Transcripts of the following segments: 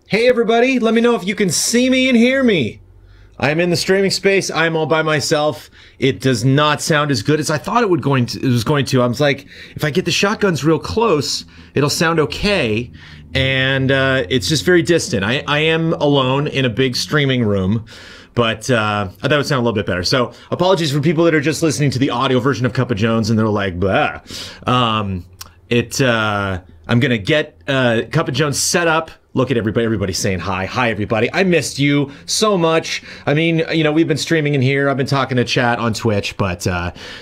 Hey everybody, let me know if you can see me and hear me. I'm in the streaming space. I'm all by myself. It does not sound as good as I thought it was going to. I was like, if I get the shotguns real close, it'll sound okay. And it's just very distant. I am alone in a big streaming room, but I thought it would sound a little bit better. So apologies for people that are just listening to the audio version of Cup of Jones and they're like, blah. I'm gonna get Cup of Jones set up. Look at everybody. Everybody's saying hi. Hi, everybody. I missed you so much. I mean, you know, we've been streaming in here. I've been talking to chat on Twitch, but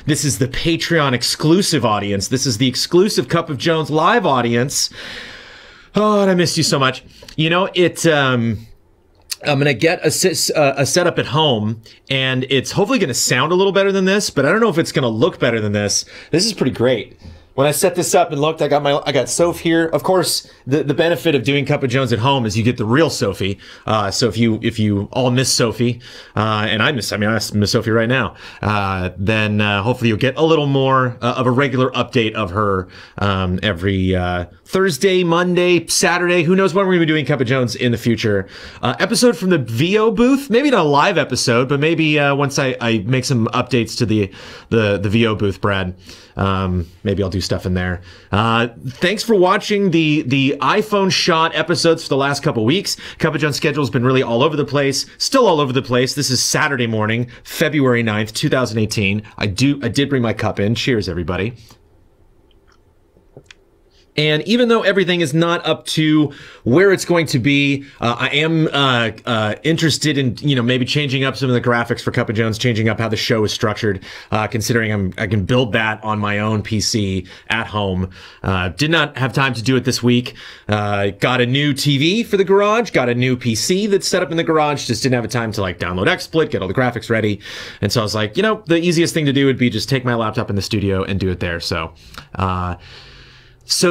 this is the Patreon exclusive audience. This is the exclusive Cup of Jones live audience. Oh, and I missed you so much. You know, I'm gonna get a setup at home, and it's hopefully gonna sound a little better than this, but I don't know if it's gonna look better than this. This is pretty great. When I set this up and looked, I got Soph here. Of course, the benefit of doing Cup of Jones at home is you get the real Sophie. So if you all miss Sophie, and I miss Sophie right now, then hopefully you'll get a little more of a regular update of her every Thursday, Monday, Saturday. Who knows when we're gonna be doing Cup of Jones in the future? Episode from the VO booth, maybe not a live episode, but maybe once I make some updates to the VO booth, Brad. Maybe I'll do stuff in there. Thanks for watching the iPhone shot episodes for the last couple weeks. Cup of Jones schedule's been really all over the place, still all over the place. This is Saturday morning, February 9th, 2018. I did bring my cup in. Cheers, everybody. And even though everything is not up to where it's going to be, I am interested in, you know, maybe changing up some of the graphics for Cup of Jones, changing up how the show is structured, considering I can build that on my own PC at home. Did not have time to do it this week. Got a new TV for the garage, got a new PC that's set up in the garage, just didn't have time to like download XSplit, get all the graphics ready. And so I was like, you know, the easiest thing to do would be just take my laptop in the studio and do it there. So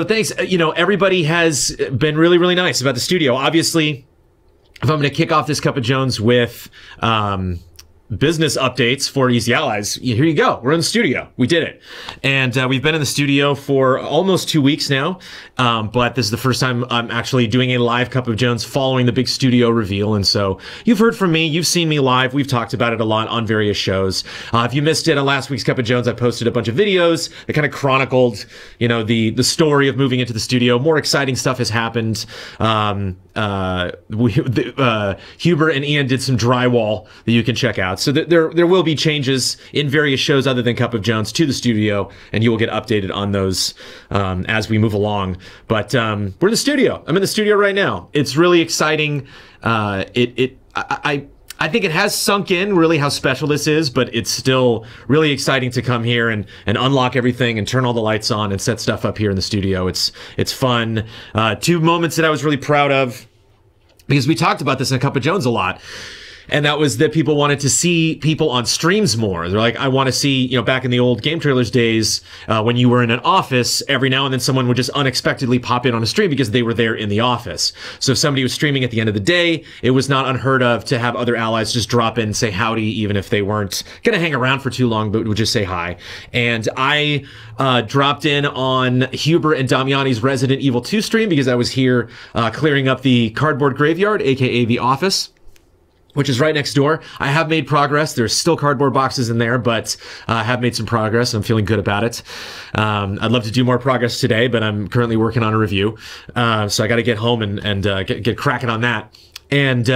thanks. You know, everybody has been really, really nice about the studio. Obviously, if I'm going to kick off this Cup of Jones with business updates for Easy Allies, here you go. We're in the studio. We did it. And we've been in the studio for almost 2 weeks now. But this is the first time I'm actually doing a live Cup of Jones following the big studio reveal. And so you've heard from me. You've seen me live. We've talked about it a lot on various shows. If you missed it on last week's Cup of Jones, I posted a bunch of videos that kind of chronicled, you know, the story of moving into the studio. More exciting stuff has happened. Huber and Ian did some drywall that you can check out. So there will be changes in various shows other than Cup of Jones to the studio, and you will get updated on those as we move along. But we're in the studio. I'm in the studio right now. It's really exciting. I think it has sunk in really how special this is, but it's still really exciting to come here and unlock everything and turn all the lights on and set stuff up here in the studio. It's fun. 2 moments that I was really proud of, because we talked about this in Cup of Jones a lot. And that was that people wanted to see people on streams more. They're like, I want to see, you know, back in the old Game Trailers days, when you were in an office, every now and then someone would just unexpectedly pop in on a stream because they were there in the office. So if somebody was streaming at the end of the day, it was not unheard of to have other allies just drop in and say howdy, even if they weren't going to hang around for too long, but would just say hi. And I dropped in on Huber and Damiani's Resident Evil 2 stream because I was here clearing up the cardboard graveyard, aka the office, which is right next door. I have made progress. There's still cardboard boxes in there, but I have made some progress. I'm feeling good about it. I'd love to do more progress today, but I'm currently working on a review. So I got to get home and get cracking on that. And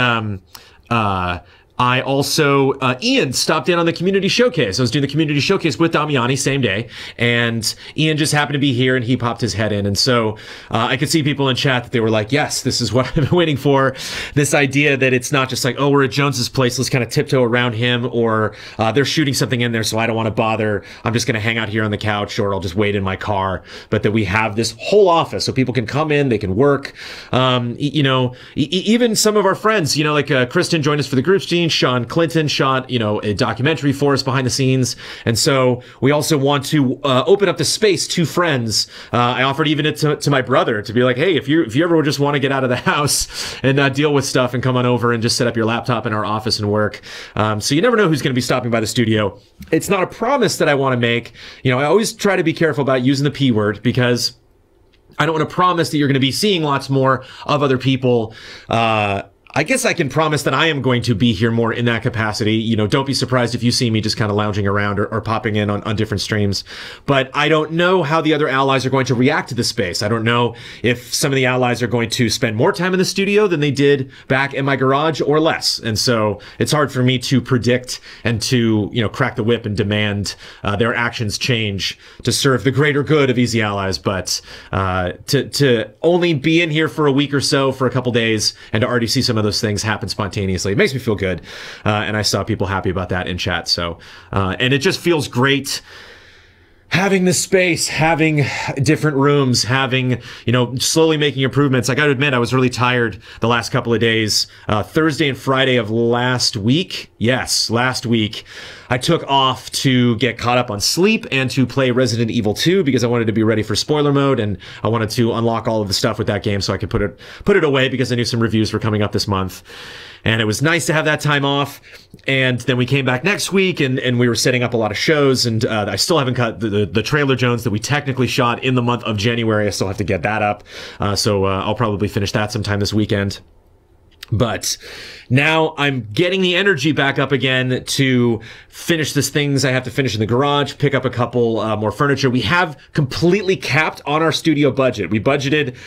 I also, Ian stopped in on the community showcase. I was doing the community showcase with Damiani same day, and Ian just happened to be here and he popped his head in. And so I could see people in chat that they were like, yes, this is what I've been waiting for. This idea that it's not just like, oh, we're at Jones's place, let's kind of tiptoe around him, or they're shooting something in there, so I don't want to bother. I'm just going to hang out here on the couch, or I'll just wait in my car. But that we have this whole office so people can come in, they can work. You know, even some of our friends, you know, like Kristen joined us for the group stream. scenes. Sean Clinton shot, a documentary for us behind the scenes. And so we also want to open up the space to friends. I offered even it to my brother to be like, hey, if you ever just want to get out of the house and deal with stuff and come on over and just set up your laptop in our office and work. So you never know who's going to be stopping by the studio. It's not a promise that I want to make. I always try to be careful about using the P word, because I don't want to promise that you're going to be seeing lots more of other people. I guess I can promise that I am going to be here more in that capacity. Don't be surprised if you see me just kind of lounging around or popping in on different streams. But I don't know how the other allies are going to react to this space. I don't know if some of the allies are going to spend more time in the studio than they did back in my garage or less. And so it's hard for me to predict and to, crack the whip and demand their actions change to serve the greater good of Easy Allies. But to only be in here for a week or so, for a couple days, and to already see some of those things happen spontaneously, it makes me feel good. And I saw people happy about that in chat. So, and it just feels great having the space, having different rooms, having, slowly making improvements. I got to admit, I was really tired the last couple of days. Thursday and Friday of last week. Yes, last week. I took off to get caught up on sleep and to play Resident Evil 2 because I wanted to be ready for spoiler mode, and I wanted to unlock all of the stuff with that game so I could put it away because I knew some reviews were coming up this month. And it was nice to have that time off. And then we came back next week and we were setting up a lot of shows, and I still haven't cut the Trailer Jones that we technically shot in the month of January. I still have to get that up. So I'll probably finish that sometime this weekend. But now I'm getting the energy back up again to finish the things I have to finish in the garage, pick up a couple more furniture. We have completely capped on our studio budget. We budgeted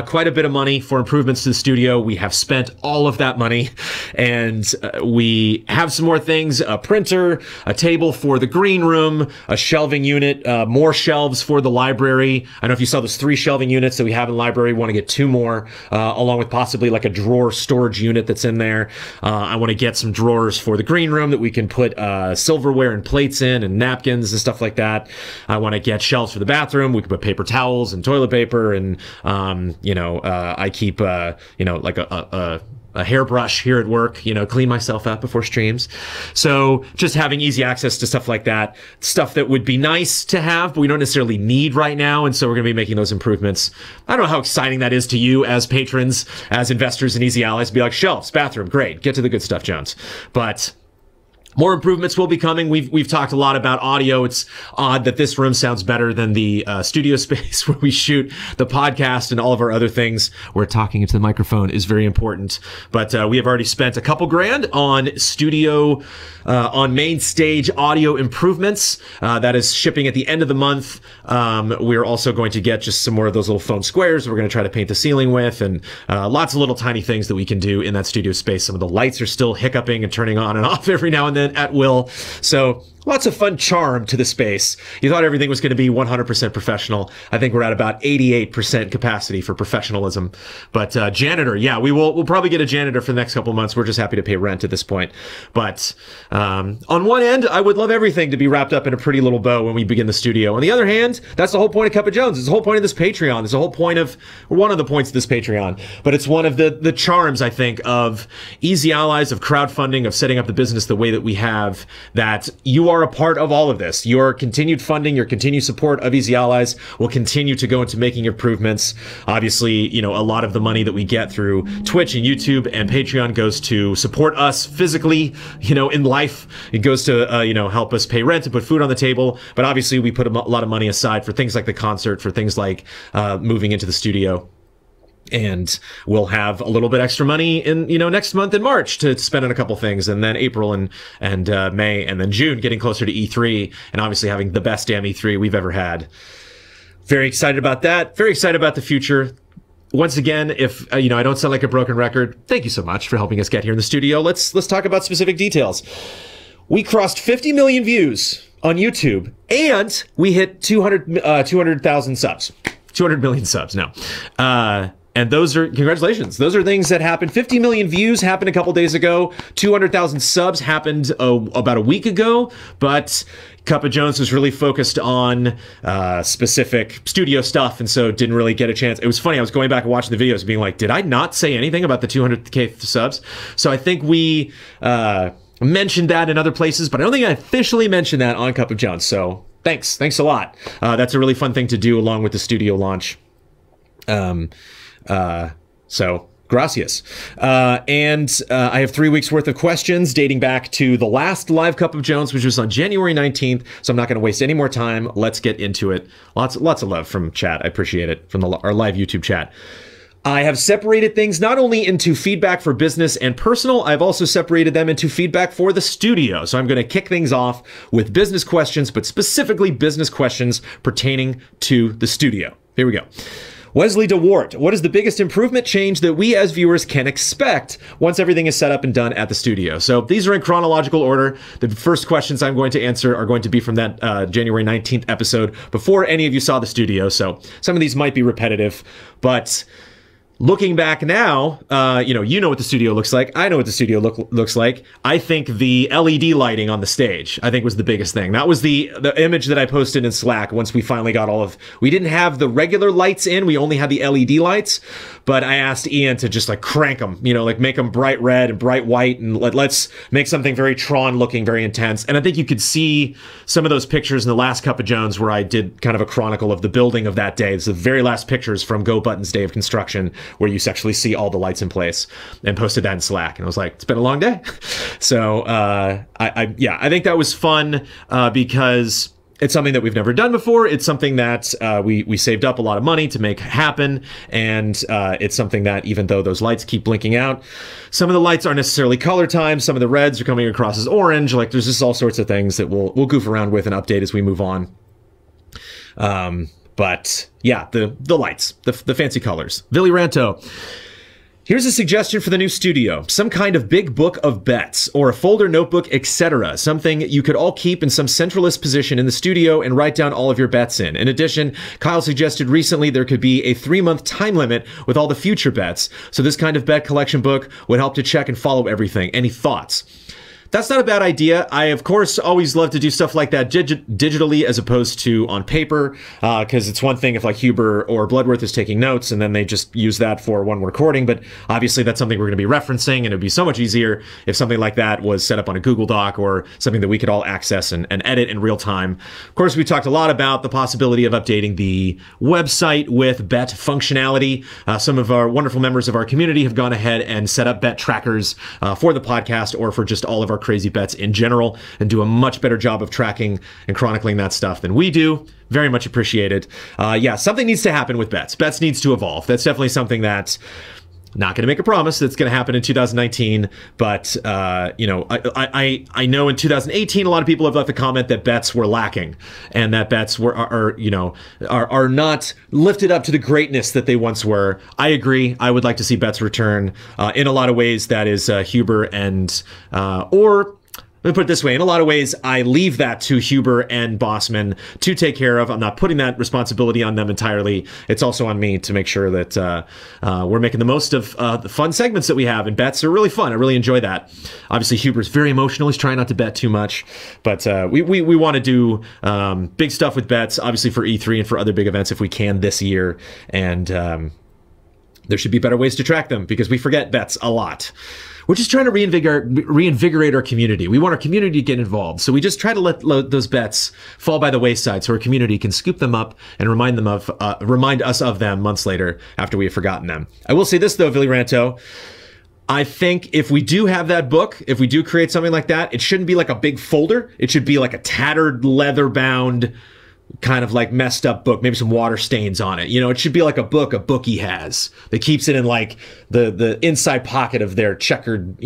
quite a bit of money for improvements to the studio. We have spent all of that money, and we have some more things: a printer, a table for the green room, a shelving unit, more shelves for the library. I don't know if you saw those 3 shelving units that we have in the library. We want to get 2 more, along with possibly like a drawer storage unit that's in there. I want to get some drawers for the green room that we can put silverware and plates in, and napkins and stuff like that. I want to get shelves for the bathroom. We can put paper towels and toilet paper, and I keep like a hairbrush here at work, clean myself up before streams. So just having easy access to stuff like that, stuff that would be nice to have, but we don't necessarily need right now. And so we're going to be making those improvements. I don't know how exciting that is to you as patrons, as investors in Easy Allies, to be like, shelves, bathroom, great. Get to the good stuff, Jones. But more improvements will be coming. We've talked a lot about audio. It's odd that this room sounds better than the studio space where we shoot the podcast and all of our other things, where talking into the microphone is very important. But we have already spent a couple grand on studio, on main stage audio improvements. That is shipping at the end of the month. We're also going to get just some more of those little foam squares we're going to try to paint the ceiling with, and lots of little tiny things that we can do in that studio space. Some of the lights are still hiccuping and turning on and off every now and then at will. So lots of fun charm to the space. You thought everything was going to be 100% professional. I think we're at about 88% capacity for professionalism. But janitor, yeah, we'll probably get a janitor for the next couple of months. We're just happy to pay rent at this point. But on one end, I would love everything to be wrapped up in a pretty little bow when we begin the studio. On the other hand, that's the whole point of Cup of Jones. It's the whole point of this Patreon. It's the whole point of, one of the points of this Patreon. But it's one of the charms, I think, of Easy Allies, of crowdfunding, of setting up the business the way that we have, that you are a part of all of this. Your continued funding, your continued support of Easy Allies will continue to go into making improvements. Obviously, a lot of the money that we get through Twitch and YouTube and Patreon goes to support us physically, in life. It goes to, help us pay rent and put food on the table. But obviously, we put a lot of money aside for things like the concert, for things like moving into the studio. And we'll have a little bit extra money in, next month in March to spend on a couple things, and then April and May, and then June, getting closer to E3, and obviously having the best damn E3 we've ever had. Very excited about that. Very excited about the future. Once again, if I don't sound like a broken record, thank you so much for helping us get here in the studio. Let's talk about specific details. We crossed 50 million views on YouTube, and we hit 200,000 subs. 200 million subs now. And those are, congratulations. Those are things that happened. 50 million views happened a couple days ago. 200,000 subs happened about a week ago. But Cup of Jones was really focused on specific studio stuff, and so didn't really get a chance. It was funny, I was going back and watching the videos and being like, did I not say anything about the 200K subs? So I think we mentioned that in other places, but I don't think I officially mentioned that on Cup of Jones. So thanks a lot. That's a really fun thing to do along with the studio launch. So gracias. And I have 3 weeks worth of questions dating back to the last live Cup of Jones, which was on January 19th. So I'm not going to waste any more time. Let's get into it. Lots of love from chat. I appreciate it, from our live YouTube chat. I have separated things not only into feedback for business and personal, I've also separated them into feedback for the studio. So I'm going to kick things off with business questions, but specifically business questions pertaining to the studio. Here we go. Wesley DeWart, what is the biggest improvement change that we as viewers can expect once everything is set up and done at the studio? So these are in chronological order. The first questions I'm going to answer are going to be from that January 19th episode before any of you saw the studio. So some of these might be repetitive, but looking back now, you know what the studio looks like. I know what the studio looks like. I think the LED lighting on the stage, I think, was the biggest thing. That was the image that I posted in Slack once we finally got we didn't have the regular lights in. We only had the LED lights, but I asked Ian to just like crank them, like make them bright red and bright white, and let's make something very Tron looking, very intense. And I think you could see some of those pictures in the last Cup of Jones where I did kind of a chronicle of the building of that day. It's the very last pictures from Go Button's day of construction, where you actually see all the lights in place, and posted that in Slack. And I was like, it's been a long day. So I think that was fun because it's something that we've never done before. It's something that we saved up a lot of money to make happen. And it's something that, even though those lights keep blinking out, some of the lights aren't necessarily color time. Some of the reds are coming across as orange. Like, there's just all sorts of things that we'll goof around with and update as we move on. But yeah, the lights, the fancy colors. Billy Ranto. Here's a suggestion for the new studio. Some kind of big book of bets, or a folder, notebook, etc. Something you could all keep in some centralist position in the studio and write down all of your bets in. In addition, Kyle suggested recently there could be a 3-month time limit with all the future bets. So this kind of bet collection book would help to check and follow everything. Any thoughts? That's not a bad idea. I, of course, always love to do stuff like that digitally as opposed to on paper, because it's one thing if like Huber or Bloodworth is taking notes and then they just use that for one recording, but obviously that's something we're going to be referencing, and it'd be so much easier if something like that was set up on a Google Doc or something that we could all access and edit in real time. Of course, we talked a lot about the possibility of updating the website with bet functionality. Some of our wonderful members of our community have gone ahead and set up bet trackers for the podcast, or for just all of our crazy bets in general, and do a much better job of tracking and chronicling that stuff than we do. Very much appreciated. Yeah, something needs to happen with bets. Bets needs to evolve. That's definitely something that's not going to make a promise that's going to happen in 2019, but I know in 2018 a lot of people have left the comment that bets were lacking, and that bets are not lifted up to the greatness that they once were. I agree. I would like to see bets return in a lot of ways. That is Huber and or let me put it this way. In a lot of ways, I leave that to Huber and Bossman to take care of. I'm not putting that responsibility on them entirely. It's also on me to make sure that we're making the most of the fun segments that we have. And bets are really fun. I really enjoy that. Obviously, Huber's very emotional. He's trying not to bet too much. But we want to do big stuff with bets, obviously for E3 and for other big events if we can this year. And there should be better ways to track them, because we forget bets a lot. We're just trying to reinvigorate our community. We want our community to get involved. So we just try to let those bets fall by the wayside so our community can scoop them up and remind us of them months later after we have forgotten them. I will say this, though, Billy Ranto. I think if we do have that book, if we do create something like that, it shouldn't be like a big folder. It should be like a tattered, leather-bound, kind of like messed up book, maybe some water stains on it. It should be like a book a bookie has that keeps it in like the inside pocket of their checkered,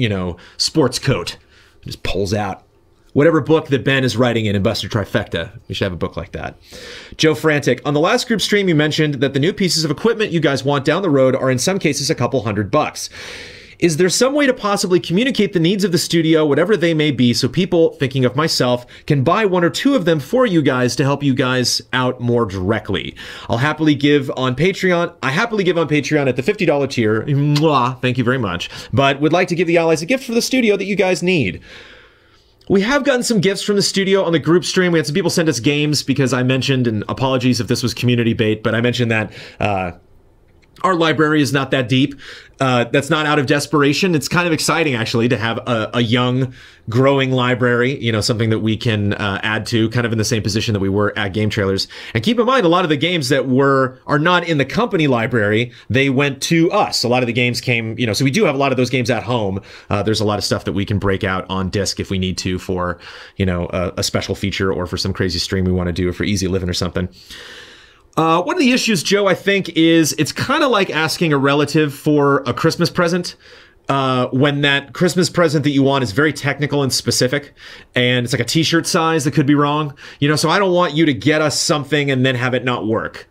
sports coat. It just pulls out. Whatever book that Ben is writing in Buster Trifecta, we should have a book like that. Joe Frantic, on the last group stream, you mentioned that the new pieces of equipment you guys want down the road are in some cases a couple $100. Is there some way to possibly communicate the needs of the studio, whatever they may be, so people, thinking of myself, can buy 1 or 2 of them for you guys to help you guys out more directly? I'll happily give on Patreon. I happily give on Patreon at the $50 tier. Mwah, thank you very much. But would like to give the allies a gift for the studio that you guys need. We have gotten some gifts from the studio on the group stream. We had some people send us games because I mentioned, and apologies if this was community bait, but I mentioned that our library is not that deep. That's not out of desperation. It's kind of exciting, actually, to have a young, growing library, you know, something that we can add to, kind of in the same position that we were at Game Trailers. And keep in mind, a lot of the games that are not in the company library, they went to us. A lot of the games came, you know, so we do have a lot of those games at home. There's a lot of stuff that we can break out on disc if we need to for, you know, a special feature or for some crazy stream we want to do, or for Easy Living or something. One of the issues, Joe, I think, is it's kind of like asking a relative for a Christmas present when that Christmas present that you want is very technical and specific, and it's like a t-shirt size that could be wrong. You know, so I don't want you to get us something and then have it not work.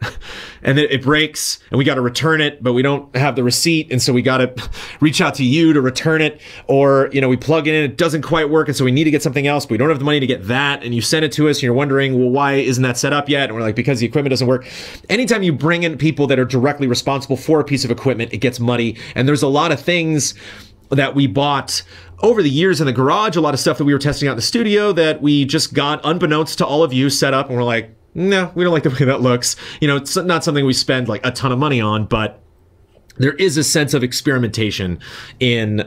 And then it breaks and we got to return it, but we don't have the receipt, and so we got to reach out to you to return it. Or, you know, we plug it in, it doesn't quite work, and so we need to get something else, but we don't have the money to get that, and you send it to us and you're wondering, well, why isn't that set up yet? And we're like, because the equipment doesn't work. Anytime you bring in people that are directly responsible for a piece of equipment, it gets muddy. And there's a lot of things that we bought over the years in the garage, a lot of stuff that we were testing out in the studio that we just got unbeknownst to all of you set up, and we're like, no, we don't like the way that looks. You know, it's not something we spend like a ton of money on, but there is a sense of experimentation in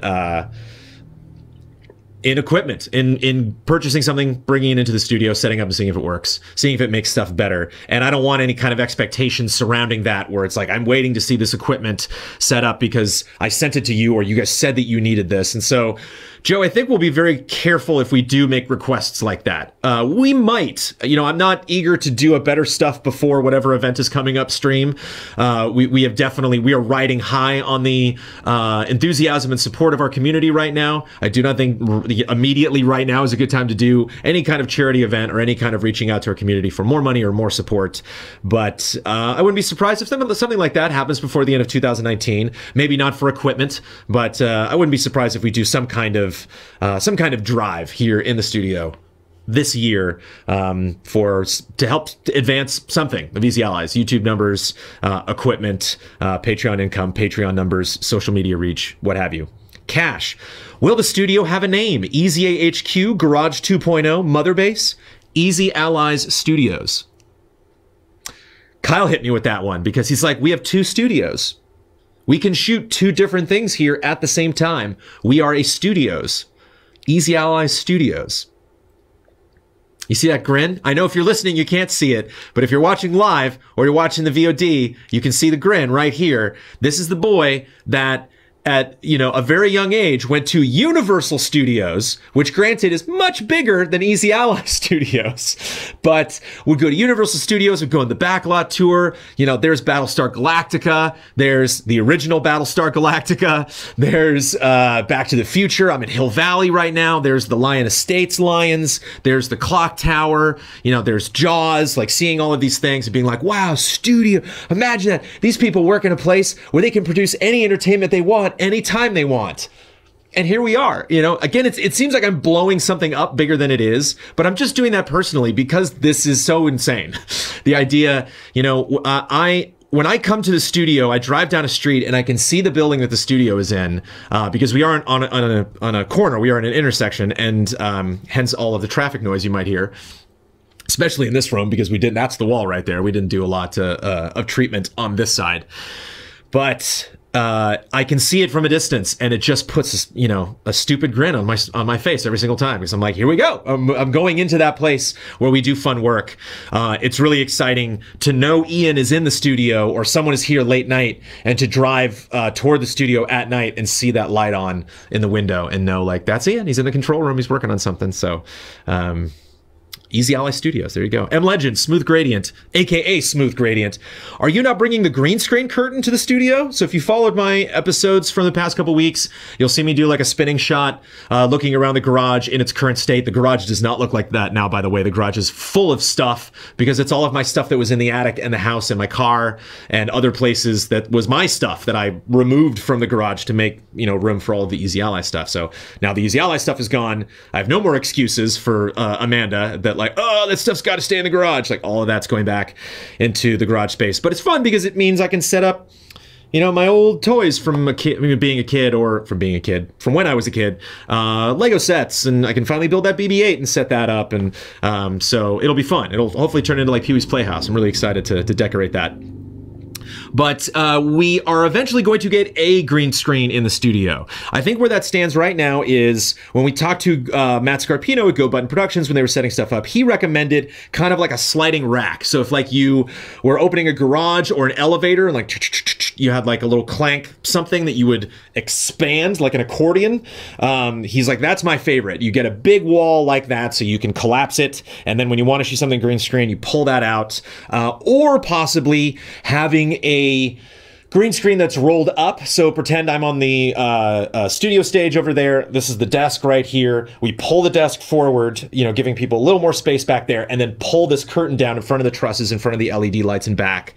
equipment, in purchasing something, bringing it into the studio, setting up and seeing if it works, seeing if it makes stuff better. And I don't want any kind of expectations surrounding that where it's like, I'm waiting to see this equipment set up because I sent it to you or you guys said that you needed this. And so, Joe, I think we'll be very careful if we do make requests like that. We might, you know, I'm not eager to do a better stuff before whatever event is coming upstream. We have definitely, we are riding high on the enthusiasm and support of our community right now. I do not think immediately right now is a good time to do any kind of charity event or any kind of reaching out to our community for more money or more support. But I wouldn't be surprised if something like that happens before the end of 2019. Maybe not for equipment, but I wouldn't be surprised if we do some kind of drive here in the studio this year to help advance something of Easy Allies: YouTube numbers, equipment, Patreon income, Patreon numbers, social media reach, what have you. Cash. Will the studio have a name? Easy AHQ, Garage 2.0, Mother Base, Easy Allies Studios. Kyle hit me with that one because he's like, we have 2 studios. We can shoot 2 different things here at the same time. We are a studios. Easy Allies Studios. You see that grin? I know if you're listening, you can't see it, but if you're watching live or you're watching the VOD, you can see the grin right here. This is the boy that at, you know, a very young age went to Universal Studios, which granted is much bigger than Easy Allies Studios, but would go to Universal Studios, would go on the Backlot tour. You know, there's Battlestar Galactica, there's the original Battlestar Galactica, there's Back to the Future. I'm in Hill Valley right now. There's the Lion Estates Lions, there's the Clock Tower, you know, there's Jaws. Like, seeing all of these things and being like, wow, studio. Imagine that these people work in a place where they can produce any entertainment they want anytime they want. And here we are. You know, again, it seems like I'm blowing something up bigger than it is, but I'm just doing that personally because this is so insane. The idea, you know, when I come to the studio, I drive down a street and I can see the building that the studio is in, because we aren't on a corner, we are in an intersection, and hence all of the traffic noise you might hear, especially in this room, because that's the wall right there. We didn't do a lot of treatment on this side, but I can see it from a distance, and it just puts, you know, a stupid grin on my face every single time, because I'm like, here we go. I'm going into that place where we do fun work. It's really exciting to know Ian is in the studio or someone is here late night, and to drive toward the studio at night and see that light on in the window and know, like, that's Ian. He's in the control room. He's working on something. So Easy Ally Studios. There you go. M Legend, Smooth Gradient, aka Smooth Gradient. Are you not bringing the green screen curtain to the studio? So if you followed my episodes from the past couple weeks, you'll see me do like a spinning shot looking around the garage in its current state. The garage does not look like that now, by the way. The garage is full of stuff because it's all of my stuff that was in the attic and the house and my car and other places that was my stuff that I removed from the garage to make, you know, room for all of the Easy Ally stuff. So now the Easy Ally stuff is gone. I have no more excuses for Amanda that like, oh, that stuff's got to stay in the garage. Like all of that's going back into the garage space. But it's fun because it means I can set up, you know, my old toys from being a kid, from when I was a kid, Lego sets, and I can finally build that BB-8 and set that up. And so it'll be fun. It'll hopefully turn into like Pee-wee's Playhouse. I'm really excited to decorate that. But we are eventually going to get a green screen in the studio. I think where that stands right now is when we talked to Matt Scarpino at Go Button Productions when they were setting stuff up, he recommended kind of like a sliding rack. So if like you were opening a garage or an elevator and like you had like a little clank something that you would expand like an accordion, he's like, that's my favorite. You get a big wall like that so you can collapse it, and then when you want to shoot something green screen, you pull that out. Or possibly having a green screen that's rolled up. So pretend I'm on the studio stage over there. This is the desk right here. We pull the desk forward, you know, giving people a little more space back there, and then pull this curtain down in front of the trusses, in front of the LED lights and back.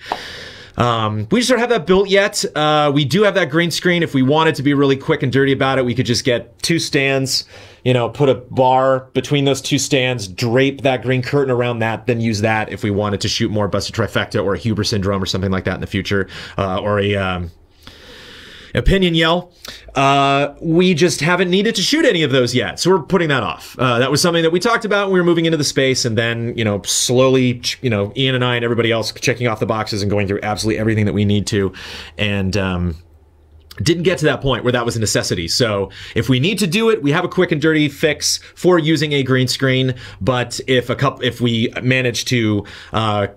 We just don't have that built yet. We do have that green screen. If we wanted to be really quick and dirty about it, we could just get 2 stands, you know, put a bar between those 2 stands, drape that green curtain around that, then use that if we wanted to shoot more Busted Trifecta or a Huber Syndrome or something like that in the future, or a Opinion Yell. We just haven't needed to shoot any of those yet, so we're putting that off. That was something that we talked about when we were moving into the space, and then, you know, slowly, you know, Ian and I and everybody else checking off the boxes and going through absolutely everything that we need to, and didn't get to that point where that was a necessity. So if we need to do it, we have a quick and dirty fix for using a green screen. But if we manage to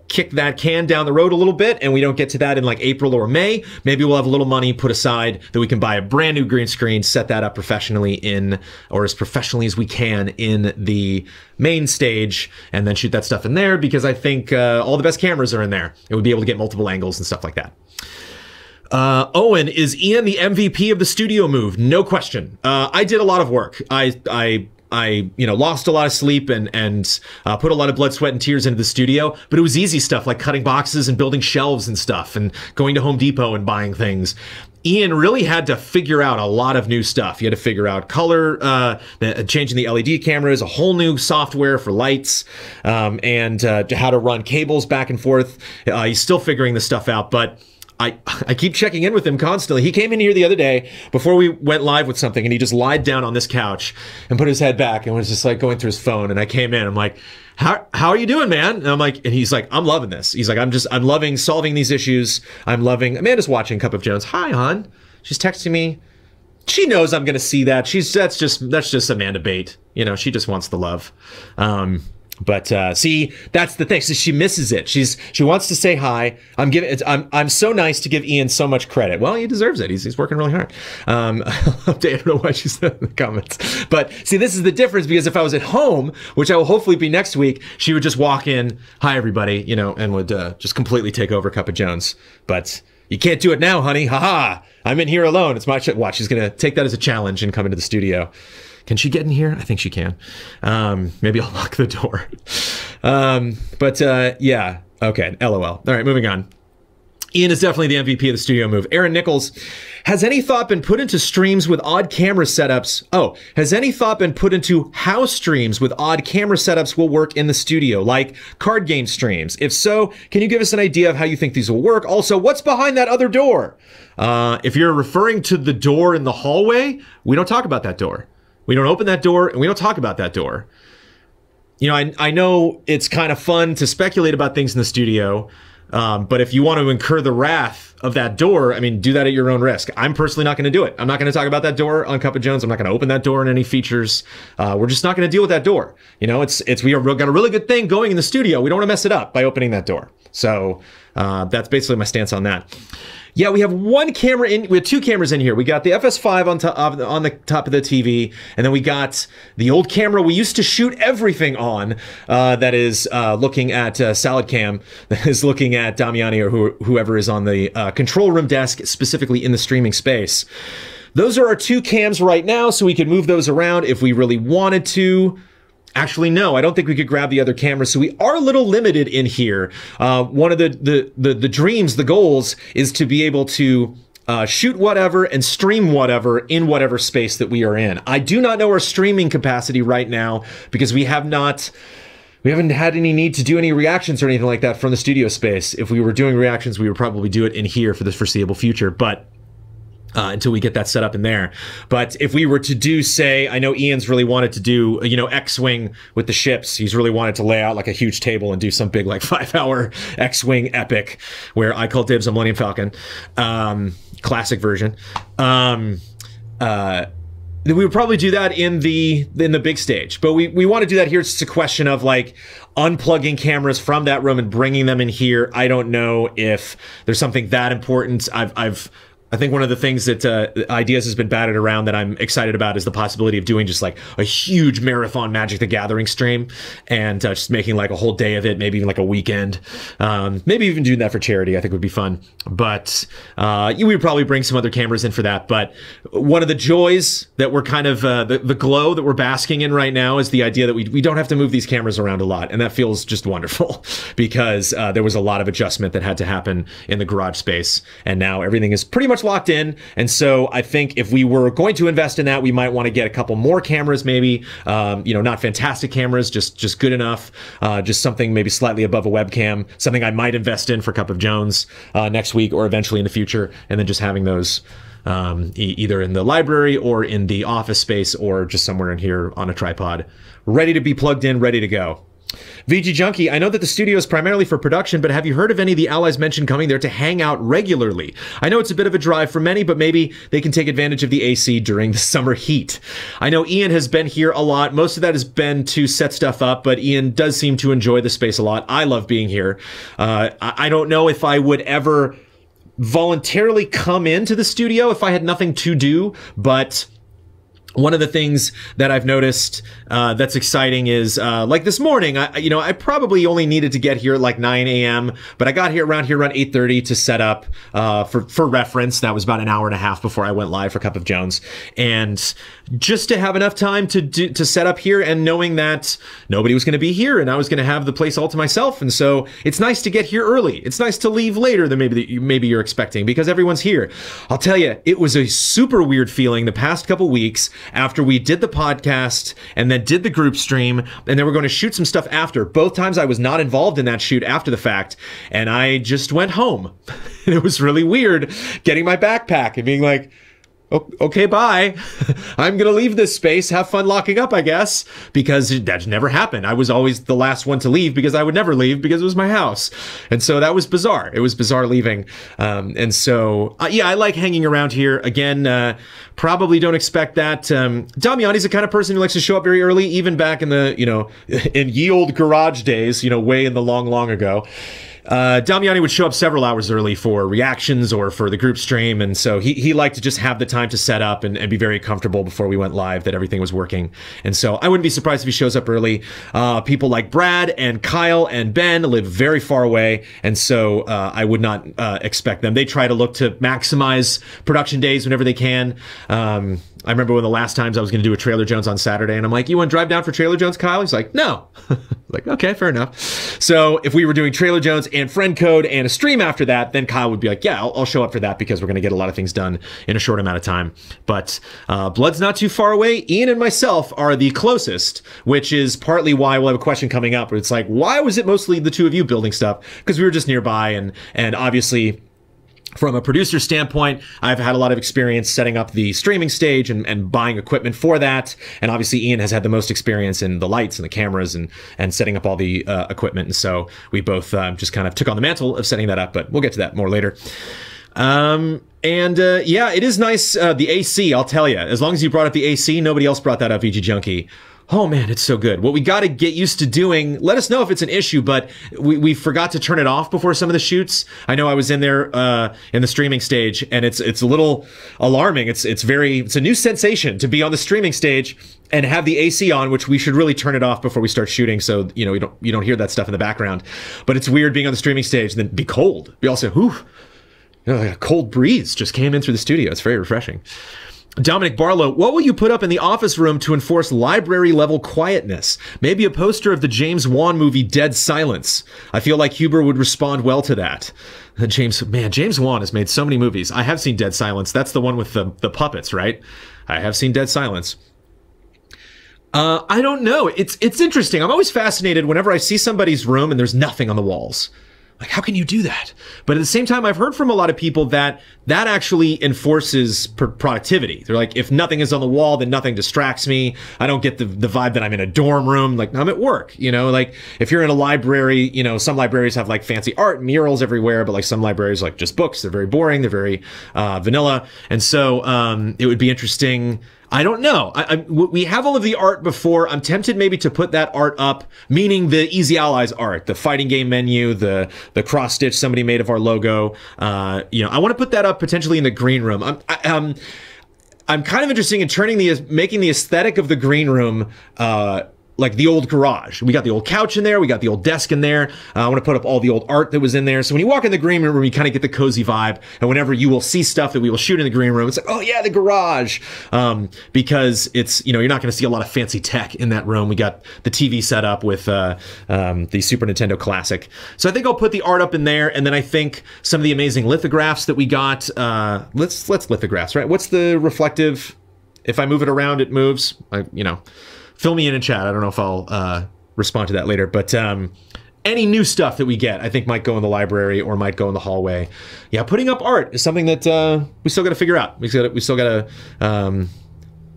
kick that can down the road a little bit and we don't get to that in like April or May, maybe we'll have a little money put aside that we can buy a brand new green screen, set that up professionally or as professionally as we can in the main stage, and then shoot that stuff in there, because I think all the best cameras are in there. It would be able to get multiple angles and stuff like that. Owen, is Ian the MVP of the studio move? No question. I did a lot of work. I you know, lost a lot of sleep and put a lot of blood, sweat, and tears into the studio, but it was easy stuff like cutting boxes and building shelves and stuff and going to Home Depot and buying things. Ian really had to figure out a lot of new stuff. He had to figure out color, changing the LED cameras, a whole new software for lights, and how to run cables back and forth. He's still figuring this stuff out, but I keep checking in with him constantly. He came in here the other day before we went live with something, and he just lied down on this couch and put his head back and was just like going through his phone. And I came in, I'm like, how are you doing, man? And I'm like, and he's like, I'm loving this. He's like, I'm loving solving these issues. I'm loving, Amanda's watching Cup of Jones. Hi, hon. She's texting me. She knows I'm going to see that. That's just Amanda bait. You know, she just wants the love. But see, that's the thing. So she misses it. She wants to say hi. I'm so nice to give Ian so much credit. Well, he deserves it. He's working really hard. I don't know why she said in the comments. But see, this is the difference, because if I was at home, which I will hopefully be next week, she would just walk in, hi everybody, you know, and would just completely take over Cup of Jones. But you can't do it now, honey. Haha. I'm in here alone. It's my watch. She's gonna take that as a challenge and come into the studio. Can she get in here? I think she can. Maybe I'll lock the door. Yeah. Okay. LOL. All right, moving on. Ian is definitely the MVP of the studio move. Aaron Nichols, has any thought been put into streams with odd camera setups? Oh, has any thought been put into how streams with odd camera setups will work in the studio, like card game streams? If so, can you give us an idea of how you think these will work? Also, what's behind that other door? If you're referring to the door in the hallway, we don't talk about that door. We don't open that door, and we don't talk about that door. You know, I know it's kind of fun to speculate about things in the studio, but if you want to incur the wrath of that door, I mean, do that at your own risk. I'm personally not going to do it. I'm not going to talk about that door on Cup of Jones. I'm not going to open that door in any features. We're just not going to deal with that door. You know, we got a really good thing going in the studio. We don't want to mess it up by opening that door. So that's basically my stance on that. Yeah, we have one camera in. We have two cameras in here. We got the FS5 on the top of the TV, and then we got the old camera we used to shoot everything on. That is looking at Salad Cam. That is looking at Damiani or whoever is on the control room desk, specifically in the streaming space. Those are our two cams right now, so we could move those around if we really wanted to. Actually, no, I don't think we could grab the other camera, so we are a little limited in here. One of the dreams, the goals, is to be able to shoot whatever and stream whatever in whatever space that we are in. I do not know our streaming capacity right now because we haven't had any need to do any reactions or anything like that from the studio space. If we were doing reactions, we would probably do it in here for the foreseeable future, but until we get that set up in there. But if we were to do, say, I know Ian's really wanted to do, you know, X-Wing with the ships. He's really wanted to lay out like a huge table and do some big, like 5-hour X-Wing epic where I call dibs on Millennium Falcon, classic version. We would probably do that in the big stage, but we want to do that here. It's just a question of like unplugging cameras from that room and bringing them in here. I don't know if there's something that important. I think one of the things that Ideas has been batted around that I'm excited about is the possibility of doing just like a huge marathon Magic the Gathering stream and just making like a whole day of it, maybe even like a weekend. Maybe even doing that for charity, I think would be fun. But we would probably bring some other cameras in for that. But one of the joys that we're kind of, the glow that we're basking in right now is the idea that we don't have to move these cameras around a lot. And that feels just wonderful because there was a lot of adjustment that had to happen in the garage space. And now everything is pretty much locked in. And so I think if we were going to invest in that, we might want to get a couple more cameras, maybe, you know, not fantastic cameras, just good enough, just something maybe slightly above a webcam, something I might invest in for Cup of Jones next week or eventually in the future. And then just having those either in the library or in the office space or just somewhere in here on a tripod, ready to be plugged in, ready to go. VG Junkie, I know that the studio is primarily for production, but have you heard of any of the allies mentioned coming there to hang out regularly? I know it's a bit of a drive for many, but maybe they can take advantage of the AC during the summer heat. I know Ian has been here a lot. Most of that has been to set stuff up, but Ian does seem to enjoy the space a lot. I love being here. I don't know if I would ever voluntarily come into the studio if I had nothing to do, but one of the things that I've noticed that's exciting is like this morning, I probably only needed to get here at like 9 a.m., but I got here around 8:30 to set up for reference. That was about an hour and a half before I went live for Cup of Jones. And just to have enough time to set up here and knowing that nobody was going to be here and I was going to have the place all to myself. And so it's nice to get here early. It's nice to leave later than maybe you're expecting because everyone's here. I'll tell you, it was a super weird feeling the past couple weeks after we did the podcast and then did the group stream and then we're going to shoot some stuff after. Both times I was not involved in that shoot after the fact and I just went home. And it was really weird getting my backpack and being like, okay, bye. I'm going to leave this space. Have fun locking up, I guess, because that never happened. I was always the last one to leave because I would never leave because it was my house. And so that was bizarre. It was bizarre leaving. And so, yeah, I like hanging around here. Again, probably don't expect that. Damiani's the kind of person who likes to show up very early, even back in the, in ye old garage days, way in the long ago. Damiani would show up several hours early for reactions or for the group stream, and so he liked to just have the time to set up and be very comfortable before we went live that everything was working. And so I wouldn't be surprised if he shows up early. People like Brad and Kyle and Ben live very far away, and so I would not expect them. They try to look to maximize production days whenever they can. I remember one of the last times I was going to do a Trailer Jones on Saturday, and I'm like, you want to drive down for Trailer Jones, Kyle? He's like, no. Like, okay, fair enough. So if we were doing Trailer Jones and Friend Code and a stream after that, then Kyle would be like, yeah, I'll show up for that because we're going to get a lot of things done in a short amount of time. But Blood's not too far away. Ian and myself are the closest, which is partly why we'll have a question coming up. Where it's like, why was it mostly the two of you building stuff? Because we were just nearby, and obviously, from a producer standpoint, I've had a lot of experience setting up the streaming stage and buying equipment for that. And obviously Ian has had the most experience in the lights and the cameras and setting up all the equipment. And so we both just kind of took on the mantle of setting that up, but we'll get to that more later. Yeah, it is nice. The AC, I'll tell you, as long as you brought up the AC, nobody else brought that up, VG Junkie. Oh man, it's so good. What we got to get used to doing, let us know if it's an issue, but we forgot to turn it off before some of the shoots. I know I was in there in the streaming stage, and it's a little alarming. It's a new sensation to be on the streaming stage and have the AC on, which we should really turn it off before we start shooting, so you know you don't hear that stuff in the background. But it's weird being on the streaming stage and then be cold. Be also, whew, like a cold breeze just came in through the studio. It's very refreshing. Dominic Barlow, what will you put up in the office room to enforce library-level quietness? Maybe a poster of the James Wan movie Dead Silence. I feel like Huber would respond well to that. James Wan has made so many movies. I have seen Dead Silence. That's the one with the puppets, right? I have seen Dead Silence. I don't know. It's interesting. I'm always fascinated whenever I see somebody's room and there's nothing on the walls. Like, how can you do that? But at the same time, I've heard from a lot of people that actually enforces productivity. They're like, if nothing is on the wall, then nothing distracts me. I don't get the vibe that I'm in a dorm room. Like, I'm at work, you know? Like, if you're in a library, you know, some libraries have, like, fancy art, murals everywhere, but, like, some libraries, like, just books. They're very boring. They're very vanilla. And so it would be interesting. I don't know. We have all of the art before. I'm tempted maybe to put that art up, meaning the Easy Allies art, the fighting game menu, the cross stitch somebody made of our logo. You know, I want to put that up potentially in the green room. I'm kind of interested in making the aesthetic of the green room like the old garage. We got the old couch in there. We got the old desk in there. I want to put up all the old art that was in there. So when you walk in the green room, you kind of get the cozy vibe. And whenever you will see stuff that we will shoot in the green room, it's like, oh yeah, the garage. Because it's, you know, you're not going to see a lot of fancy tech in that room. We got the TV set up with the Super Nintendo Classic. So I think I'll put the art up in there. And then I think some of the amazing lithographs that we got. Let's lithographs, right? What's the reflective? If I move it around, it moves. You know. Fill me in chat. I don't know if I'll respond to that later. But any new stuff that we get, I think might go in the library or might go in the hallway. Yeah, putting up art is something that we still got to figure out. We still got to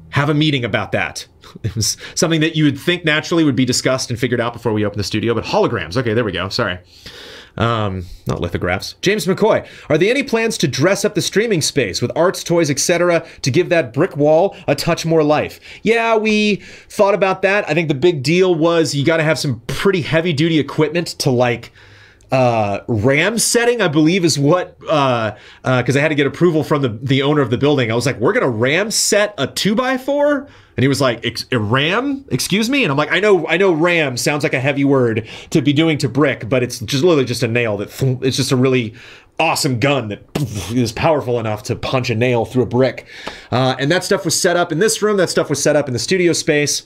have a meeting about that. It was something that you would think naturally would be discussed and figured out before we open the studio. But holograms. Okay, there we go. Sorry. Not lithographs. James McCoy, are there any plans to dress up the streaming space with arts, toys, etc. to give that brick wall a touch more life? Yeah, we thought about that. I think the big deal was you got to have some pretty heavy duty equipment to like RAM setting, I believe is what, because I had to get approval from the owner of the building. I was like, we're going to RAM set a 2x4? And he was like, RAM? Excuse me? And I'm like, I know RAM sounds like a heavy word to be doing to brick, but it's just literally just a nail it's just a really awesome gun that is powerful enough to punch a nail through a brick. And that stuff was set up in this room. That stuff was set up in the studio space.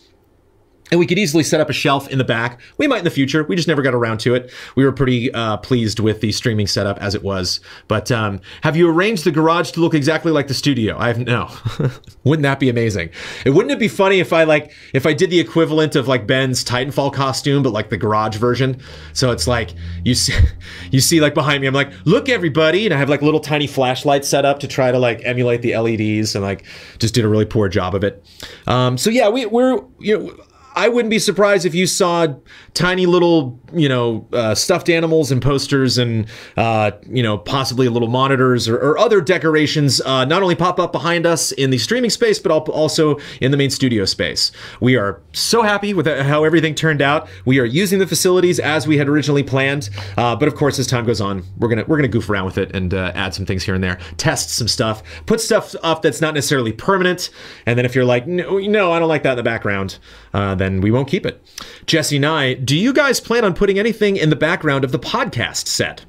And we could easily set up a shelf in the back. We might in the future. We just never got around to it. We were pretty pleased with the streaming setup as it was. But have you arranged the garage to look exactly like the studio? No. Wouldn't that be amazing? Wouldn't it be funny if I did the equivalent of like Ben's Titanfall costume, but like the garage version? So it's like you see like behind me, I'm like, look everybody, and I have like little tiny flashlights set up to try to like emulate the LEDs, and like just did a really poor job of it. So yeah, we're you know. I wouldn't be surprised if you saw tiny little, you know, stuffed animals and posters and, you know, possibly little monitors or other decorations not only pop up behind us in the streaming space, but also in the main studio space. We are so happy with how everything turned out. We are using the facilities as we had originally planned. But of course, as time goes on, we're gonna goof around with it and add some things here and there, test some stuff, put stuff up that's not necessarily permanent. And then if you're like, no, I don't like that in the background, then we won't keep it. Jesse Nye, do you guys plan on putting anything in the background of the podcast set?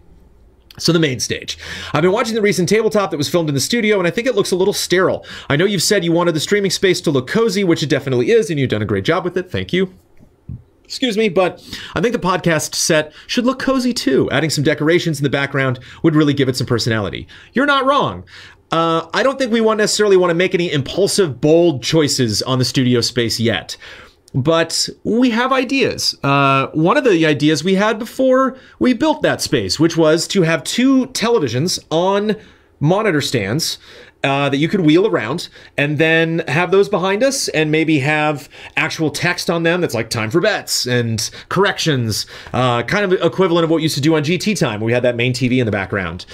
So the main stage. I've been watching the recent tabletop that was filmed in the studio, and I think it looks a little sterile. I know you've said you wanted the streaming space to look cozy, which it definitely is, and you've done a great job with it. Thank you. Excuse me, but I think the podcast set should look cozy too. Adding some decorations in the background would really give it some personality. You're not wrong. I don't think we necessarily want to make any impulsive, bold choices on the studio space yet. But we have ideas. One of the ideas we had before we built that space, which was to have 2 televisions on monitor stands that you could wheel around, and then have those behind us and maybe have actual text on them that's like time for bets and corrections, kind of equivalent of what we used to do on GT Time, where we had that main TV in the background.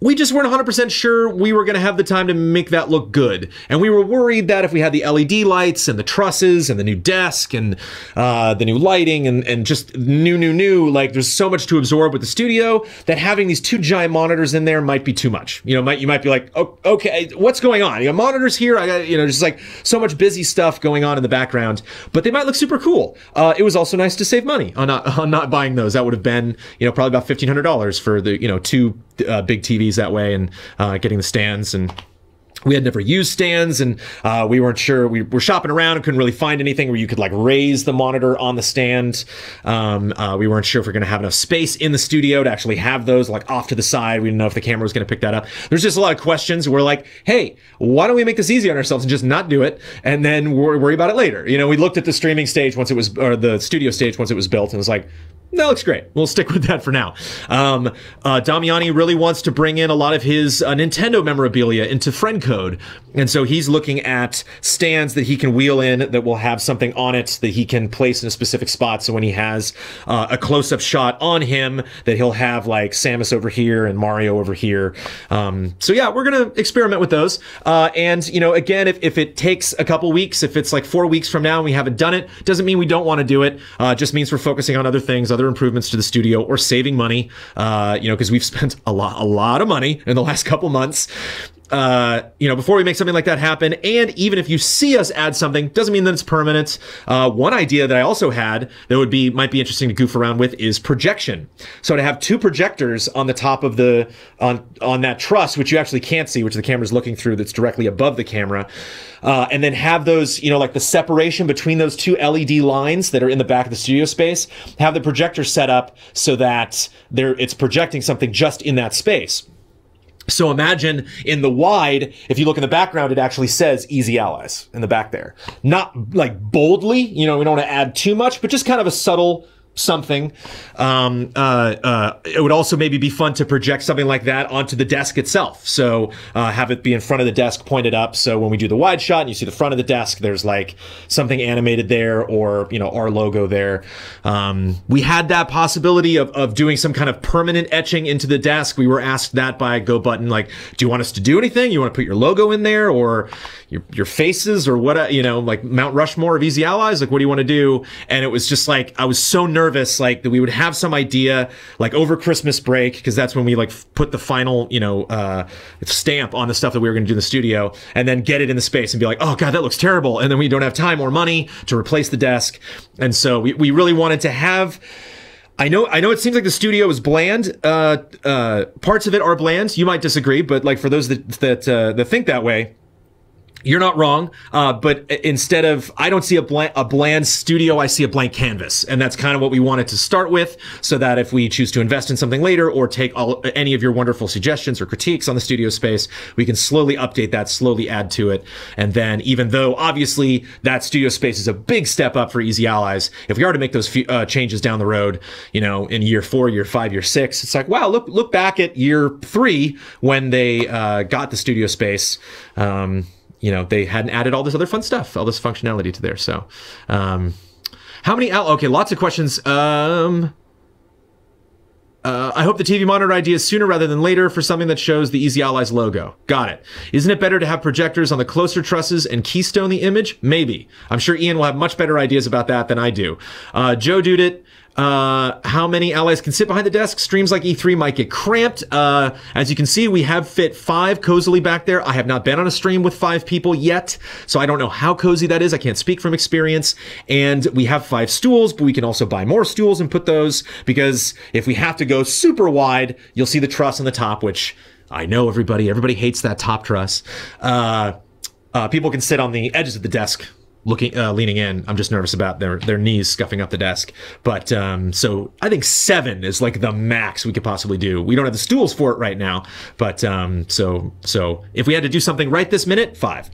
we just weren't 100% sure we were going to have the time to make that look good. And we were worried that if we had the LED lights and the trusses and the new desk and the new lighting and just new, like there's so much to absorb with the studio that having these 2 giant monitors in there might be too much. You know, you might be like, oh, okay, what's going on? You got monitors here. I got, you know, just like so much busy stuff going on in the background, but they might look super cool. It was also nice to save money on not buying those. That would have been, you know, probably about $1,500 for the, you know, 2 big TVs that way, and getting the stands. And we had never used stands, and we weren't sure. We were shopping around and couldn't really find anything where you could like raise the monitor on the stand. We weren't sure if we're going to have enough space in the studio to actually have those like off to the side. We didn't know if the camera was going to pick that up. There's just a lot of questions. We're like, hey, why don't we make this easy on ourselves and just not do it, and then worry about it later? You know, we looked at the streaming stage once it was, or the studio stage once it was built, and was like, that looks great. We'll stick with that for now. Damiani really wants to bring in a lot of his Nintendo memorabilia into friend code. And so he's looking at stands that he can wheel in that will have something on it that he can place in a specific spot. So when he has a close-up shot on him, that he'll have like Samus over here and Mario over here. So yeah, we're going to experiment with those. And, you know, again, if it takes a couple weeks, if it's like 4 weeks from now and we haven't done it, doesn't mean we don't want to do it. It just means we're focusing on other things, other improvements to the studio, or saving money, you know, because we've spent a lot of money in the last couple months, you know, before we make something like that happen. And even if you see us add something, doesn't mean that it's permanent. One idea that I also had that might be interesting to goof around with is projection. So to have 2 projectors on the top of the, on that truss, which you actually can't see, which the camera's looking through, that's directly above the camera. And then have those, you know, like the separation between those 2 LED lines that are in the back of the studio space, have the projector set up so that it's projecting something just in that space. So imagine in the wide, if you look in the background, it actually says Easy Allies in the back there. Not like boldly, you know, we don't want to add too much, but just kind of a subtle something. It would also maybe be fun to project something like that onto the desk itself. So have it be in front of the desk, pointed up. So when we do the wide shot and you see the front of the desk, there's like something animated there, or, you know, our logo there. We had that possibility of doing some kind of permanent etching into the desk. We were asked that by GoButton, like, do you want us to do anything? You want to put your logo in there, or your faces, or what, you know, like Mount Rushmore of Easy Allies? Like, what do you want to do? And it was just like, I was so nervous, like, that we would have some idea, like, over Christmas break, because that's when we, like, put the final, you know, stamp on the stuff that we were going to do in the studio, and then get it in the space and be like, oh, God, that looks terrible. And then we don't have time or money to replace the desk. And so we really wanted to have... I know it seems like the studio is bland. Parts of it are bland. You might disagree, but, like, for those that think that way, you're not wrong, but instead of, I don't see a bland studio, I see a blank canvas. And that's kind of what we wanted to start with, so that if we choose to invest in something later, or take any of your wonderful suggestions or critiques on the studio space, we can slowly update that, slowly add to it. And then, even though obviously that studio space is a big step up for Easy Allies, if we are to make those changes down the road, you know, in year 4, year 5, year 6, it's like, wow, look back at year 3 when they got the studio space. You know, they hadn't added all this other fun stuff, all this functionality to there. So, how many, okay, lots of questions. I hope the TV monitor idea is sooner rather than later for something that shows the Easy Allies logo. Got it. Isn't it better to have projectors on the closer trusses and keystone the image? Maybe. I'm sure Ian will have much better ideas about that than I do. Joe Dudit. How many allies can sit behind the desk? Streams like E3 might get cramped. As you can see, we have fit 5 cozily back there. I have not been on a stream with 5 people yet, so I don't know how cozy that is. I can't speak from experience. And we have 5 stools, but we can also buy more stools and put those, because if we have to go super wide, you'll see the truss on the top, which I know everybody hates that top truss. People can sit on the edges of the desk, leaning in. I'm just nervous about their knees scuffing up the desk. But so I think 7 is like the max we could possibly do. We don't have the stools for it right now, but so if we had to do something right this minute, 5.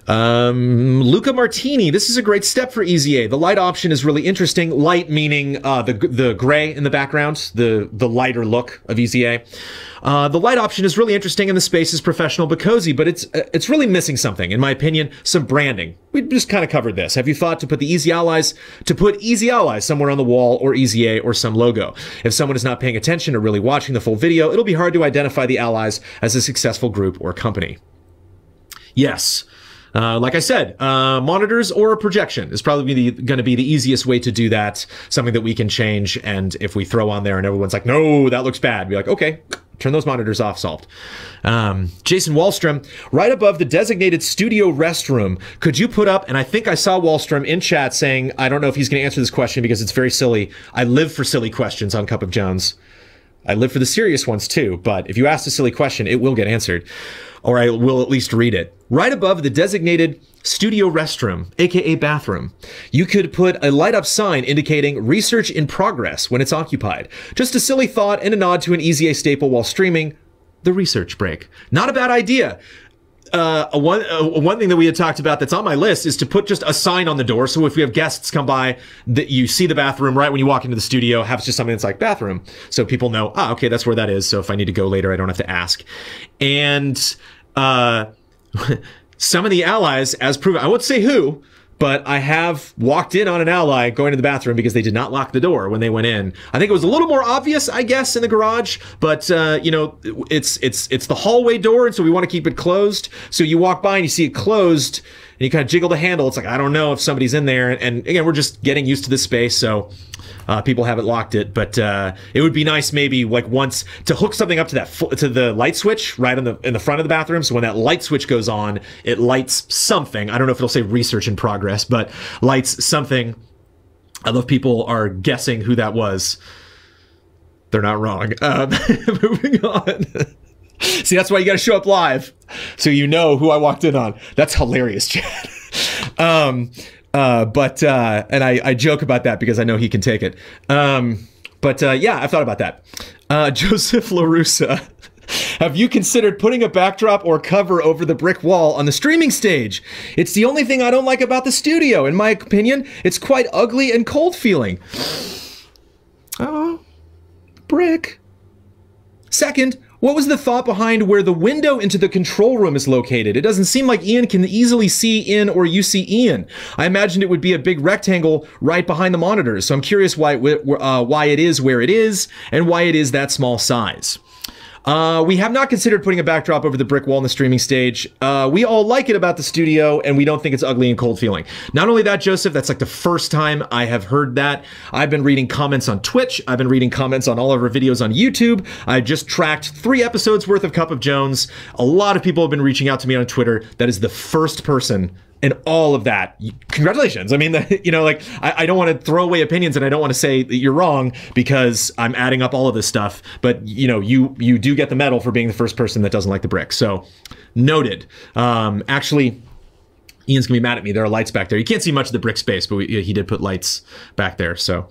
Luca Martini, this is a great step for EZA. The light option is really interesting. Light meaning the gray in the background, the lighter look of EZA. The light option is really interesting and the space is professional but cozy, but it's really missing something, in my opinion, some branding. We just kind of covered this. Have you thought to put the Easy Allies somewhere on the wall, or EZA, or some logo? If someone is not paying attention or really watching the full video, it'll be hard to identify the Allies as a successful group or company. Yes. Like I said, monitors or a projection is probably going to be the easiest way to do that, something that we can change. And if we throw on there and everyone's like, no, that looks bad, be like, okay, turn those monitors off, solved. Jason Wallstrom, right above the designated studio restroom, could you put up, and I think I saw Wallstrom in chat saying, I don't know if he's going to answer this question because it's very silly. I live for silly questions on Cup of Jones. I live for the serious ones too, but if you ask a silly question, it will get answered, or I will at least read it. Right above the designated studio restroom, aka bathroom, you could put a light up sign indicating research in progress when it's occupied. Just a silly thought and a nod to an EZA staple while streaming, the research break. Not a bad idea. One thing that we had talked about that's on my list is to put just a sign on the door. So if we have guests come by, that you see the bathroom right when you walk into the studio, have just something that's like bathroom. So people know, okay, that's where that is. So if I need to go later, I don't have to ask. And some of the allies, as proven, I won't say who, but I have walked in on an ally going to the bathroom because they did not lock the door when they went in. I think it was a little more obvious, I guess, in the garage, but you know, it's the hallway door, and so we want to keep it closed. So you walk by and you see it closed, and you kind of jiggle the handle. It's like, I don't know if somebody's in there. And again, we're just getting used to this space, so people haven't locked it. But it would be nice maybe like once to hook something up to that to the light switch right in the front of the bathroom. So when that light switch goes on, it lights something. I don't know if it'll say research in progress, but lights something. I love people are guessing who that was. They're not wrong. Moving on. See, that's why you got to show up live, so you know who I walked in on. That's hilarious, Chad. And I joke about that because I know he can take it. Yeah, I've thought about that. Joseph LaRussa, have you considered putting a backdrop or cover over the brick wall on the streaming stage? It's the only thing I don't like about the studio. In my opinion, it's quite ugly and cold feeling. Oh, brick. Second, what was the thought behind where the window into the control room is located? It doesn't seem like Ian can easily see in or you see Ian. I imagined it would be a big rectangle right behind the monitors, so I'm curious why it is where it is and why it is that small size. We have not considered putting a backdrop over the brick wall in the streaming stage. We all like it about the studio, and we don't think it's ugly and cold feeling. Not only that, Joseph, that's like the first time I have heard that. I've been reading comments on Twitch. I've been reading comments on all of our videos on YouTube. I just tracked 3 episodes worth of Cup of Jones. A lot of people have been reaching out to me on Twitter. That is the first person and all of that. Congratulations. I mean, you know, like, I don't want to throw away opinions, and I don't want to say that you're wrong because I'm adding up all of this stuff. But, you know, you do get the medal for being the first person that doesn't like the brick. So, noted. Actually, Ian's gonna be mad at me. There are lights back there. You can't see much of the brick space, but he did put lights back there. So,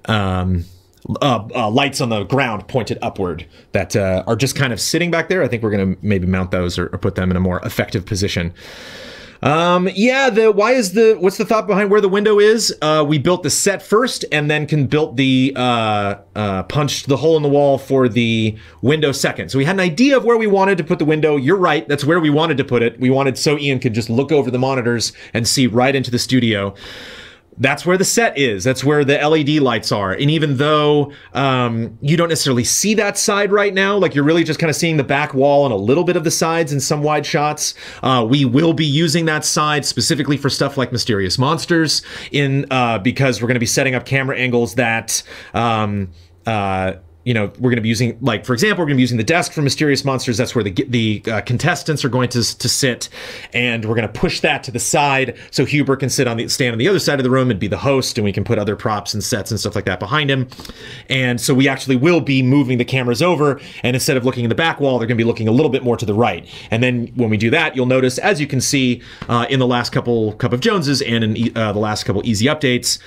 lights on the ground pointed upward that are just kind of sitting back there. I think we're gonna maybe mount those or put them in a more effective position. Yeah, what's the thought behind where the window is? We built the set first and then built the, punched the hole in the wall for the window second. So we had an idea of where we wanted to put the window. You're right. That's where we wanted to put it. We wanted so Ian could just look over the monitors and see right into the studio. That's where the set is. That's where the LED lights are. And even though you don't necessarily see that side right now, like you're really just kind of seeing the back wall and a little bit of the sides in some wide shots, we will be using that side specifically for stuff like Mysterious Monsters because we're going to be setting up camera angles that you know, we're going to be using, like, for example, we're going to be using the desk for Mysterious Monsters. That's where the contestants are going to sit, and we're going to push that to the side so Huber can stand on the other side of the room and be the host, and we can put other props and sets and stuff like that behind him. And so we actually will be moving the cameras over, and instead of looking in the back wall, they're going to be looking a little bit more to the right. And then when we do that, you'll notice, as you can see in the last couple Cup of Joneses and in the last couple Easy updates,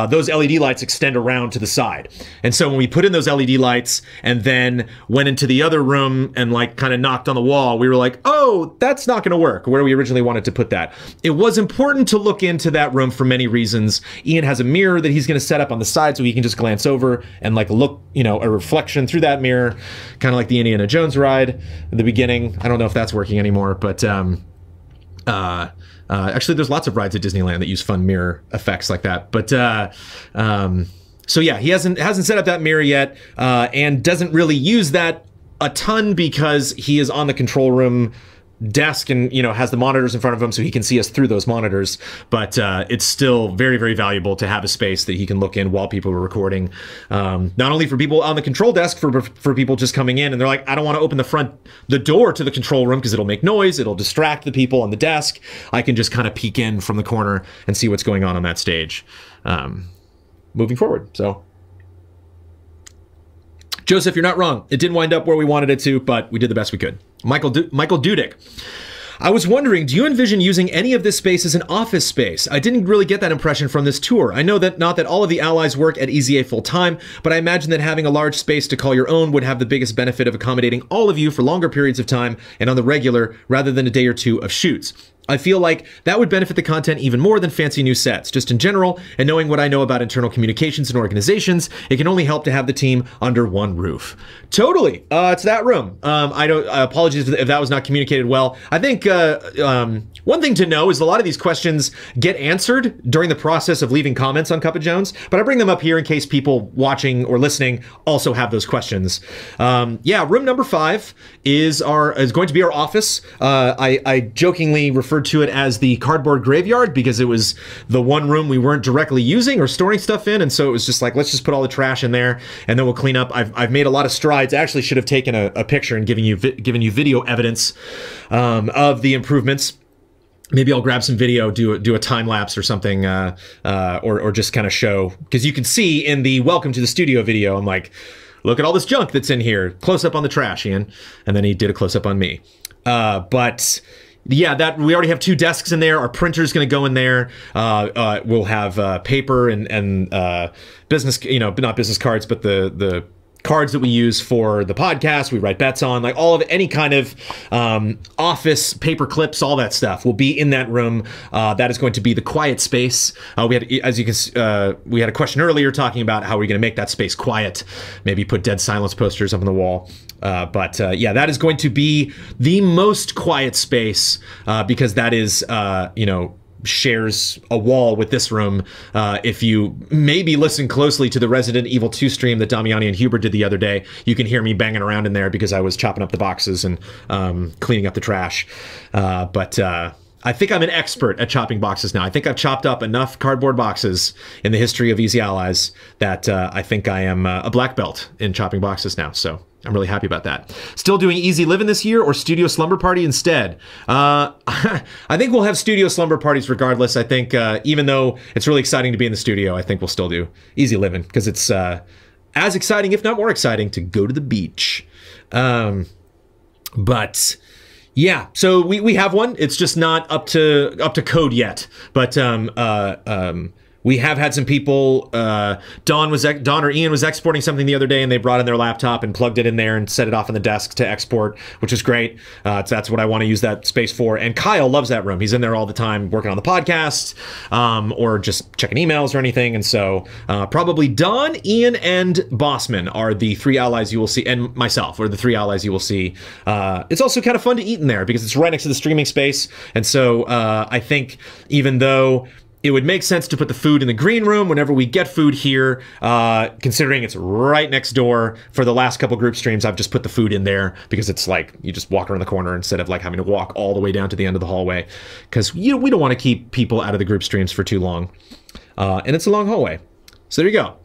those LED lights extend around to the side. And so when we put in those LED lights, lights, and then went into the other room and like kind of knocked on the wall. We were like, oh, that's not going to work where we originally wanted to put that. It was important to look into that room for many reasons. Ian has a mirror that he's going to set up on the side so he can just glance over and like look, you know, a reflection through that mirror, kind of like the Indiana Jones ride at the beginning. I don't know if that's working anymore, but actually, there's lots of rides at Disneyland that use fun mirror effects like that. But so yeah, he hasn't set up that mirror yet, and doesn't really use that a ton because he is on the control room desk and, you know, has the monitors in front of him so he can see us through those monitors. But it's still very, very valuable to have a space that he can look in while people are recording. Not only for people on the control desk, for people just coming in and they're like, I don't want to open the door to the control room because it'll make noise, it'll distract the people on the desk. I can just kind of peek in from the corner and see what's going on that stage. Moving forward. So Joseph, you're not wrong. It didn't wind up where we wanted it to, but we did the best we could. Michael Dudek. I was wondering, do you envision using any of this space as an office space? I didn't really get that impression from this tour. I know that not that all of the allies work at EZA full time, but I imagine that having a large space to call your own would have the biggest benefit of accommodating all of you for longer periods of time and on the regular rather than a day or two of shoots. I feel like that would benefit the content even more than fancy new sets. Just in general, and knowing what I know about internal communications and organizations, it can only help to have the team under one roof. Totally. It's that room. Apologies if that was not communicated well. I think one thing to know is a lot of these questions get answered during the process of leaving comments on Cup of Jones, but I bring them up here in case people watching or listening also have those questions. Yeah, room number 5 is going to be our office. I jokingly refer to it as the cardboard graveyard because it was the one room we weren't directly using or storing stuff in, and so it was just like, let's just put all the trash in there and then we'll clean up. I've made a lot of strides. I actually should have taken a picture and given you video evidence of the improvements. Maybe I'll grab some video, do a time lapse or something, or just kind of show, because you can see in the welcome to the studio video, I'm like, look at all this junk that's in here. Close up on the trash, Ian, and then he did a close up on me. But yeah, that we already have 2 desks in there. Our printer's going to go in there. We'll have paper and business, you know, not business cards, but the cards that we use for the podcast, we write bets on, like all of any kind of office paper clips, all that stuff will be in that room. That is going to be the quiet space. We had, as you can, we had a question earlier talking about how we're going to make that space quiet. Maybe put dead silence posters up on the wall. But yeah, that is going to be the most quiet space because that is, you know, shares a wall with this room. If you maybe listen closely to the Resident Evil 2 stream that Damiani and Huber did the other day, you can hear me banging around in there because I was chopping up the boxes and cleaning up the trash. But I think I'm an expert at chopping boxes now. I think I've chopped up enough cardboard boxes in the history of Easy Allies that I think I am a black belt in chopping boxes now. So I'm really happy about that. Still doing Easy Living this year or Studio Slumber Party instead? I think we'll have Studio Slumber Parties regardless. I think even though it's really exciting to be in the studio, I think we'll still do Easy Living because it's as exciting, if not more exciting, to go to the beach. But yeah, so we have one. It's just not up to code yet. But we have had some people, Don or Ian was exporting something the other day and they brought in their laptop and plugged it in there and set it off on the desk to export, which is great. That's what I want to use that space for. And Kyle loves that room. He's in there all the time working on the podcast or just checking emails or anything. And so probably Don, Ian, and Bossman are the 3 allies you will see, and myself are the 3 allies you will see. It's also kind of fun to eat in there because it's right next to the streaming space. And so I think even though it would make sense to put the food in the green room whenever we get food here, considering it's right next door. For the last couple group streams, I've just put the food in there because it's like you just walk around the corner instead of like having to walk all the way down to the end of the hallway because we don't want to keep people out of the group streams for too long. And it's a long hallway. So there you go.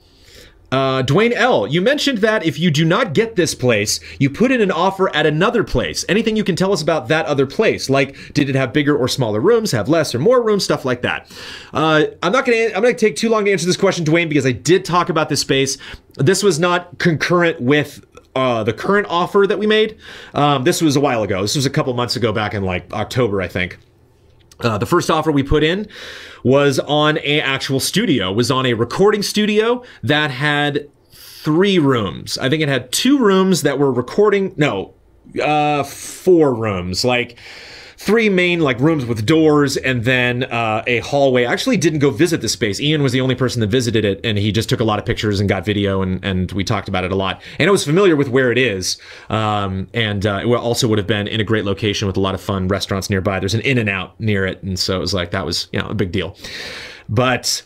Dwayne L., you mentioned that if you do not get this place, you put in an offer at another place. Anything you can tell us about that other place? Like, did it have bigger or smaller rooms, have less or more rooms, stuff like that? I'm gonna take too long to answer this question, Dwayne, because I did talk about this space. This was not concurrent with the current offer that we made. This was a while ago. This was a couple months ago, back in like October, I think. The first offer we put in was on an actual studio, was on a recording studio that had 3 rooms. I think it had 2 rooms that were recording. No, 4 rooms. Like 3 main like rooms with doors, and then a hallway. I actually didn't go visit the space. Ian was the only person that visited it, and he just took a lot of pictures and got video, and we talked about it a lot. And I was familiar with where it is, it also would have been in a great location with a lot of fun restaurants nearby. There's an In-N-Out near it, and so it was like, that was, you know, a big deal. But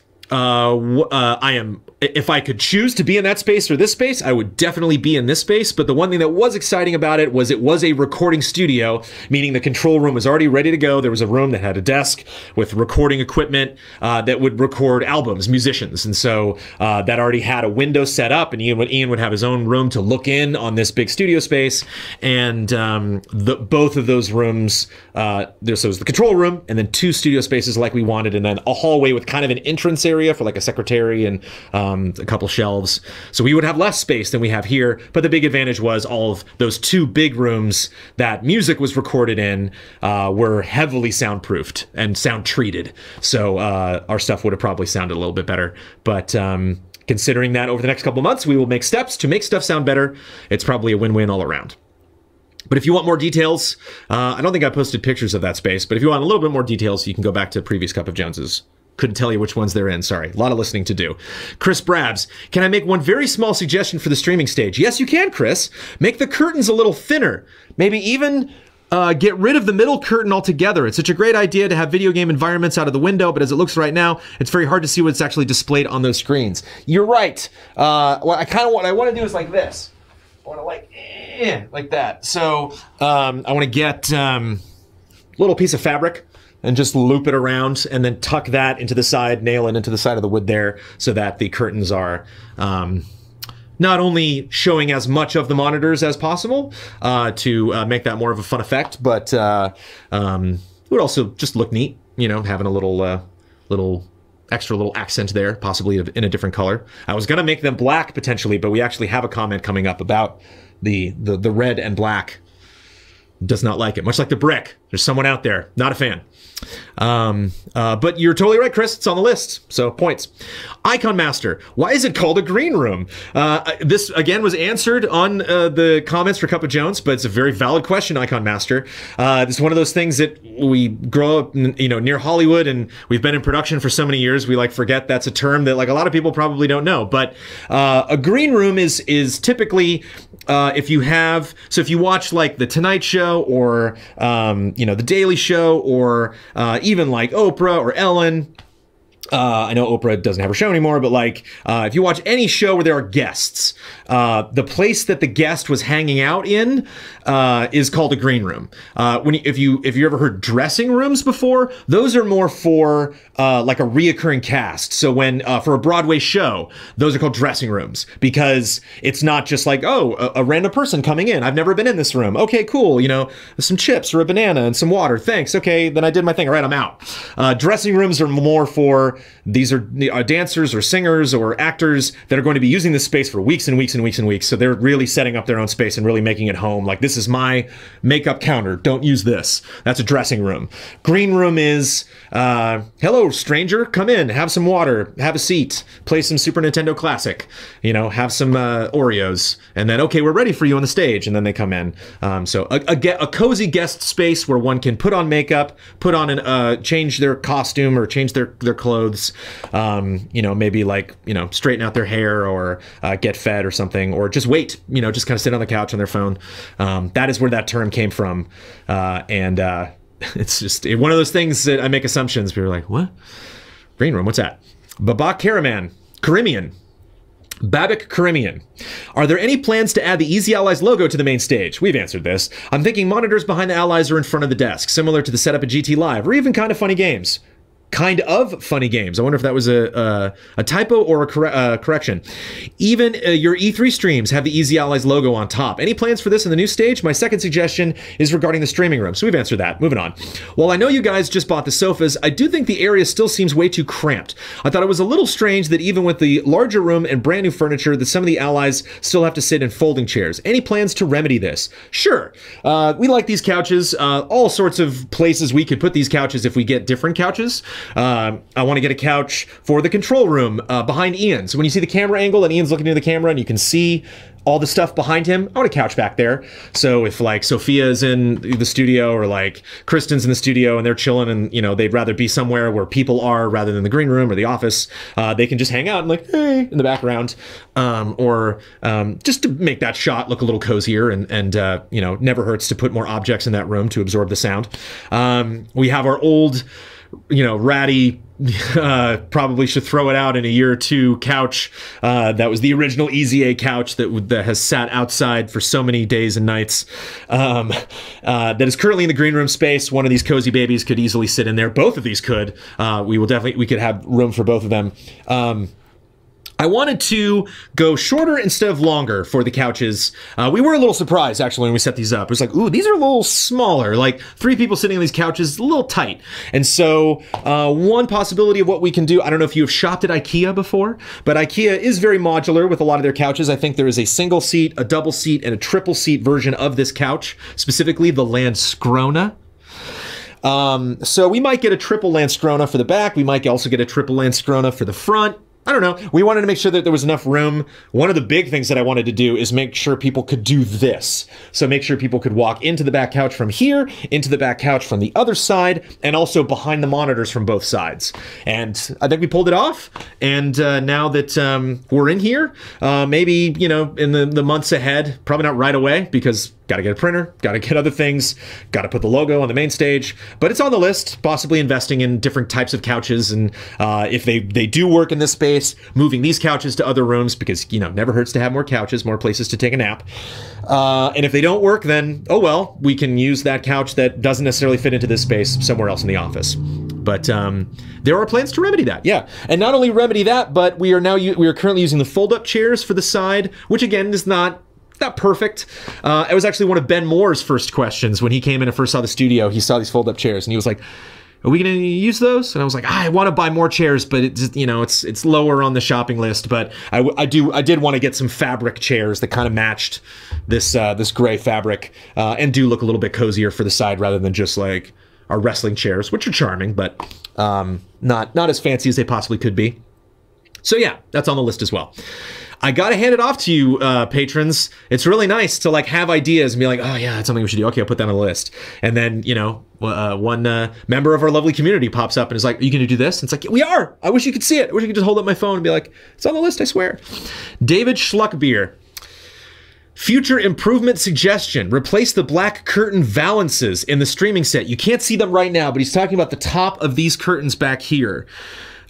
if I could choose to be in that space or this space, I would definitely be in this space. But the one thing that was exciting about it was a recording studio, meaning the control room was already ready to go. There was a room that had a desk with recording equipment that would record albums, musicians. And so that already had a window set up, and Ian would have his own room to look in on this big studio space. And both of those rooms, so it was the control room and then 2 studio spaces like we wanted, and then a hallway with kind of an entrance area for like a secretary and a couple shelves. So we would have less space than we have here, but the big advantage was all of those 2 big rooms that music was recorded in were heavily soundproofed and sound treated. So our stuff would have probably sounded a little bit better. But considering that over the next couple months we will make steps to make stuff sound better, it's probably a win-win all around. But if you want more details, I don't think I posted pictures of that space, but if you want a little bit more details, you can go back to previous Cup of Joneses. Couldn't tell you which ones they're in. Sorry. A lot of listening to do. Chris Brabs, can I make one very small suggestion for the streaming stage? Yes, you can, Chris. Make the curtains a little thinner. Maybe even get rid of the middle curtain altogether. It's such a great idea to have video game environments out of the window, but as it looks right now, it's very hard to see what's actually displayed on those screens. You're right. What I want to do is like this. I want to like that. So I want to get a little piece of fabric and just loop it around, and then tuck that into the side, nail it into the side of the wood there, so that the curtains are not only showing as much of the monitors as possible to make that more of a fun effect, but it would also just look neat, you know, having a little extra little accent there, possibly in a different color. I was gonna make them black potentially, but we actually have a comment coming up about the red and black. Does not like it, much like the brick. There's someone out there not a fan. But you're totally right, Chris. It's on the list, so points. Icon Master, why is it called a green room? This again was answered on the comments for Cup of Jones, but it's a very valid question, Icon Master. It's one of those things that we grow up, you know, near Hollywood, and we've been in production for so many years. We like forget that's a term that like a lot of people probably don't know. But a green room is typically if you watch like the Tonight Show or you know, the Daily Show, or even like Oprah or Ellen. I know Oprah doesn't have her show anymore, but like if you watch any show where there are guests, the place that the guest was hanging out in is called a green room. If you ever heard dressing rooms before, those are more for like a reoccurring cast. So when for a Broadway show, those are called dressing rooms, because it's not just like, oh, a random person coming in. I've never been in this room. Okay, cool. You know, some chips or a banana and some water. Thanks. Okay, then I did my thing. All right, I'm out. Dressing rooms are more for, these are dancers or singers or actors that are going to be using this space for weeks and weeks and weeks and weeks. So they're really setting up their own space and really making it home. Like, this is my makeup counter. Don't use this. That's a dressing room. Green room is, hello, stranger, come in, have some water, have a seat, play some Super Nintendo Classic, you know, have some Oreos, and then, okay, we're ready for you on the stage, and then they come in. So a cozy guest space where one can put on makeup, put on change their costume or change their clothes, you know, maybe like, you know, straighten out their hair or get fed or something, or just wait, you know, just kind of sit on the couch on their phone. That is where that term came from. It's just one of those things that I make assumptions. People are like, what? Green room, what's that? Babak Karimian. Babak Karimian. Are there any plans to add the Easy Allies logo to the main stage? We've answered this. I'm thinking monitors behind the Allies are in front of the desk, similar to the setup at GT Live, or even Kind of Funny Games. Kind of Funny Games. I wonder if that was a typo or a correction. Even your E3 streams have the Easy Allies logo on top. Any plans for this in the new stage? My second suggestion is regarding the streaming room. So we've answered that. Moving on. While I know you guys just bought the sofas, I do think the area still seems way too cramped. I thought it was a little strange that even with the larger room and brand new furniture, that some of the Allies still have to sit in folding chairs. Any plans to remedy this? Sure. We like these couches. All sorts of places we could put these couches if we get different couches. I want to get a couch for the control room behind Ian. So when you see the camera angle and Ian's looking into the camera and you can see all the stuff behind him, I want a couch back there. So if like Sophia's in the studio or like Kristen's in the studio and they're chilling and, you know, they'd rather be somewhere where people are rather than the green room or the office, they can just hang out and like, hey, in the background. Or just to make that shot look a little cozier and you know, never hurts to put more objects in that room to absorb the sound. We have our old, you know, ratty, probably should throw it out in a year or two couch. That was the original Easy A couch that has sat outside for so many days and nights. That is currently in the green room space. One of these cozy babies could easily sit in there. Both of these could. We could have room for both of them. I wanted to go shorter instead of longer for the couches. We were a little surprised, actually, when we set these up. It was like, ooh, these are a little smaller. Like, 3 people sitting on these couches is a little tight. And so, one possibility of what we can do, I don't know if you have shopped at IKEA before, but IKEA is very modular with a lot of their couches. I think there is a single seat, a double seat, and a triple seat version of this couch, specifically the Landskrona. So we might get a triple Landskrona for the back. We might also get a triple Landskrona for the front. I don't know. We wanted to make sure that there was enough room. One of the big things that I wanted to do is make sure people could do this. So make sure people could walk into the back couch from here, into the back couch from the other side, and also behind the monitors from both sides. And I think we pulled it off. And now that we're in here, maybe, you know, in the months ahead, probably not right away because got to get a printer, got to get other things, got to put the logo on the main stage, but it's on the list, possibly investing in different types of couches. And if they do work in this space, moving these couches to other rooms, because, you know, never hurts to have more couches, more places to take a nap. And if they don't work, then, oh well, we can use that couch that doesn't necessarily fit into this space somewhere else in the office. But there are plans to remedy that, yeah. And not only remedy that, but we are currently using the fold-up chairs for the side, which again is not perfect. It was actually one of Ben Moore's first questions when he came in and first saw the studio. He saw these fold-up chairs and he was like, "Are we going to use those?" And I was like, "I want to buy more chairs, but it's, you know, it's lower on the shopping list." But I did want to get some fabric chairs that kind of matched this gray fabric and do look a little bit cozier for the side rather than just like our wrestling chairs, which are charming, but not as fancy as they possibly could be. So yeah, that's on the list as well. I gotta hand it off to you, patrons. It's really nice to like have ideas and be like, oh yeah, that's something we should do. Okay, I'll put that on the list. And then, you know, one member of our lovely community pops up and is like, are you gonna do this? And it's like, yeah, we are. I wish you could see it. I wish you could just hold up my phone and be like, it's on the list, I swear. David Schluckbeer. Future improvement suggestion. Replace the black curtain valances in the streaming set. You can't see them right now, but he's talking about the top of these curtains back here.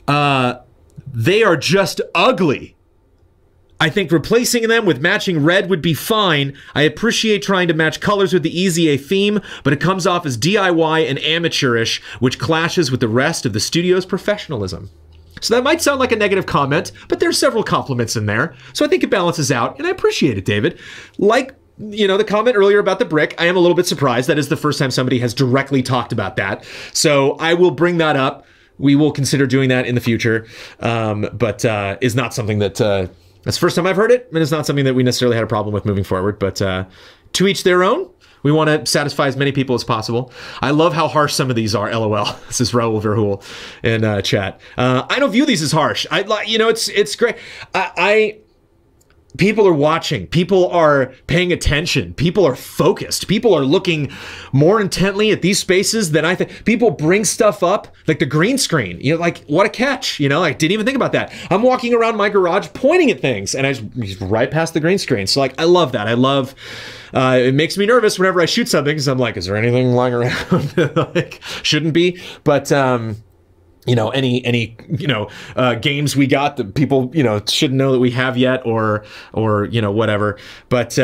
They are just ugly. I think replacing them with matching red would be fine. I appreciate trying to match colors with the Easy A theme, but it comes off as DIY and amateurish, which clashes with the rest of the studio's professionalism. So that might sound like a negative comment, but there's several compliments in there. So I think it balances out, and I appreciate it, David. Like, you know, the comment earlier about the brick, I am a little bit surprised. That is the first time somebody has directly talked about that. So I will bring that up. We will consider doing that in the future, but is not something that... That's the first time I've heard it, and it's not something that we necessarily had a problem with moving forward, but to each their own. We want to satisfy as many people as possible. I love how harsh some of these are, LOL. This is Raul Verhool in chat. I don't view these as harsh. You know, it's great. People are watching. People are paying attention. People are focused. People are looking more intently at these spaces than I think. People bring stuff up, like the green screen. You know, like, what a catch. You know, I didn't even think about that. I'm walking around my garage pointing at things, and I just right past the green screen. So, like, I love that. I love... it makes me nervous whenever I shoot something, because I'm like, is there anything lying around? Like, shouldn't be. But... you know, any you know, games we got that people, you know, shouldn't know that we have yet, or you know, whatever. But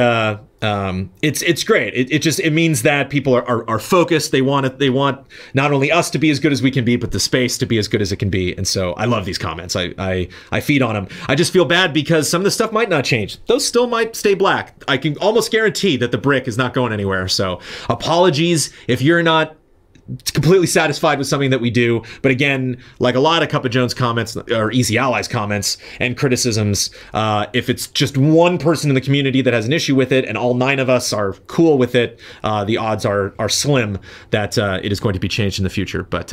it's great. It means that people are focused. They want not only us to be as good as we can be, but the space to be as good as it can be. And so I love these comments. I feed on them. I just feel bad because some of the stuff might not change. Those still might stay black. I can almost guarantee that the brick is not going anywhere. So apologies if you're not completely satisfied with something that we do. But again, like a lot of Cup of Jones comments or Easy Allies comments and criticisms, if it's just one person in the community that has an issue with it and all 9 of us are cool with it, the odds are slim that it is going to be changed in the future. But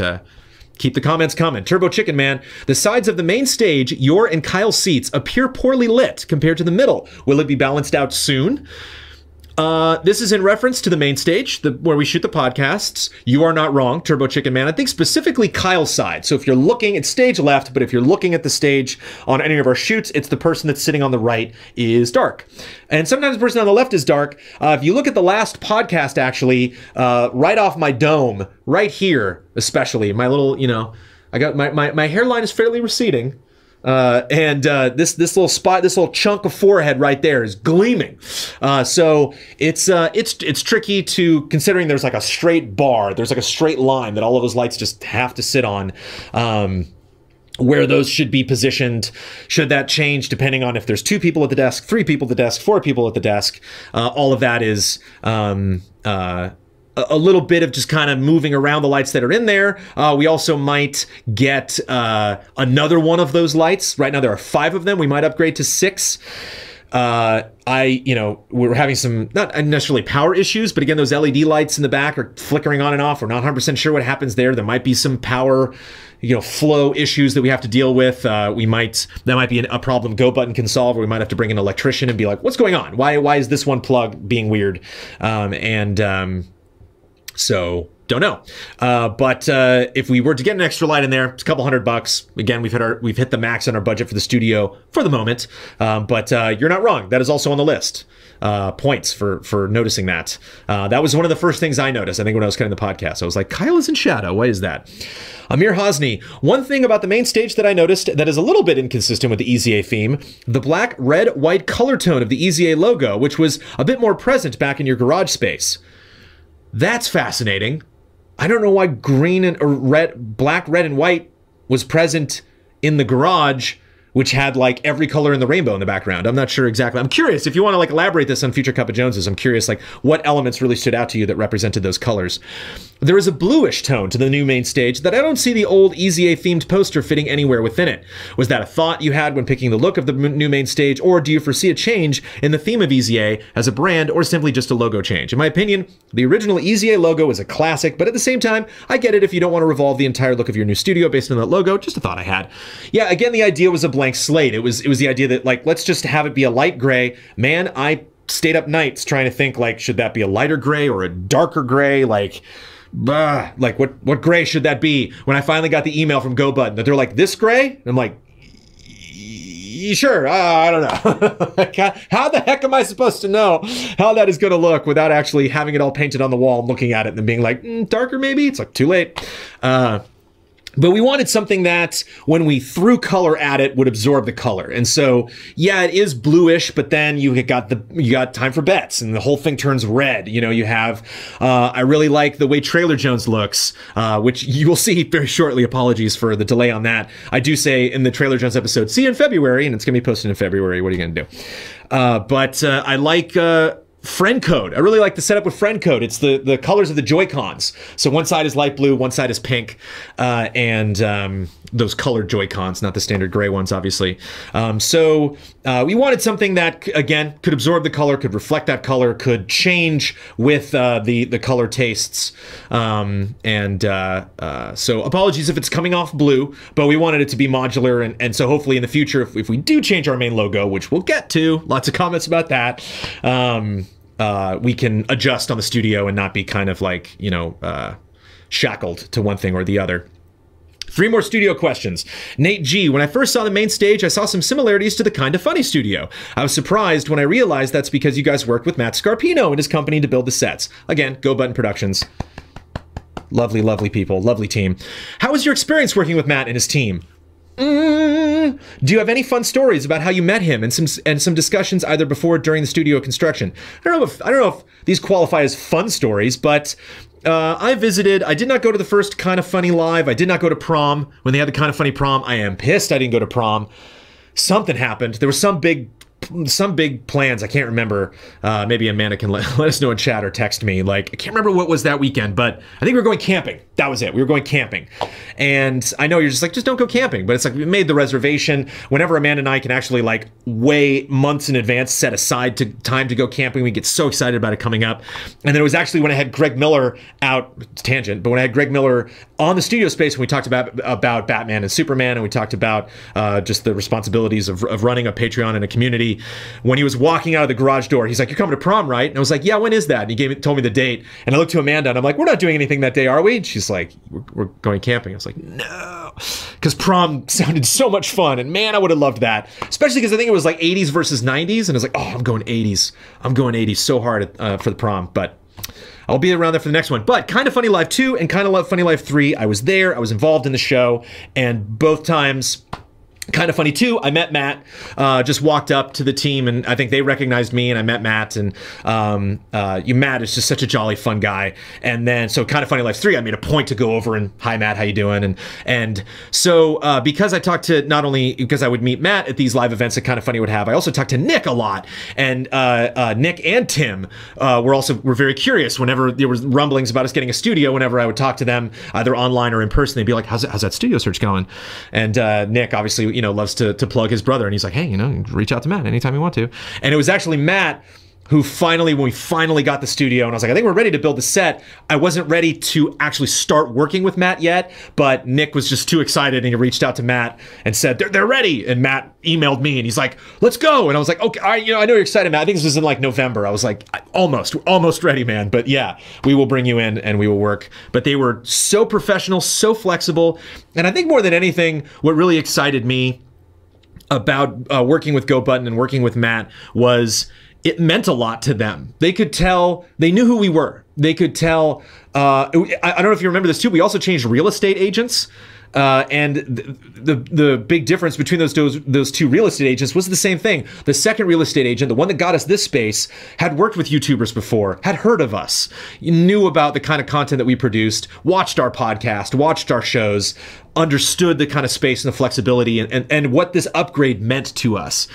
Keep the comments coming. Turbo Chicken Man, the sides of the main stage, your and Kyle's seats appear poorly lit compared to the middle. Will it be balanced out soon? This is in reference to the main stage, where we shoot the podcasts. You are not wrong, Turbo Chicken Man. I think specifically Kyle's side. So if you're looking at stage left, but if you're looking at the stage on any of our shoots, it's the person that's sitting on the right is dark. And sometimes the person on the left is dark. If you look at the last podcast, actually, right off my dome, right here, especially, my little, you know, I got my hairline is fairly receding. This little spot, this little chunk of forehead right there is gleaming. So it's tricky to, considering there's like a straight bar, there's like a straight line that all of those lights just have to sit on. Where those should be positioned, should that change depending on if there's 2 people at the desk, 3 people at the desk, 4 people at the desk. All of that is a little bit of just kind of moving around the lights that are in there. We also might get another one of those lights. Right now there are 5 of them. We might upgrade to 6. We're having some, not necessarily power issues, but again, those LED lights in the back are flickering on and off. We're not 100% sure what happens there. There might be some power, flow issues that we have to deal with. That might be a problem GoButton can solve, or we might have to bring an electrician and be like, what's going on? Why is this one plug being weird? So don't know. But if we were to get an extra light in there, it's a couple $100. Again, we've hit the max on our budget for the studio for the moment. But you're not wrong. That is also on the list. Points for noticing that. That was one of the first things I noticed, I think, when I was cutting the podcast. I was like, Kyle is in shadow. Why is that? Amir Hosni, one thing about the main stage that I noticed that is a little bit inconsistent with the EZA theme, the black, red, white color tone of the EZA logo, which was a bit more present back in your garage space. That's fascinating. I don't know why green or red, black, red, and white was present in the garage, which had like every color in the rainbow in the background. I'm not sure exactly. I'm curious if you want to like elaborate this on future Cup of Joneses. I'm curious like what elements really stood out to you that represented those colors. There is a bluish tone to the new main stage that I don't see the old EZA themed poster fitting anywhere within it. Was that a thought you had when picking the look of the new main stage, or do you foresee a change in the theme of EZA as a brand, or simply just a logo change? In my opinion, the original EZA logo is a classic, but at the same time, I get it if you don't want to revolve the entire look of your new studio based on that logo. Just a thought I had. Yeah, again, the idea was a blank slate. It was the idea that like, let's just have it be a light gray. Man, I stayed up nights trying to think like, should that be a lighter gray or a darker gray? Like what gray should that be? When I finally got the email from GoButton that they're like, this gray? And I'm like, sure, I don't know. How the heck am I supposed to know how that is going to look without actually having it all painted on the wall and looking at it and then being like, darker maybe? It's like too late. But we wanted something that, when we threw color at it, would absorb the color. And so, yeah, it is bluish, but then you got Time for Bets, and the whole thing turns red. You have, I really like the way Trailer Jones looks, which you will see very shortly. Apologies for the delay on that. I do say in the Trailer Jones episode, see you in February, and it's going to be posted in February. What are you going to do? But I like... friend code. I really like the setup with friend code. It's the colors of the Joy-Cons. So one side is light blue, one side is pink, and those colored Joy-Cons, not the standard gray ones, obviously. So we wanted something that, again, could absorb the color, could reflect that color, could change with the color tastes. So apologies if it's coming off blue, but we wanted it to be modular, and so hopefully in the future, if we do change our main logo, which we'll get to, lots of comments about that, we can adjust on the studio and not be kind of like, shackled to one thing or the other. 3 more studio questions. Nate G, when I first saw the main stage, I saw some similarities to the Kinda Funny studio. I was surprised when I realized that's because you guys worked with Matt Scarpino and his company to build the sets. Again, GoButton Productions. Lovely, lovely people, lovely team. How was your experience working with Matt and his team? Do you have any fun stories about how you met him and some discussions either before or during the studio construction? I don't know if these qualify as fun stories, but I did not go to the first Kinda Funny live. I did not go to prom when they had the Kinda Funny prom. I am pissed I didn't go to prom. Something happened. There was some big some big plans. I can't remember. Maybe Amanda can let us know in chat or text me. Like, I can't remember what was that weekend, but I think we were going camping. That was it. We were going camping. And I know you're just like, just don't go camping. But it's like, we made the reservation. Whenever Amanda and I can actually like way months in advance set aside time to go camping, we get so excited about it coming up. And then it was actually when I had Greg Miller out, tangent, but when I had Greg Miller on the studio space, when we talked about Batman and Superman, and we talked about just the responsibilities of running a Patreon and a community. When he was walking out of the garage door, he's like, "You're coming to prom, right?" And I was like, "Yeah, when is that?" And he told me the date. And I looked to Amanda and I'm like, "We're not doing anything that day, are we?" And she's like, we're going camping. I was like, "No," because prom sounded so much fun, and man, I would have loved that, especially because I think it was like 80s versus 90s, and I was like, "Oh, I'm going 80s. I'm going 80s so hard for the prom." But I'll be around there for the next one. But Kinda Funny Live 2 and Kinda Funny Live 3, I was there, I was involved in the show, and both times, Kinda Funny 2, I met Matt, just walked up to the team, and I think they recognized me, and I met Matt, and Matt is just such a jolly, fun guy. And then, so Kinda Funny Live 3, I made a point to go over and, "Hi, Matt, how you doing?" And so because I talked to, not only because I would meet Matt at these live events that Kinda Funny would have, I also talked to Nick a lot. And Nick and Tim were very curious whenever there was rumblings about us getting a studio. Whenever I would talk to them, either online or in person, they'd be like, how's that studio search going? And Nick, obviously, loves to plug his brother, and he's like, "Hey, reach out to Matt anytime you want to." And it was actually Matt who when we finally got the studio, and I was like, "I think we're ready to build the set." I wasn't ready to actually start working with Matt yet, but Nick was just too excited, and he reached out to Matt and said, they're ready. And Matt emailed me, and he's like, "Let's go." And I was like, "Okay, I know you're excited, Matt." I think this was in like November. I was like, we're almost ready, man. But yeah, we will bring you in and we will work. But they were so professional, so flexible. And I think more than anything, what really excited me about working with GoButton and working with Matt was it meant a lot to them. They could tell, they knew who we were. They could tell, I don't know if you remember this too, we also changed real estate agents. And the big difference between those two real estate agents was the same thing. The second real estate agent, the one that got us this space, had worked with YouTubers before, had heard of us, knew about the kind of content that we produced, watched our podcast, watched our shows, understood the kind of space and the flexibility and what this upgrade meant to us.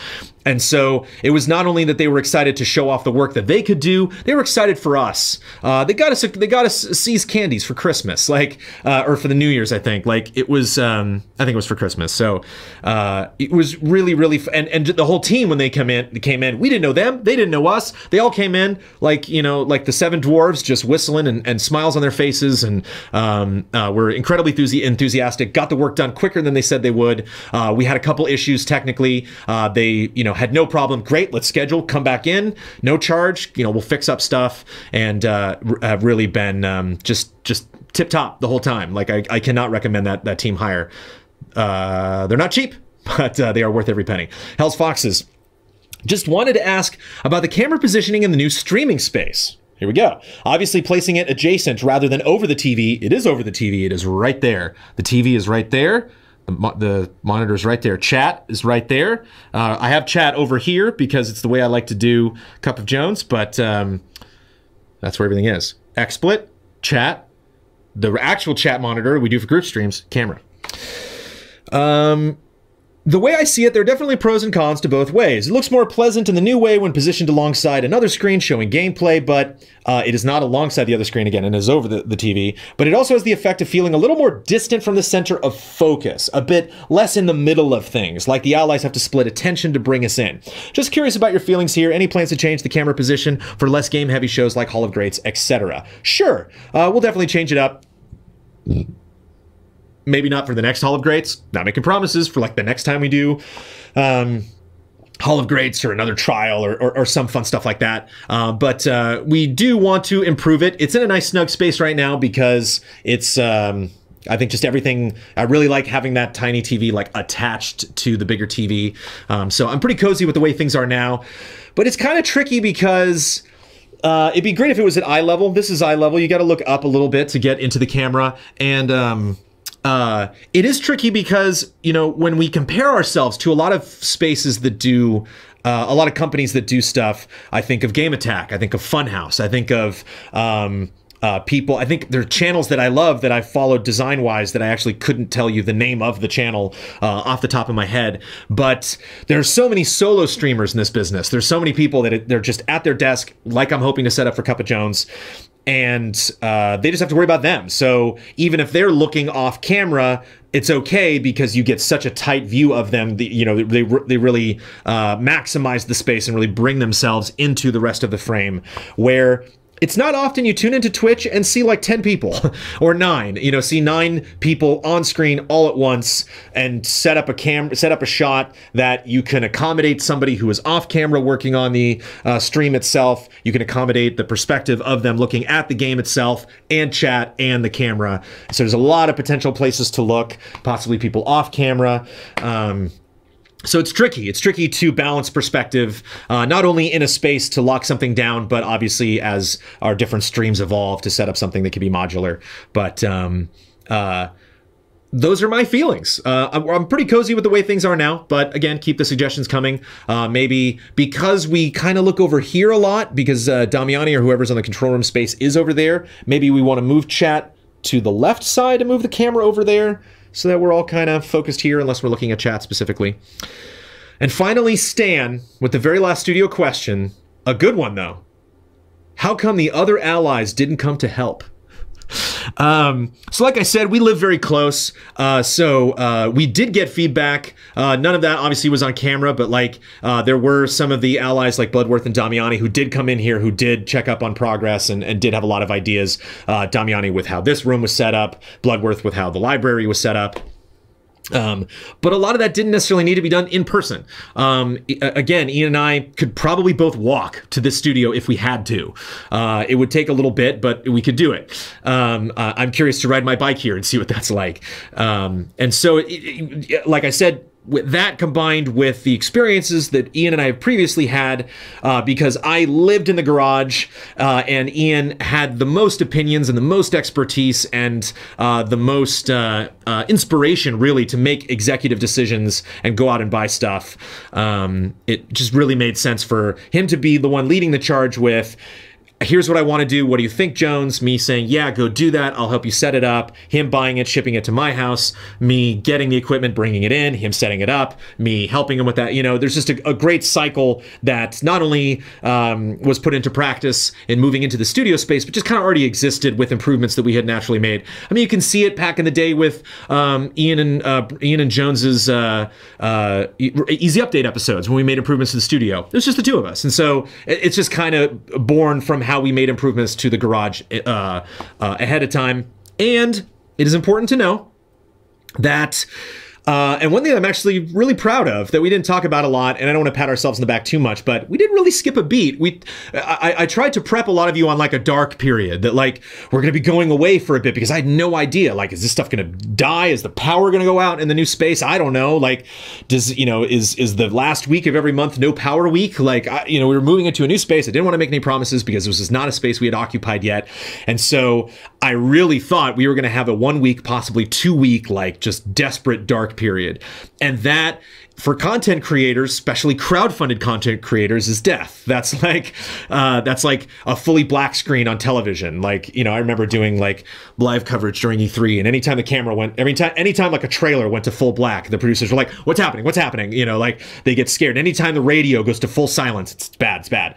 And so it was not only that they were excited to show off the work that they could do, they were excited for us. They got us See's candies for Christmas, or for the New Year's, I think. It was, I think it was for Christmas. So it was really, really, and the whole team, when they came in, we didn't know them, they didn't know us. They all came in like the seven dwarves, just whistling and smiles on their faces, and were incredibly enthusiastic. Got the work done quicker than they said they would. We had a couple issues technically. They had no problem. Great, let's schedule. Come back in. No charge. We'll fix up stuff, and have really been just tip top the whole time. I cannot recommend that team hire. They're not cheap, but they are worth every penny. Hell's Foxes just wanted to ask about the camera positioning in the new streaming space. Here we go. Obviously placing it adjacent rather than over the TV. It is over the TV. It is right there. The TV is right there. The monitor is right there. Chat is right there. I have chat over here because it's the way I like to do Cup of Jones, but that's where everything is. XSplit, chat, the actual chat monitor we do for group streams, camera. The way I see it, there are definitely pros and cons to both ways. It looks more pleasant in the new way when positioned alongside another screen showing gameplay, but it is not alongside the other screen again and is over the TV. But it also has the effect of feeling a little more distant from the center of focus, a bit less in the middle of things, like the allies have to split attention to bring us in. Just curious about your feelings here. Any plans to change the camera position for less game-heavy shows like Hall of Greats, etc.? Sure, we'll definitely change it up. Maybe not for the next Hall of Greats. Not making promises for the next time we do Hall of Greats or another trial or some fun stuff like that. But we do want to improve it. It's in a nice snug space right now because it's, I think just everything, I really like having that tiny TV attached to the bigger TV. So I'm pretty cozy with the way things are now. But it's kind of tricky because it'd be great if it was at eye level. This is eye level. You got to look up a little bit to get into the camera. And it is tricky because, when we compare ourselves to a lot of spaces that do, a lot of companies that do stuff, I think of Game Attack, I think of Funhouse, I think of people. I think there are channels that I love that I followed design-wise that I actually couldn't tell you the name of the channel off the top of my head. But there's so many solo streamers in this business. There's so many people that they're just at their desk, like I'm hoping to set up for Cup of Jones, and they just have to worry about them. So even if they're looking off camera, it's okay because you get such a tight view of them. You know, they really maximize the space and really bring themselves into the rest of the frame, where it's not often you tune into Twitch and see like 10 people or 9, you know, see 9 people on screen all at once and set up a shot that you can accommodate somebody who is off camera working on the stream itself. You can accommodate the perspective of them looking at the game itself and chat and the camera. So there's a lot of potential places to look, possibly people off camera. So it's tricky. It's tricky to balance perspective, not only in a space to lock something down, but obviously as our different streams evolve to set up something that can be modular. But those are my feelings. I'm pretty cozy with the way things are now, but again, keep the suggestions coming. Maybe because we kind of look over here a lot, because Damiani or whoever's on the control room space is over there, maybe we want to move chat to the left side and move the camera over there, so that we're all kind of focused here, unless we're looking at chat specifically. And finally, Stan, with the very last studio question, a good one though. How come the other allies didn't come to help? So like I said, we live very close, so we did get feedback. None of that obviously was on camera, but like there were some of the allies like Bloodworth and Damiani who did come in here, who did check up on progress and did have a lot of ideas. Damiani with how this room was set up, Bloodworth with how the library was set up. But a lot of that didn't necessarily need to be done in person. Again, Ian and I could probably both walk to this studio if we had to. It would take a little bit, but we could do it. I'm curious to ride my bike here and see what that's like. And so, like I said, with that combined with the experiences that Ian and I have previously had, because I lived in the garage and Ian had the most opinions and the most expertise and the most inspiration really to make executive decisions and go out and buy stuff, it just really made sense for him to be the one leading the charge with, here's what I want to do. What do you think, Jones? Me saying, yeah, go do that. I'll help you set it up. Him buying it, shipping it to my house. Me getting the equipment, bringing it in. Him setting it up. Me helping him with that. You know, there's just a great cycle that not only was put into practice in moving into the studio space, but just kind of already existed with improvements that we had naturally made. I mean, you can see it back in the day with Ian and Jones's Easy Update episodes when we made improvements to the studio. It was just the two of us. And so it's just kind of born from how we made improvements to the garage ahead of time. And it is important to know that and one thing I'm actually really proud of that we didn't talk about a lot, and I don't want to pat ourselves in the back too much, but we didn't really skip a beat. I tried to prep a lot of you on like a dark period that like we're going to be going away for a bit because I had no idea. Like, is this stuff going to die? Is the power going to go out in the new space? I don't know. Like, does, you know, is the last week of every month no power week? Like, you know, we were moving into a new space. I didn't want to make any promises because this was not a space we had occupied yet. And so I really thought we were going to have a 1 week, possibly 2 week, like just desperate dark period. And that, for content creators, especially crowdfunded content creators, is death. That's like a fully black screen on television. Like, you know, I remember doing like live coverage during E3, and anytime the camera went, anytime like a trailer went to full black, the producers were like, "What's happening? What's happening?" You know, like they get scared. Anytime the radio goes to full silence, it's bad. It's bad.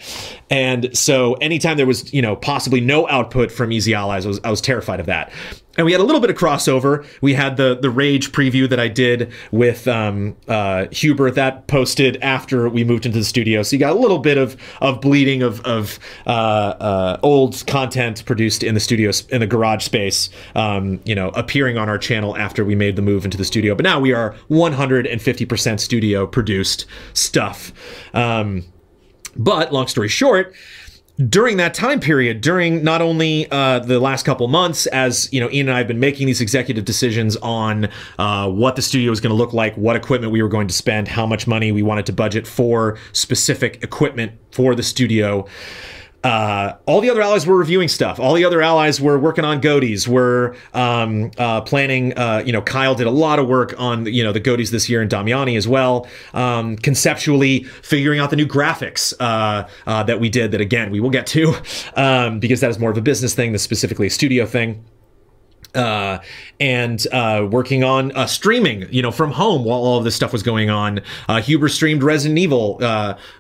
And so anytime there was, you know, possibly no output from Easy Allies, I was terrified of that. And we had a little bit of crossover. We had the Rage preview that I did with Hubert that posted after we moved into the studio. So you got a little bit of bleeding of old content produced in the studio, in the garage space, you know, appearing on our channel after we made the move into the studio. But now we are 150% studio produced stuff. But long story short, during that time period, during not only the last couple months, as you know, Ian and I have been making these executive decisions on what the studio was going to look like, what equipment we were going to spend, how much money we wanted to budget for specific equipment for the studio. all the other allies were reviewing stuff. All the other allies were working on GOTYs. Were planning. Kyle did a lot of work on the GOTYs this year, and Damiani as well. Conceptually figuring out the new graphics that we did. That again we will get to because that is more of a business thing than specifically a studio thing. And working on streaming, from home while all of this stuff was going on. Huber streamed Resident Evil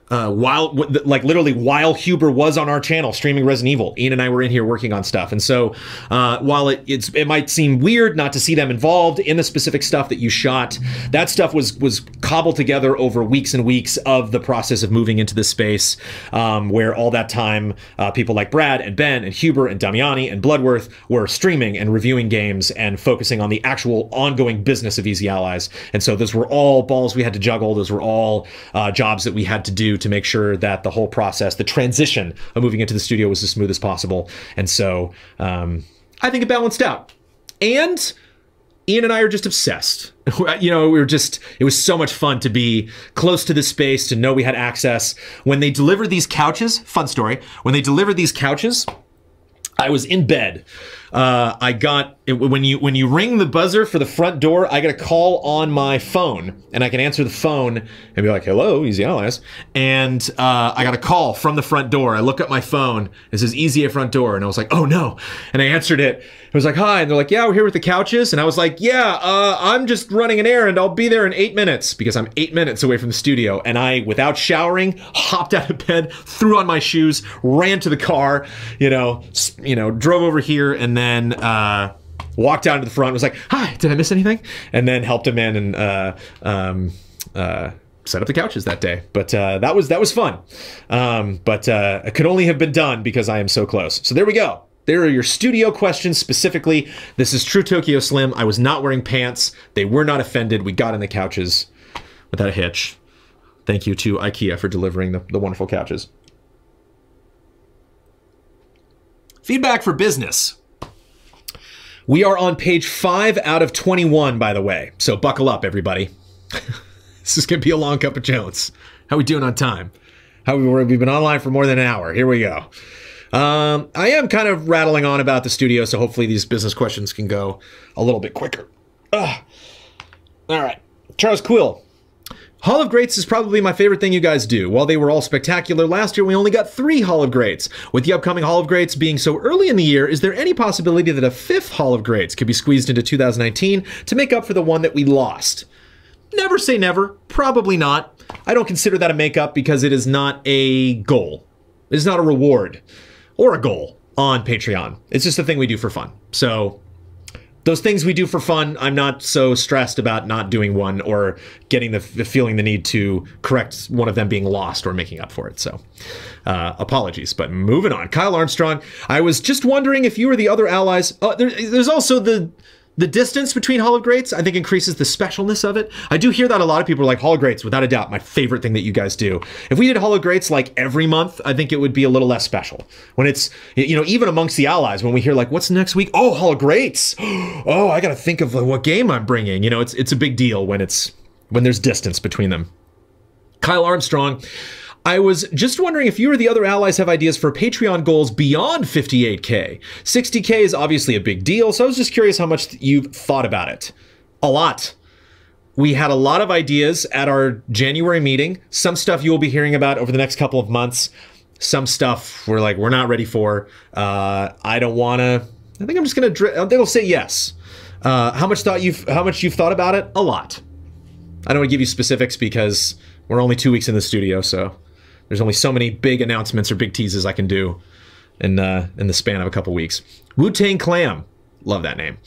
while Huber was on our channel streaming Resident Evil. Ian and I were in here working on stuff, and so while it might seem weird not to see them involved in the specific stuff that you shot, that stuff was cobbled together over weeks and weeks of the process of moving into this space, where all that time people like Brad and Ben and Huber and Damiani and Bloodworth were streaming and reviewing games and focusing on the actual ongoing business of Easy Allies. And so those were all balls we had to juggle. Those were all jobs that we had to do to make sure that the whole process, the transition of moving into the studio, was as smooth as possible. And so I think it balanced out. And Ian and I are just obsessed. It was so much fun to be close to this space, to know we had access. When they delivered these couches, fun story, when they delivered these couches, I was in bed. I got when you ring the buzzer for the front door, I get a call on my phone, and I can answer the phone and be like, "Hello, Easy Allies," and I got a call from the front door. I look at my phone, it says Easy at front door, and I was like, "Oh no!" And I answered it. It was like, "Hi," and they're like, "Yeah, we're here with the couches," and I was like, "Yeah, I'm just running an errand. I'll be there in 8 minutes," because I'm 8 minutes away from the studio. And I, without showering, hopped out of bed, threw on my shoes, ran to the car, drove over here, and then walked down to the front, was like, "Hi, did I miss anything?" And then helped him in and set up the couches that day. But that was fun. But it could only have been done because I am so close. So there we go. There are your studio questions specifically. This is true Tokyo Slim. I was not wearing pants. They were not offended. We got in the couches without a hitch. Thank you to IKEA for delivering the wonderful couches. Feedback for business. We are on page 5 out of 21, by the way. So buckle up, everybody. This is going to be a long cup of Jones. How we doing on time? We've been online for more than an hour. Here we go. I am kind of rattling on about the studio, so hopefully these business questions can go a little bit quicker. All right. Charles Quill. Hall of Greats is probably my favorite thing you guys do. While they were all spectacular, last year we only got 3 Hall of Greats. With the upcoming Hall of Greats being so early in the year, is there any possibility that a 5th Hall of Greats could be squeezed into 2019 to make up for the one that we lost? Never say never. Probably not. I don't consider that a makeup because it is not a goal. It is not a reward or a goal on Patreon. It's just a thing we do for fun. So those things we do for fun, I'm not so stressed about not doing one or getting feeling the need to correct one of them being lost or making up for it. So apologies, but moving on. Kyle Armstrong, I was just wondering if you or the other allies, there's also the distance between Hall of Greats, I think, increases the specialness of it. I do hear that a lot of people are like, Hall of Greats, without a doubt, my favorite thing that you guys do. If we did Hall of Greats like every month, I think it would be a little less special. When it's, even amongst the allies, when we hear like, what's next week? Oh, Hall of Greats. Oh, I got to think of what game I'm bringing. It's a big deal when there's distance between them. Kyle Armstrong, I was just wondering if you or the other allies have ideas for Patreon goals beyond 58K. 60K is obviously a big deal, so I was just curious how much you've thought about it. A lot. We had a lot of ideas at our January meeting. Some stuff you will be hearing about over the next couple of months. Some stuff we're not ready for. I don't want to. I think I'm just gonna. They'll say yes. How much you've thought about it? A lot. I don't want to give you specifics because we're only 2 weeks in the studio, so there's only so many big announcements or big teases I can do in the span of a couple weeks. Wu-Tang Clam. Love that name.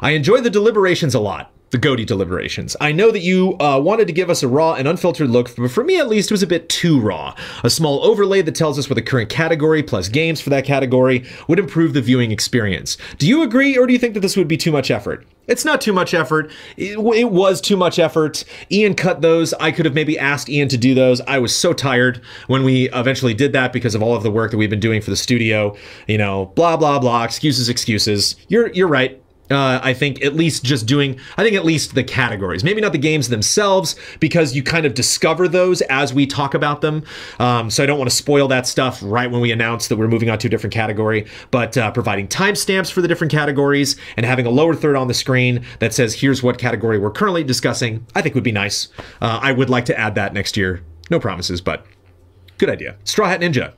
I enjoy the deliberations a lot. The GOTY deliberations. I know that you wanted to give us a raw and unfiltered look, but for me at least it was a bit too raw. A small overlay that tells us what the current category plus games for that category would improve the viewing experience. Do you agree, or do you think that this would be too much effort? It's not too much effort. It was too much effort. Ian cut those. I could have maybe asked Ian to do those. I was so tired when we eventually did that because of all of the work that we've been doing for the studio. Blah, blah, blah, excuses. You're right. I think at least the categories, maybe not the games themselves, because you kind of discover those as we talk about them. So I don't want to spoil that stuff right when we announce that we're moving on to a different category, but providing timestamps for the different categories and having a lower third on the screen that says, here's what category we're currently discussing, I think would be nice. I would like to add that next year. No promises, but good idea. Straw Hat Ninja.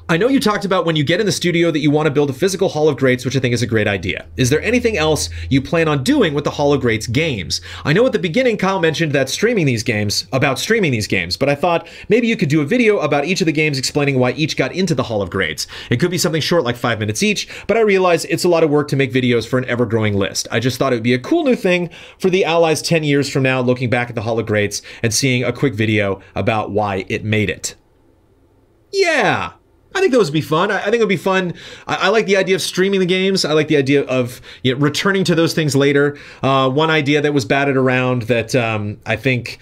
I know you talked about when you get in the studio that you want to build a physical Hall of Greats, which I think is a great idea. Is there anything else you plan on doing with the Hall of Greats games? I know at the beginning Kyle mentioned that streaming these games, but I thought maybe you could do a video about each of the games explaining why each got into the Hall of Greats. It could be something short like 5 minutes each, but I realize it's a lot of work to make videos for an ever-growing list. I just thought it would be a cool new thing for the Allies 10 years from now, looking back at the Hall of Greats and seeing a quick video about why it made it. Yeah! I think those would be fun. I think it would be fun. I like the idea of streaming the games. I like the idea of returning to those things later. One idea that was batted around that I think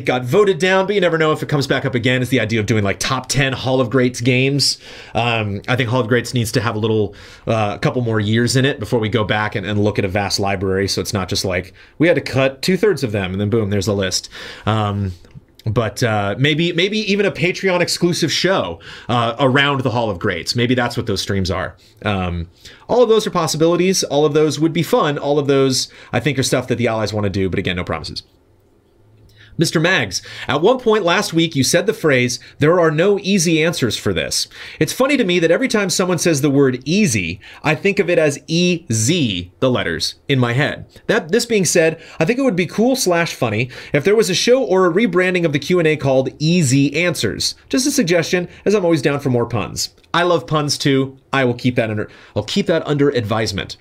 got voted down, but you never know if it comes back up again, is the idea of doing like top 10 Hall of Greats games. I think Hall of Greats needs to have a couple more years in it before we go back and look at a vast library. So it's not just like we had to cut 2/3 of them and then boom, there's a list. But maybe even a Patreon exclusive show around the Hall of Greats. Maybe that's what those streams are. All of those are possibilities. All of those would be fun. All of those, I think, are stuff that the Allies want to do. But again, no promises. Mr. Mags, at one point last week, you said the phrase, "There are no easy answers for this." It's funny to me that every time someone says the word easy, I think of it as E-Z, the letters, in my head. This being said, I think it would be cool/funny if there was a show or a rebranding of the Q&A called Easy Answers. Just a suggestion, as I'm always down for more puns. I love puns too. I'll keep that under advisement.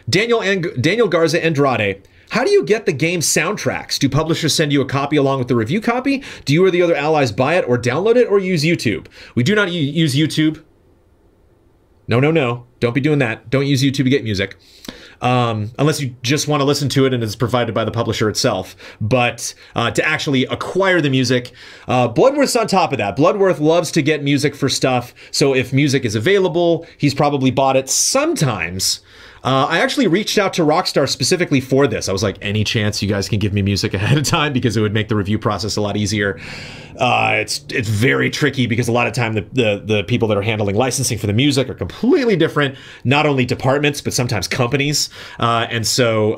Daniel Garza Andrade. How do you get the game soundtracks? Do publishers send you a copy along with the review copy? Do you or the other allies buy it or download it or use YouTube? We do not use YouTube. No. Don't be doing that. Don't use YouTube to get music. Unless you just want to listen to it and it's provided by the publisher itself. But to actually acquire the music, Bloodworth's on top of that. Bloodworth loves to get music for stuff. So if music is available, he's probably bought it sometimes. I actually reached out to Rockstar specifically for this. I was like, any chance you guys can give me music ahead of time, because it would make the review process a lot easier. It's very tricky because a lot of time the people that are handling licensing for the music are completely different, not only departments, but sometimes companies. And so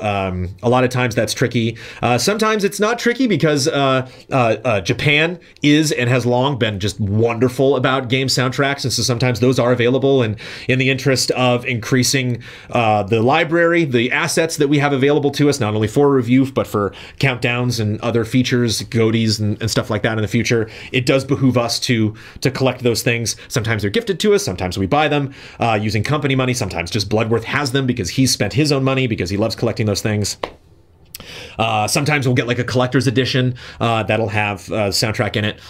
a lot of times that's tricky. Sometimes it's not tricky because Japan is and has long been just wonderful about game soundtracks. And so sometimes those are available, and in the interest of increasing the library, the assets that we have available to us, not only for review, but for countdowns and other features, goodies and stuff like that in the future, it does behoove us to collect those things. Sometimes they're gifted to us, sometimes we buy them using company money, sometimes just Bloodworth has them because he's spent his own money because he loves collecting those things. Sometimes we'll get like a collector's edition that'll have soundtrack in it.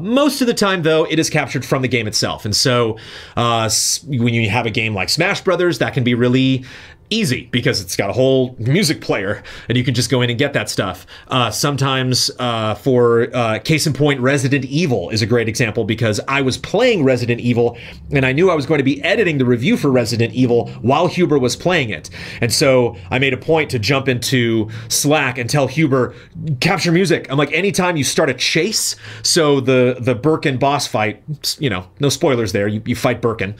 Most of the time, though, it is captured from the game itself. And so when you have a game like Smash Brothers, that can be really easy because it's got a whole music player and you can just go in and get that stuff. Sometimes for case in point, Resident Evil is a great example because I was playing Resident Evil and I knew I was going to be editing the review for Resident Evil while Huber was playing it. And so I made a point to jump into Slack and tell Huber, capture music. I'm like, anytime you start a chase, so the Birkin boss fight, no spoilers there, you fight Birkin.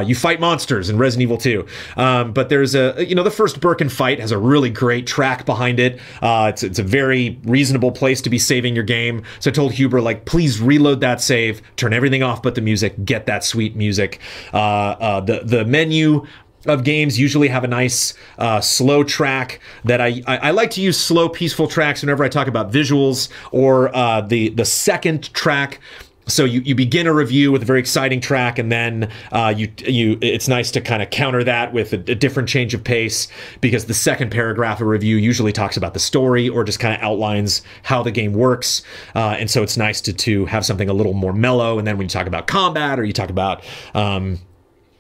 You fight monsters in Resident Evil 2. But there's the first Birkin fight has a really great track behind it. It's a very reasonable place to be saving your game. So I told Huber, like, please reload that save, turn everything off but the music, get that sweet music. The menu of games usually have a nice slow track that I like to use slow, peaceful tracks whenever I talk about visuals, or the second track. So you begin a review with a very exciting track, and then it's nice to kind of counter that with a different change of pace, because the second paragraph of review usually talks about the story or just kind of outlines how the game works. And so it's nice to have something a little more mellow. And then when you talk about combat or you talk about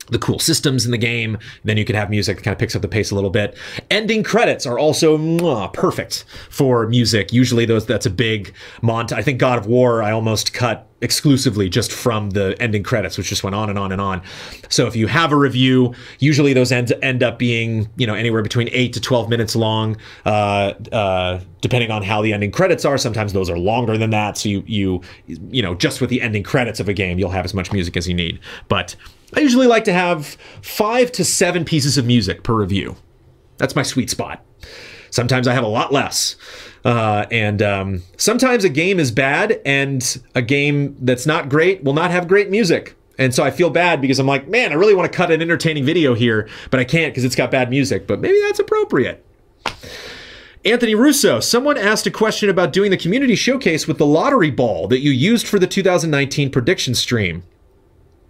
the cool systems in the game. Then you could have music that kind of picks up the pace a little bit. Ending credits are also perfect for music. Usually that's a big montage. I think God of War, I almost cut exclusively just from the ending credits, which just went on and on and on. So if you have a review, usually those end up being, you know, anywhere between 8 to 12 minutes long, depending on how the ending credits are. Sometimes those are longer than that. So you know, just with the ending credits of a game, you'll have as much music as you need. But I usually like to have 5 to 7 pieces of music per review. That's my sweet spot. Sometimes I have a lot less. Sometimes a game is bad and a game that's not great will not have great music. And so I feel bad because I'm like, man, I really want to cut an entertaining video here, but I can't because it's got bad music. But maybe that's appropriate. Anthony Russo, someone asked a question about doing the community showcase with the lottery ball that you used for the 2019 prediction stream.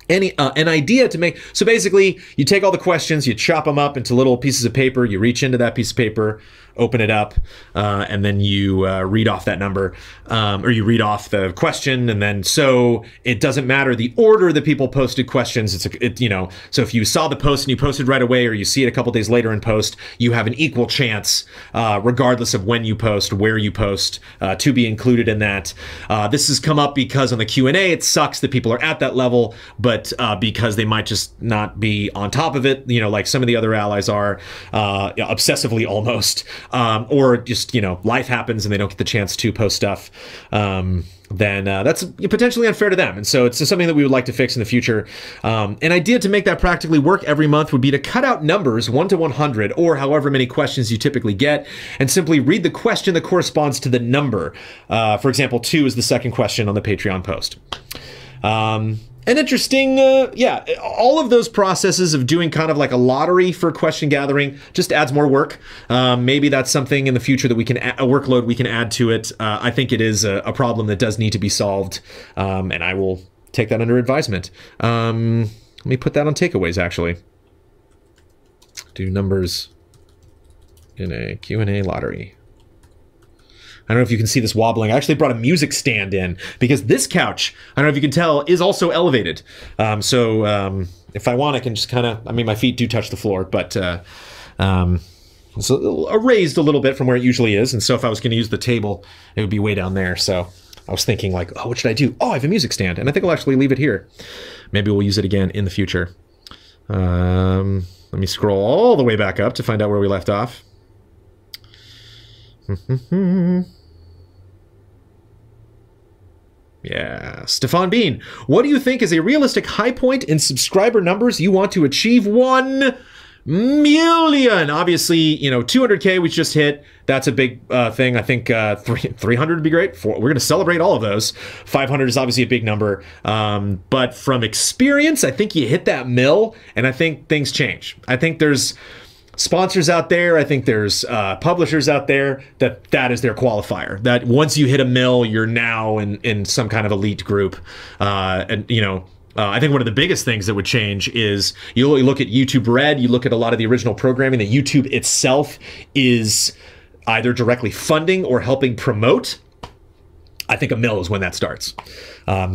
An idea to make, so basically you take all the questions, you chop them up into little pieces of paper, you reach into that piece of paper, open it up, and then you read off that number, or you read off the question, and then so it doesn't matter the order that people posted questions. You know, so if you saw the post and you posted right away, or you see it a couple days later in post, you have an equal chance, regardless of when you post, where you post, to be included in that. This has come up because on the Q&A, it sucks that people are at that level, but because they might just not be on top of it, you know, like some of the other allies are, obsessively almost. Or just, you know, life happens and they don't get the chance to post stuff, then that's potentially unfair to them. And so it's something that we would like to fix in the future. An idea to make that practically work every month would be to cut out numbers 1 to 100 or however many questions you typically get and simply read the question that corresponds to the number. For example, 2 is the second question on the Patreon post. An interesting, yeah, all of those processes of doing kind of like a lottery for question gathering just adds more work. Maybe that's something in the future that we can, a workload we can add to it. I think it is a problem that does need to be solved, and I will take that under advisement. Let me put that on takeaways, actually. Do numbers in a Q&A lottery. I don't know if you can see this wobbling. I actually brought a music stand in because this couch, I don't know if you can tell, is also elevated. If I want, I can just kind of, I mean, my feet do touch the floor, but it's raised a little bit from where it usually is. And so if I was going to use the table, it would be way down there. So I was thinking like, oh, what should I do? Oh, I have a music stand. And I think I'll actually leave it here. Maybe we'll use it again in the future. Let me scroll all the way back up to find out where we left off. Yeah, Stefan Bean. What do you think is a realistic high point in subscriber numbers you want to achieve? 1 million. Obviously, you know, 200K we just hit. That's a big thing. I think 300 would be great. We're going to celebrate all of those. 500 is obviously a big number. But from experience, I think you hit that mill, and I think things change. I think there's sponsors out there, I think there's publishers out there that is their qualifier. That once you hit a mill, you're now in some kind of elite group. And you know, I think one of the biggest things that would change is you look at YouTube Red, you look at a lot of the original programming that YouTube itself is either directly funding or helping promote. I think a mill is when that starts.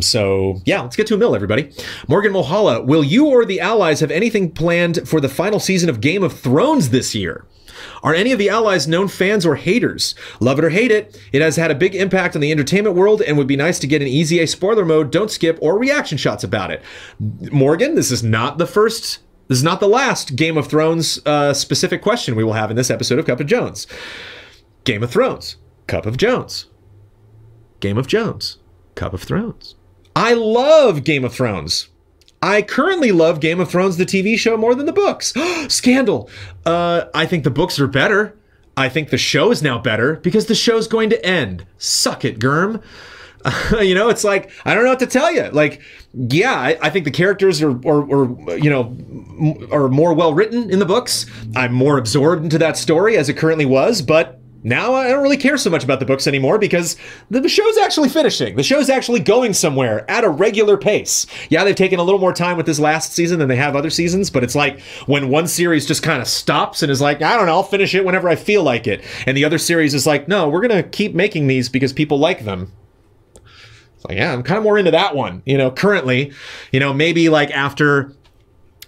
So yeah, let's get to a mill, everybody. Morgan Mohala, will you or the allies have anything planned for the final season of Game of Thrones this year? Are any of the allies known fans or haters? Love it or hate it, it has had a big impact on the entertainment world and would be nice to get an easy A spoiler mode, don't skip, or reaction shots about it. Morgan, this is not the last Game of Thrones specific question we will have in this episode of Cup of Jones. Game of Thrones, Cup of Jones. Game of Jones, Cup of Thrones. I love Game of Thrones. I currently love Game of Thrones, the TV show, more than the books. Scandal. I think the books are better. I think the show is now better because the show's going to end. Suck it, Germ. You know, it's like, I don't know what to tell you. Like, yeah, I think the characters are you know, are more well written in the books. I'm more absorbed into that story as it currently was, but now I don't really care so much about the books anymore because the show's actually finishing. The show's actually going somewhere at a regular pace. Yeah, they've taken a little more time with this last season than they have other seasons, but it's like when one series just kind of stops and is like, I don't know, I'll finish it whenever I feel like it. And the other series is like, no, we're going to keep making these because people like them. It's like, yeah, I'm kind of more into that one, you know, currently. You know, maybe like after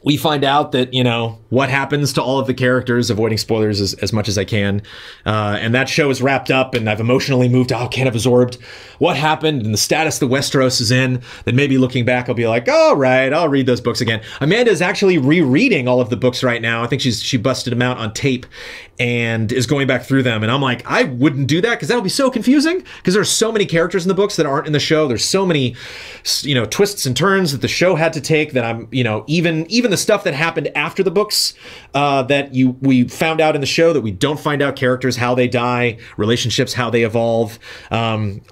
we find out that, you know, what happens to all of the characters, avoiding spoilers as much as I can. And that show is wrapped up, and I've emotionally moved, can't have absorbed what happened and the status the Westeros is in. Then maybe looking back, I'll be like, all right, I'll read those books again. Amanda is actually rereading all of the books right now. I think she busted them out on tape and is going back through them. And I'm like, I wouldn't do that because that would be so confusing, because there's so many characters in the books that aren't in the show. There's so many, you know, twists and turns that the show had to take that I'm, you know, even the stuff that happened after the books that we found out in the show that we don't find out, characters, how they die, relationships, how they evolve. I'm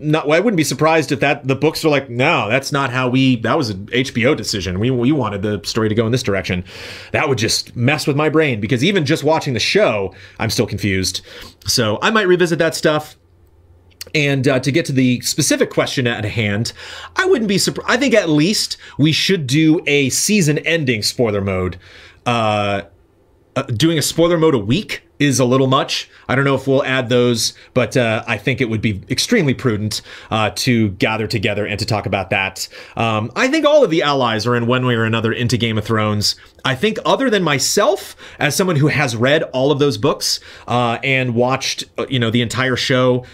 not, well, I wouldn't be surprised if the books are like, no, that's not how that was an HBO decision. We wanted the story to go in this direction. That would just mess with my brain, because even just watching the show, I'm still confused. So I might revisit that stuff. And to get to the specific question at hand, I wouldn't be surprised. I think at least we should do a season-ending spoiler mode. Doing a spoiler mode a week is a little much. I don't know if we'll add those, but I think it would be extremely prudent to gather together and to talk about that. I think all of the allies are in one way or another into Game of Thrones. I think other than myself, as someone who has read all of those books and watched, you know, the entire show,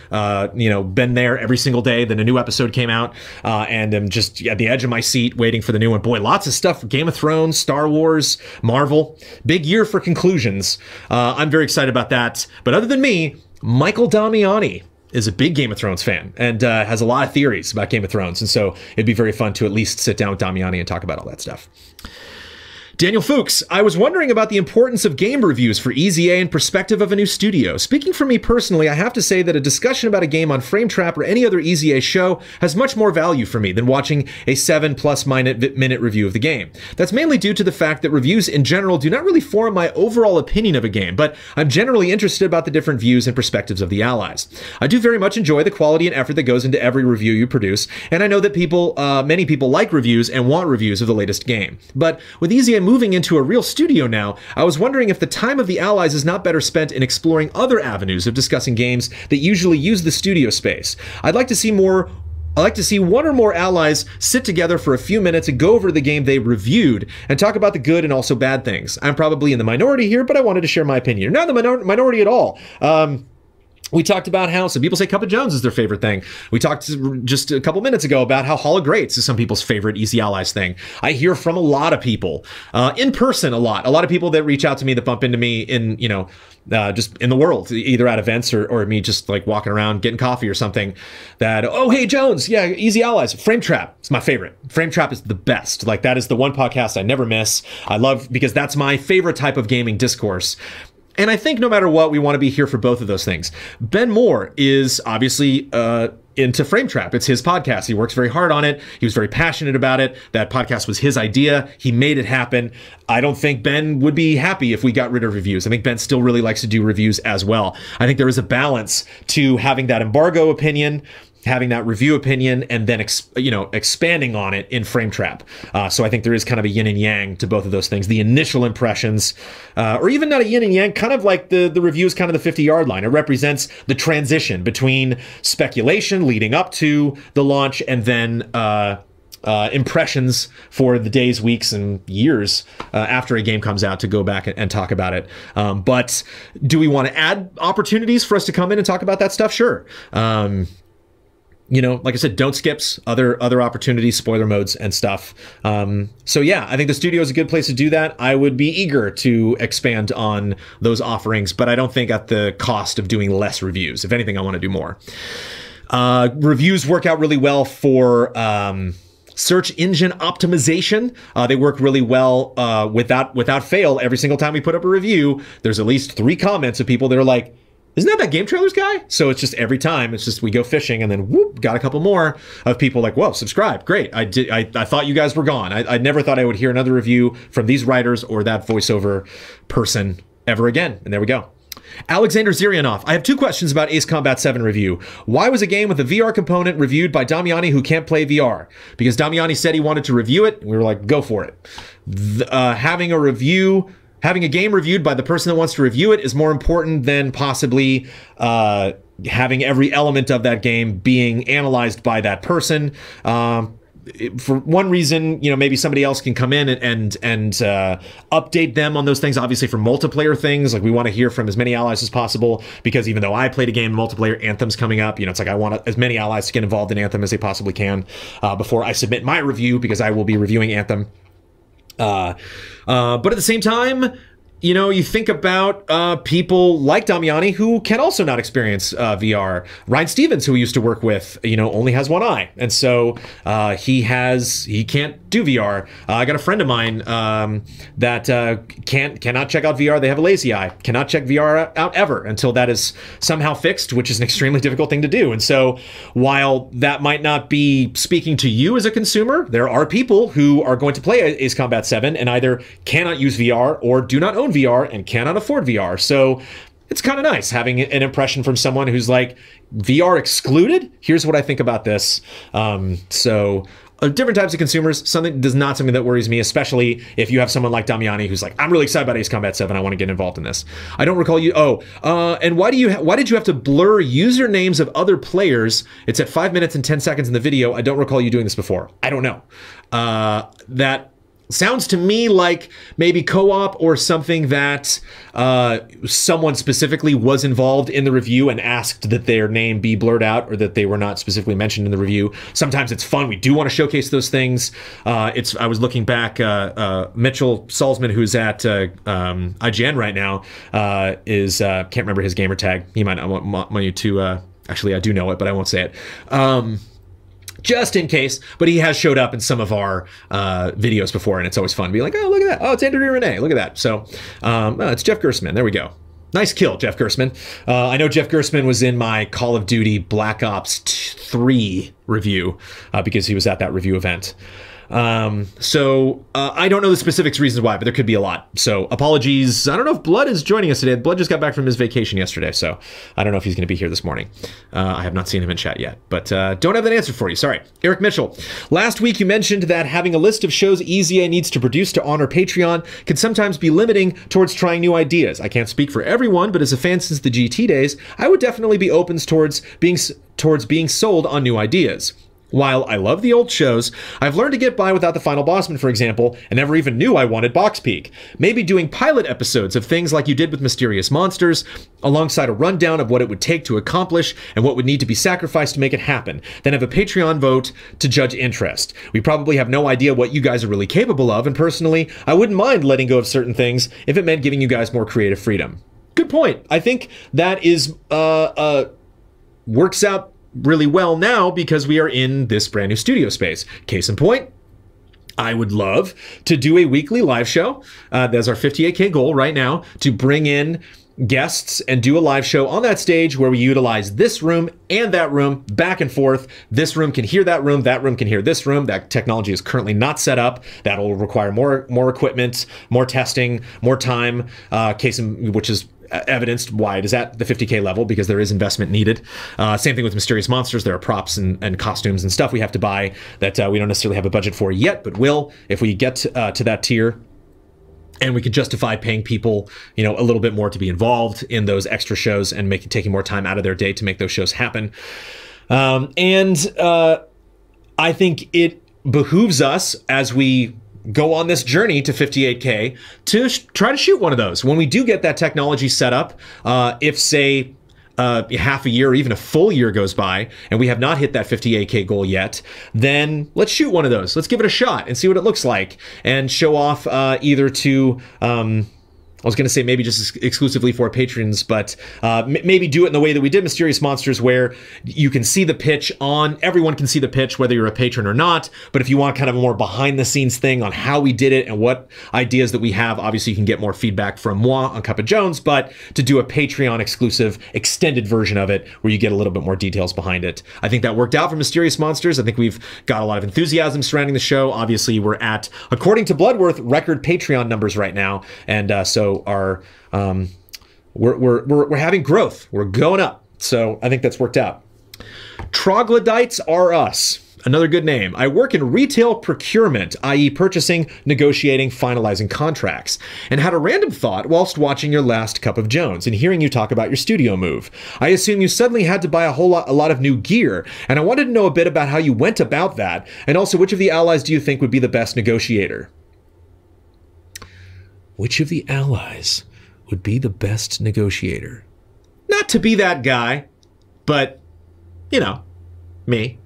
you know, been there every single day that a new episode came out, and am just at the edge of my seat waiting for the new one. Boy, lots of stuff. Game of Thrones, Star Wars, Marvel. Big year for conclusions. I'm very excited about that. But other than me, Michael Damiani is a big Game of Thrones fan and has a lot of theories about Game of Thrones. And so it'd be very fun to at least sit down with Damiani and talk about all that stuff. Daniel Fuchs, I was wondering about the importance of game reviews for EZA in perspective of a new studio. Speaking for me personally, I have to say that a discussion about a game on Frametrap or any other EZA show has much more value for me than watching a 7+ minute review of the game. That's mainly due to the fact that reviews in general do not really form my overall opinion of a game, but I'm generally interested about the different views and perspectives of the allies. I do very much enjoy the quality and effort that goes into every review you produce, and I know that many people like reviews and want reviews of the latest game. But with EZA moving into a real studio now, I was wondering if the time of the allies is not better spent in exploring other avenues of discussing games that usually use the studio space. I'd like to see one or more allies sit together for a few minutes and go over the game they reviewed and talk about the good and also bad things. I'm probably in the minority here, but I wanted to share my opinion. You're not in the minority at all. We talked about how some people say Cup of Jones is their favorite thing. We talked just a couple minutes ago about how Hall of Greats is some people's favorite Easy Allies thing. I hear from a lot of people, in person a lot of people that reach out to me, that bump into me in, you know, just in the world, either at events or me just like walking around getting coffee or something, that, oh, hey, Jones, yeah, Easy Allies, Frametrap is my favorite. Frametrap is the best. Like, that is the one podcast I never miss. I love, because that's my favorite type of gaming discourse. And I think no matter what, we want to be here for both of those things. Ben Moore is obviously into Frametrap. It's his podcast. He works very hard on it. He was very passionate about it. That podcast was his idea. He made it happen. I don't think Ben would be happy if we got rid of reviews. I think Ben still really likes to do reviews as well. I think there is a balance to having that embargo opinion, having that review opinion, and then expanding on it in Frametrap. So I think there is kind of a yin and yang to both of those things. The initial impressions, or even not a yin and yang, kind of like the review is kind of the 50-yard line. It represents the transition between speculation leading up to the launch and then impressions for the days, weeks, and years after a game comes out to go back and talk about it. But do we want to add opportunities for us to come in and talk about that stuff? Sure. You know, like I said, don't skips, other opportunities, spoiler modes and stuff. So yeah, I think the studio is a good place to do that. I would be eager to expand on those offerings, but I don't think at the cost of doing less reviews. If anything, I want to do more. Reviews work out really well for search engine optimization. They work really well without fail. Every single time we put up a review, there's at least 3 comments of people that are like, isn't that Game Trailers guy? So it's just every time, it's just we go fishing and then whoop, got a couple more of people like, whoa, subscribe. Great. I thought you guys were gone. I never thought I would hear another review from these writers or that voiceover person ever again. And there we go. Alexander Zirianov, I have 2 questions about Ace Combat 7 review. Why was a game with a VR component reviewed by Damiani who can't play VR? Because Damiani said he wanted to review it, and we were like, go for it. Having a game reviewed by the person that wants to review it is more important than possibly having every element of that game being analyzed by that person. for one reason, maybe somebody else can come in and update them on those things. Obviously, for multiplayer things, like we want to hear from as many allies as possible, because even though I played a game in multiplayer, Anthem's coming up. It's like I want as many allies to get involved in Anthem as they possibly can before I submit my review, because I will be reviewing Anthem. But at the same time, you think about people like Damiani who can also not experience VR. Ryan Stevens, who we used to work with, only has one eye, and so he can't do VR. I got a friend of mine that cannot check out VR. They have a lazy eye, cannot check VR out ever until that is somehow fixed, which is an extremely difficult thing to do. And so while that might not be speaking to you as a consumer, there are people who are going to play Ace Combat 7 and either cannot use VR or do not own VR and cannot afford VR. So it's kind of nice having an impression from someone who's like, VR excluded? Here's what I think about this. Different types of consumers, something that worries me, especially if you have someone like Damiani who's like, I'm really excited about Ace Combat 7. I want to get involved in this. I don't recall you. And why did you have to blur usernames of other players? It's at 5 minutes and 10 seconds in the video. I don't recall you doing this before. I don't know. That sounds to me like maybe co-op or something that someone specifically was involved in the review and asked that their name be blurred out, or that they were not specifically mentioned in the review. Sometimes it's fun. We do want to showcase those things. I was looking back, Mitchell Salzman, who's at IGN right now, can't remember his gamer tag. He might not want you to, actually I do know it, but I won't say it. Just in case, but he has showed up in some of our videos before, and it's always fun to be like, oh, look at that. Oh, it's Andrew Renee. Look at that. So it's Jeff Gersman. There we go. Nice kill, Jeff Gersman. I know Jeff Gersman was in my Call of Duty Black Ops 3 review because he was at that review event. I don't know the specifics reasons why, but there could be a lot. So apologies. I don't know if Blood is joining us today. Blood just got back from his vacation yesterday, so I don't know if he's going to be here this morning. I have not seen him in chat yet, but don't have that answer for you. Sorry. Eric Mitchell. Last week you mentioned that having a list of shows EZA needs to produce to honor Patreon can sometimes be limiting towards trying new ideas. I can't speak for everyone, but as a fan since the GT days, I would definitely be open towards being sold on new ideas. While I love the old shows, I've learned to get by without the Final Bossman, for example, and never even knew I wanted Box Peak. Maybe doing pilot episodes of things like you did with Mysterious Monsters, alongside a rundown of what it would take to accomplish and what would need to be sacrificed to make it happen, then have a Patreon vote to judge interest. We probably have no idea what you guys are really capable of, and personally, I wouldn't mind letting go of certain things if it meant giving you guys more creative freedom. Good point. I think that is works out really well now because we are in this brand new studio space. Case in point, I would love to do a weekly live show. That's our 58K goal right now, to bring in guests and do a live show on that stage where we utilize this room and that room back and forth. This room can hear that room can hear this room. That technology is currently not set up. That'll require more equipment, more testing, more time, which is evidenced why it is at the 50K level, because there is investment needed. Same thing with Mysterious Monsters. There are props and costumes and stuff we have to buy that we don't necessarily have a budget for yet, but will if we get to that tier. And we could justify paying people, a little bit more to be involved in those extra shows and taking more time out of their day to make those shows happen. I think it behooves us, as we go on this journey to 58K, to try to shoot one of those. When we do get that technology set up, if, say, half a year or even a full year goes by and we have not hit that 58K goal yet, then let's shoot one of those. Let's give it a shot and see what it looks like, and show off either to I was going to say maybe just exclusively for patrons, but maybe do it in the way that we did Mysterious Monsters, where you can see the pitch everyone can see the pitch, whether you're a patron or not. But if you want kind of a more behind the scenes thing on how we did it and what ideas that we have, obviously you can get more feedback from moi on Cup of Jones, but to do a Patreon exclusive extended version of it where you get a little bit more details behind it. I think that worked out for Mysterious Monsters. I think we've got a lot of enthusiasm surrounding the show. Obviously we're at, according to Bloodworth, record Patreon numbers right now. And so we're having growth. We're going up. So I think that's worked out. Troglodytes are us. another good name. I work in retail procurement, i.e. purchasing, negotiating, finalizing contracts, and had a random thought whilst watching your last Cup of Jones and hearing you talk about your studio move. I assume you suddenly had to buy a lot of new gear, and I wanted to know a bit about how you went about that, and also which of the allies do you think would be the best negotiator? Which of the allies would be the best negotiator? Not to be that guy, but, you know, me.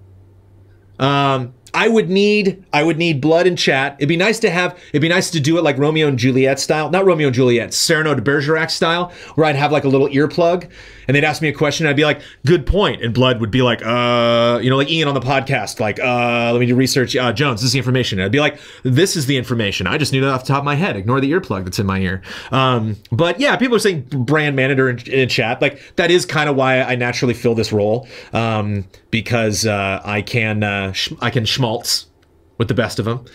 I would need blood in chat. It'd be nice to do it like Romeo and Juliet style. Not Romeo and Juliet, Cyrano de Bergerac style, where I'd have like a little earplug and they'd ask me a question. I'd be like, good point. And Blood would be like, like Ian on the podcast, like, let me do research. Jones, this is the information. And I'd be like, this is the information. I just knew that off the top of my head. Ignore the earplug that's in my ear. But yeah, people are saying brand manager in chat. Like, that is kind of why I naturally fill this role. Because I can schmaltz with the best of them.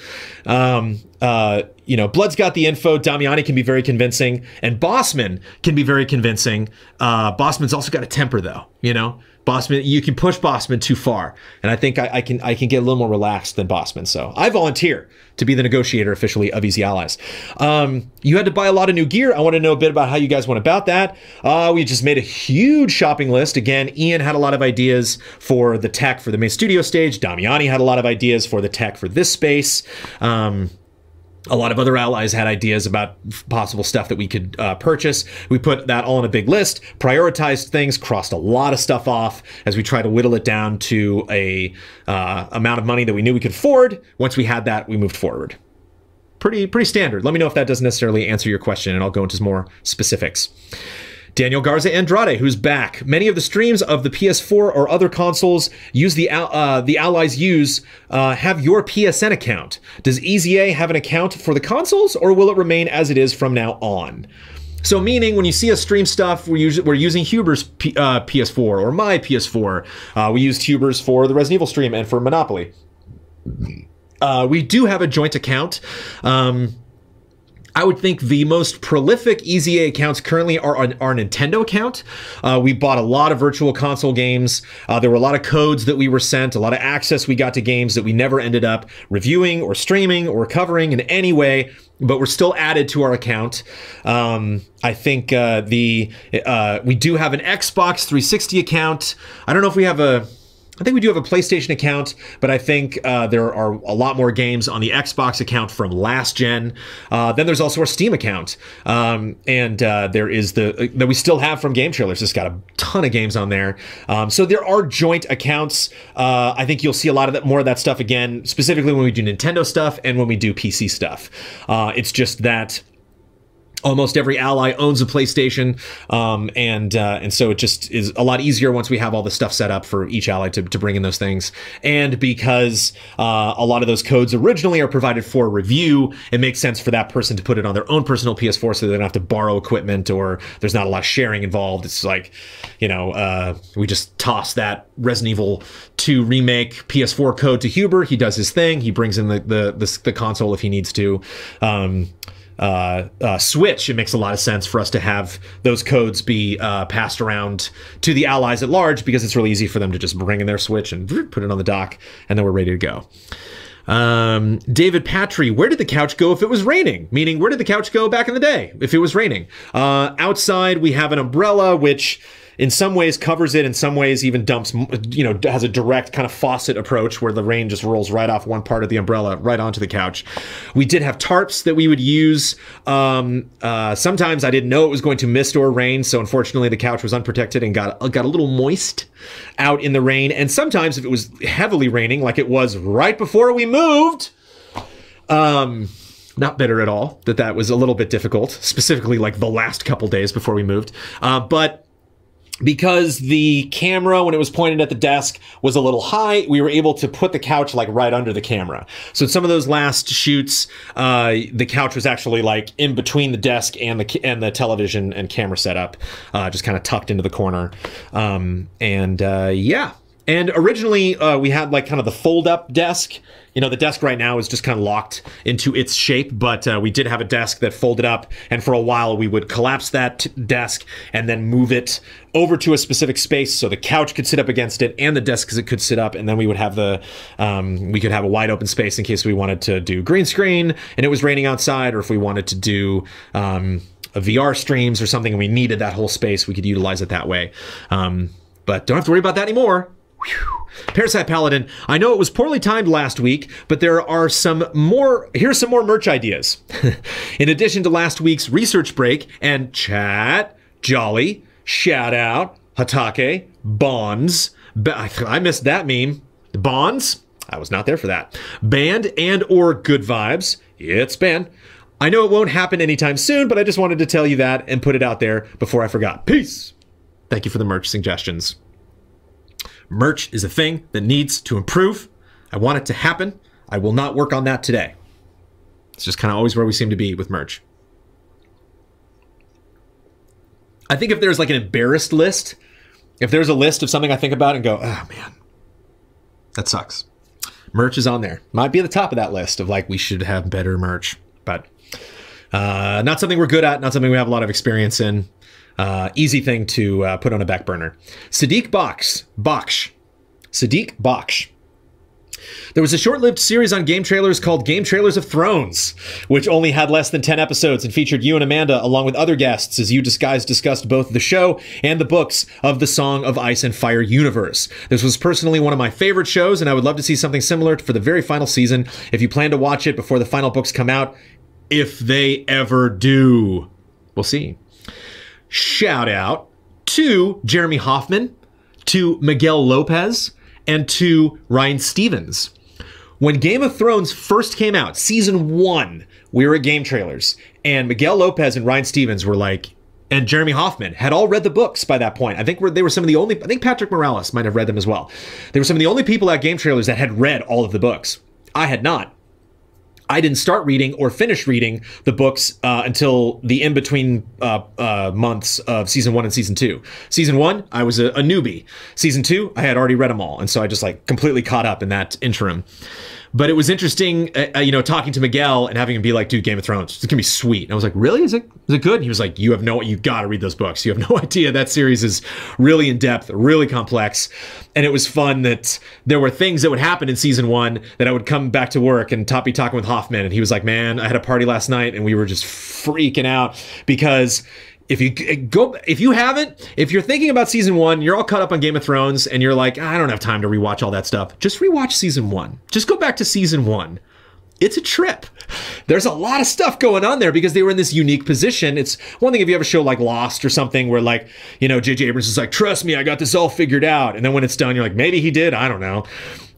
Blood's got the info. Damiani can be very convincing, and Bossman can be very convincing. Bossman's also got a temper, though. You know, Bossman, you can push Bossman too far, and I think I can get a little more relaxed than Bossman. So I volunteer to be the negotiator officially of Easy Allies. You had to buy a lot of new gear. I want to know a bit about how you guys went about that. We just made a huge shopping list. Again, Ian had a lot of ideas for the tech for the main studio stage. Damiani had a lot of ideas for the tech for this space. A lot of other allies had ideas about possible stuff that we could purchase. We put that all on a big list, prioritized things, crossed a lot of stuff off as we try to whittle it down to a amount of money that we knew we could afford. Once we had that, we moved forward. Pretty standard. Let me know if that doesn't necessarily answer your question, and I'll go into some more specifics. Daniel Garza Andrade, who's back. Many of the streams of the PS4 or other consoles use the allies have your PSN account. Does EZA have an account for the consoles, or will it remain as it is from now on? So meaning when you see us stream stuff, we're using Huber's PS4 or my PS4. We used Huber's for the Resident Evil stream and for Monopoly. We do have a joint account. I would think the most prolific EZA accounts currently are on our Nintendo account. We bought a lot of virtual console games. There were a lot of codes that we were sent, a lot of access we got to games that we never ended up reviewing or streaming or covering in any way, but were still added to our account. I think we do have an Xbox 360 account. I think we do have a PlayStation account, but I think there are a lot more games on the Xbox account from last gen. Then there's also our Steam account. There is that we still have from Game Trailers. It's got a ton of games on there. So there are joint accounts. I think you'll see a lot of that, more of that stuff again, specifically when we do Nintendo stuff and when we do PC stuff. It's just that almost every ally owns a PlayStation, and so it just is a lot easier once we have all the stuff set up for each ally to bring in those things. And because a lot of those codes originally are provided for review, it makes sense for that person to put it on their own personal PS4 so they don't have to borrow equipment, or there's not a lot of sharing involved. It's like, we just toss that Resident Evil 2 remake PS4 code to Huber. He does his thing. He brings in the console if he needs to. Switch, it makes a lot of sense for us to have those codes be passed around to the allies at large, because it's really easy for them to just bring in their Switch and put it on the dock, and then we're ready to go. David Patry, where did the couch go if it was raining? Meaning, where did the couch go back in the day if it was raining? Outside, we have an umbrella, which in some ways covers it, in some ways even dumps, has a direct kind of faucet approach where the rain just rolls right off one part of the umbrella right onto the couch. We did have tarps that we would use. Sometimes I didn't know it was going to mist or rain, so unfortunately the couch was unprotected and got a little moist out in the rain. And sometimes if it was heavily raining, like it was right before we moved, not bitter at all that was a little bit difficult, specifically like the last couple days before we moved. But because the camera, when it was pointed at the desk, was a little high, we were able to put the couch like right under the camera. So in some of those last shoots, the couch was actually like in between the desk and the television and camera setup, just kind of tucked into the corner. Yeah. And originally, we had like kind of the fold-up desk. You know, the desk right now is just kind of locked into its shape, but we did have a desk that folded up, and for a while we would collapse that desk and then move it over to a specific space so the couch could sit up against it and the desk could sit up, and then we would have the we could have a wide open space in case we wanted to do green screen and it was raining outside, or if we wanted to do a VR streams or something and we needed that whole space, we could utilize it that way. But don't have to worry about that anymore. Whew. Parasite Paladin, I know it was poorly timed last week, but here's some more merch ideas. In addition to last week's research break and chat, Jolly, shout out, Hatake, Bonds, I missed that meme. Bonds, I was not there for that. Band and or good vibes, it's banned. I know it won't happen anytime soon, but I just wanted to tell you that and put it out there before I forgot. Peace. Thank you for the merch suggestions. Merch is a thing that needs to improve. I want it to happen. I will not work on that today. It's just kind of always where we seem to be with merch. I think if there's like an embarrassed list, if there's a list of something I think about and go, oh man, that sucks. Merch is on there. Might be at the top of that list of like, we should have better merch, but not something we're good at, not something we have a lot of experience in. Easy thing to put on a back burner. Sadiq Baksh. There was a short-lived series on game trailers called Game Trailers of Thrones, which only had less than 10 episodes and featured you and Amanda along with other guests as you guys discussed both the show and the books of the Song of Ice and Fire universe. This was personally one of my favorite shows, and I would love to see something similar for the very final season if you plan to watch it before the final books come out, if they ever do. We'll see. Shout out to Jeremy Hoffman, to Miguel Lopez, and to Ryan Stevens. When Game of Thrones first came out, season 1, we were at Game Trailers, and Miguel Lopez and Ryan Stevens were like, and Jeremy Hoffman had all read the books by that point. I think they were some of the only, I think Patrick Morales might have read them as well. They were some of the only people at Game Trailers that had read all of the books. I had not. I didn't start reading or finish reading the books until the in-between months of season 1 and season 2. Season 1, I was a newbie. Season 2, I had already read them all. And so I just like completely caught up in that interim. But it was interesting, you know, talking to Miguel and having him be like, dude, Game of Thrones, it's gonna be sweet. And I was like, really? Is it good? And he was like, you gotta read those books. You have no idea. That series is really in depth, really complex. And it was fun that there were things that would happen in season 1 that I would come back to work and be talking with Hoffman. And he was like, man, I had a party last night and we were just freaking out because if you're thinking about season 1, you're all caught up on Game of Thrones and you're like, I don't have time to rewatch all that stuff. Just rewatch season 1. Just go back to season 1. It's a trip. There's a lot of stuff going on there because they were in this unique position. It's one thing if you have a show like Lost or something where like, you know, J.J. Abrams is like, trust me, I got this all figured out. And then when it's done, you're like, maybe he did. I don't know.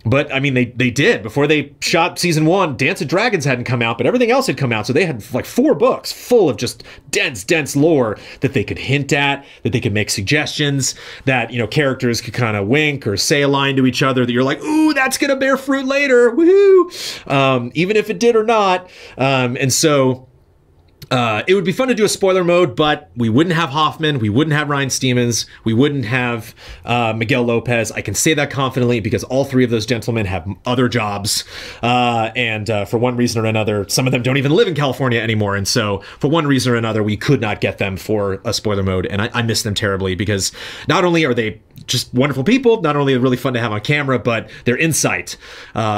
But I mean, they did. Before they shot season 1, Dance of Dragons hadn't come out, but everything else had come out. So they had like 4 books full of just dense lore that they could hint at, that they could make suggestions, that, you know, characters could kind of wink or say a line to each other that you're like, ooh, that's going to bear fruit later. Woohoo. Even if it did or not. And so it would be fun to do a spoiler mode, but we wouldn't have Hoffman, we wouldn't have Ryan Stevens, we wouldn't have Miguel Lopez. I can say that confidently because all 3 of those gentlemen have other jobs, and for one reason or another, some of them don't even live in California anymore, and so for one reason or another, we could not get them for a spoiler mode, and I miss them terribly because not only are they just wonderful people, not only are they really fun to have on camera, but their insight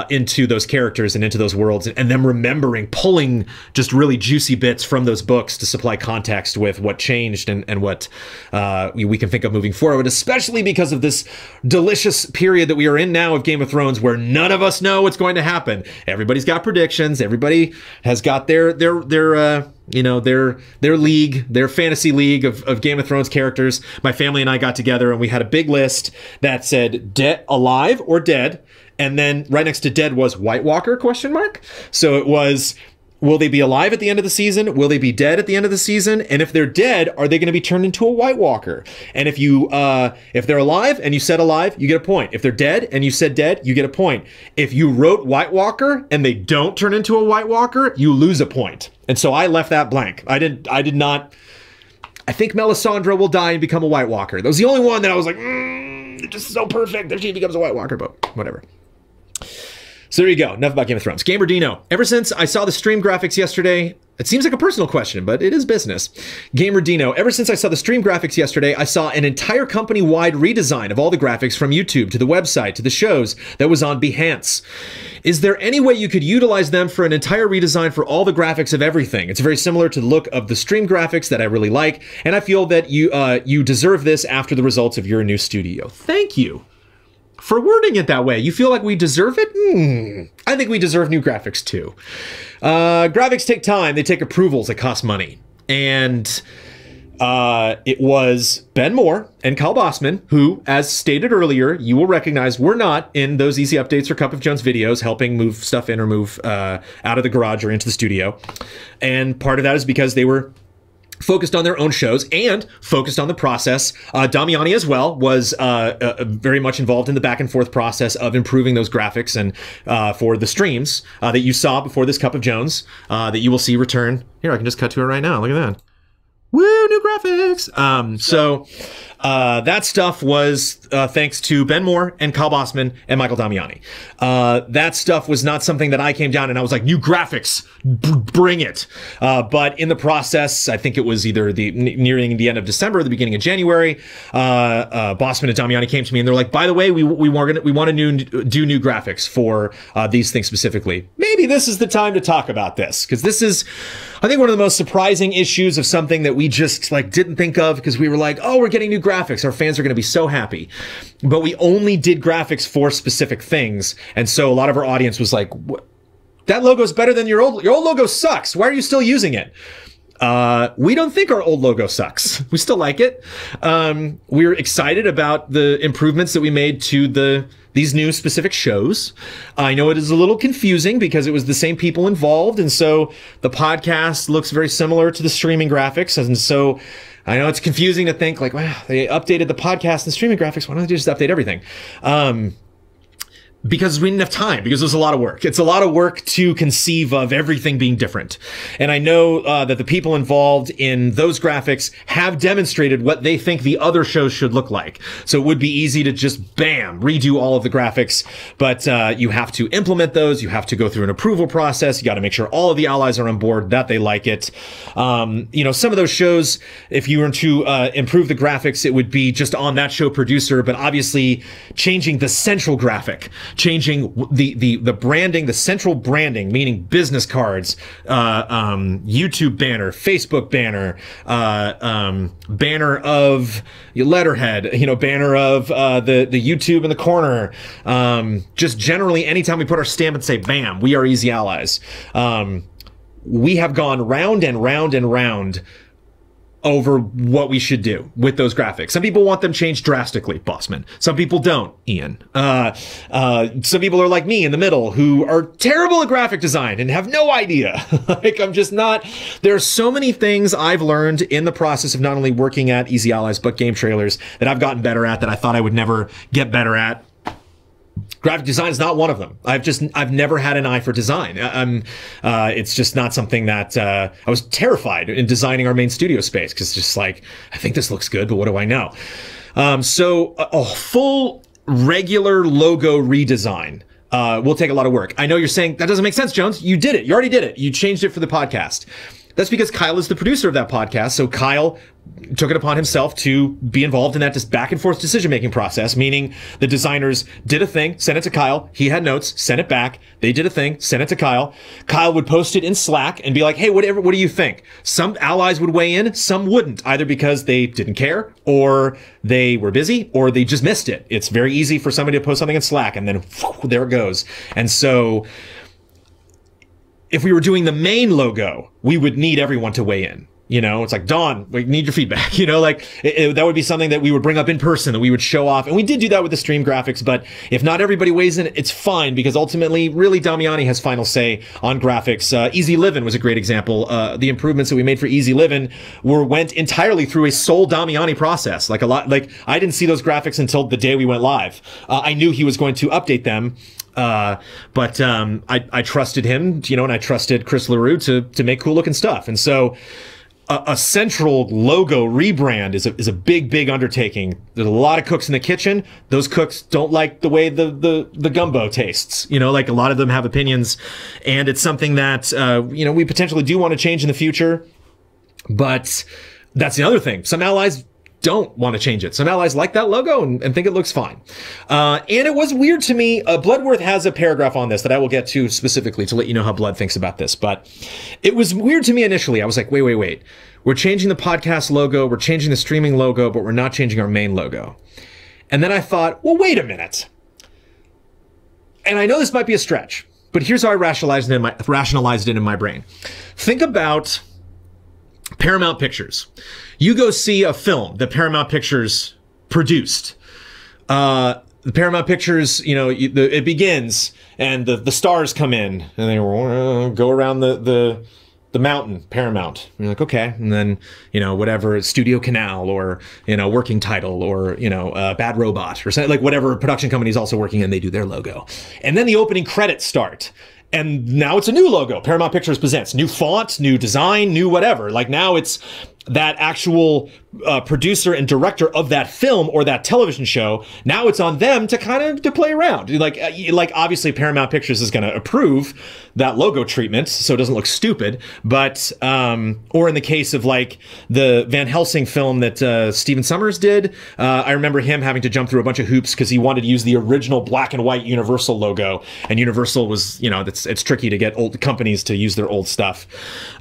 into those characters and into those worlds, and them remembering, pulling just really juicy bits from those books to supply context with what changed and what we can think of moving forward, especially because of this delicious period that we are in now of Game of Thrones where none of us know what's going to happen. Everybody's got predictions. Everybody has got their league, their fantasy league of Game of Thrones characters. My family and I got together and we had a big list that said dead, alive or dead. And then right next to dead was White Walker ? So it was, will they be alive at the end of the season? Will they be dead at the end of the season? And if they're dead, are they going to be turned into a White Walker? And if they're alive and you said alive, you get a point. If they're dead and you said dead, you get a point. If you wrote White Walker and they don't turn into a White Walker, you lose a point. And so I left that blank. I did not. I think Melisandre will die and become a White Walker. That was the only one that I was like, they're just so perfect. There she becomes a White Walker, but whatever. So there you go. Enough about Game of Thrones. Gamer Dino. Ever since I saw the stream graphics yesterday, it seems like a personal question, but it is business. Gamer Dino. Ever since I saw the stream graphics yesterday, I saw an entire company-wide redesign of all the graphics from YouTube to the website to the shows that was on Behance. Is there any way you could utilize them for an entire redesign for all the graphics of everything? It's very similar to the look of the stream graphics that I really like, and I feel that you deserve this after the results of your new studio. Thank you for wording it that way. You feel like we deserve it? I think we deserve new graphics too. Graphics take time. They take approvals. They cost money. And it was Ben Moore and Kyle Bossman, who, as stated earlier, you will recognize were not in those Easy Updates or Cup of Jones videos helping move stuff in or move out of the garage or into the studio. And part of that is because they were focused on their own shows and focused on the process. Damiani as well was very much involved in the back and forth process of improving those graphics and for the streams that you saw before this Cup of Jones that you will see return. Here, I can just cut to it right now. Look at that. Woo, new graphics. So that stuff was thanks to Ben Moore and Kyle Bossman and Michael Damiani. That stuff was not something that I came down and I was like, new graphics, bring it. But in the process, I think it was either nearing the end of December or the beginning of January, Bossman and Damiani came to me and they're like, by the way, we want to do new graphics for these things specifically. Maybe this is the time to talk about this, because this is, I think, one of the most surprising issues of something that we just like didn't think of, because we were like, oh, we're getting new graphics. Our fans are going to be so happy. But we only did graphics for specific things. And so a lot of our audience was like, that logo's better than your old logo sucks. Why are you still using it? We don't think our old logo sucks. We still like it. We're excited about the improvements that we made to these new specific shows. I know it is a little confusing because it was the same people involved, and so the podcast looks very similar to the streaming graphics, and so I know it's confusing to think like, wow, they updated the podcast and streaming graphics. Why don't they just update everything? Because we didn't have time, because it was a lot of work. It's a lot of work to conceive of everything being different. And I know that the people involved in those graphics have demonstrated what they think the other shows should look like. So it would be easy to just, bam, redo all of the graphics. But you have to implement those. You have to go through an approval process. You got to make sure all of the allies are on board, that they like it. You know, some of those shows, if you were to improve the graphics, it would be just on that show producer, but obviously changing the central graphic, changing the branding, the central branding, meaning business cards, YouTube banner, Facebook banner, banner of your letterhead, you know, banner of the YouTube in the corner. Just generally, anytime we put our stamp and say, bam, we are Easy Allies. We have gone round and round and round over what we should do with those graphics. Some people want them changed drastically, Bossman. Some people don't, Ian. Some people are like me in the middle who are terrible at graphic design and have no idea. Like, I'm just not. There are so many things I've learned in the process of not only working at Easy Allies, but Game Trailers that I've gotten better at that I thought I would never get better at. Graphic design is not one of them. I've never had an eye for design. It's just not something that, I was terrified in designing our main studio space, because it's just like, I think this looks good, but what do I know? So a full regular logo redesign will take a lot of work. I know you're saying, that doesn't make sense, Jones. You did it. You already did it. You changed it for the podcast. That's because Kyle is the producer of that podcast. So Kyle took it upon himself to be involved in that back and forth decision-making process, meaning the designers did a thing, sent it to Kyle. He had notes, sent it back. They did a thing, sent it to Kyle. Kyle would post it in Slack and be like, hey, what do you think? Some allies would weigh in, some wouldn't, either because they didn't care, or they were busy, or they just missed it. It's very easy for somebody to post something in Slack and then there it goes. And so if we were doing the main logo, we would need everyone to weigh in. You know, it's like, Dawn, we need your feedback. You know, like that would be something that we would bring up in person, that we would show off. And we did do that with the stream graphics, but if not everybody weighs in, it's fine, because ultimately, really, Damiani has final say on graphics. Easy Livin' was a great example. The improvements that we made for Easy Livin' went entirely through a sole Damiani process. Like I didn't see those graphics until the day we went live. I knew he was going to update them. But I trusted him, you know, and I trusted Chris LaRue to make cool looking stuff. And so, a central logo rebrand is a big undertaking. There's a lot of cooks in the kitchen. Those cooks don't like the way the gumbo tastes. You know, like a lot of them have opinions, and it's something that you know, we potentially do want to change in the future. But that's the other thing. Some allies don't want to change it. Some allies like that logo and think it looks fine. And it was weird to me. Bloodworth has a paragraph on this that I will get to specifically to let you know how Blood thinks about this. But it was weird to me initially. I was like, wait. We're changing the podcast logo. We're changing the streaming logo, but we're not changing our main logo. And then I thought, well, wait a minute. And I know this might be a stretch, but here's how I rationalized it in my brain. Think about Paramount Pictures. You go see a film that Paramount Pictures produced. The Paramount Pictures, you know, it begins and the stars come in and they go around the mountain, Paramount. And you're like, okay. And then, you know, whatever, Studio Canal or, you know, Working Title or, you know, Bad Robot or something, like whatever production company is also working and they do their logo. And then the opening credits start. And now it's a new logo. Paramount Pictures presents new font, new design, new whatever. Like now it's that actual producer and director of that film or that television show. Now it's on them to kind of to play around. Like obviously Paramount Pictures is going to approve that logo treatment so it doesn't look stupid. But or in the case of like the Van Helsing film that Stephen Sommers did, I remember him having to jump through a bunch of hoops because he wanted to use the original black and white Universal logo, and Universal was, you know, it's tricky to get old companies to use their old stuff.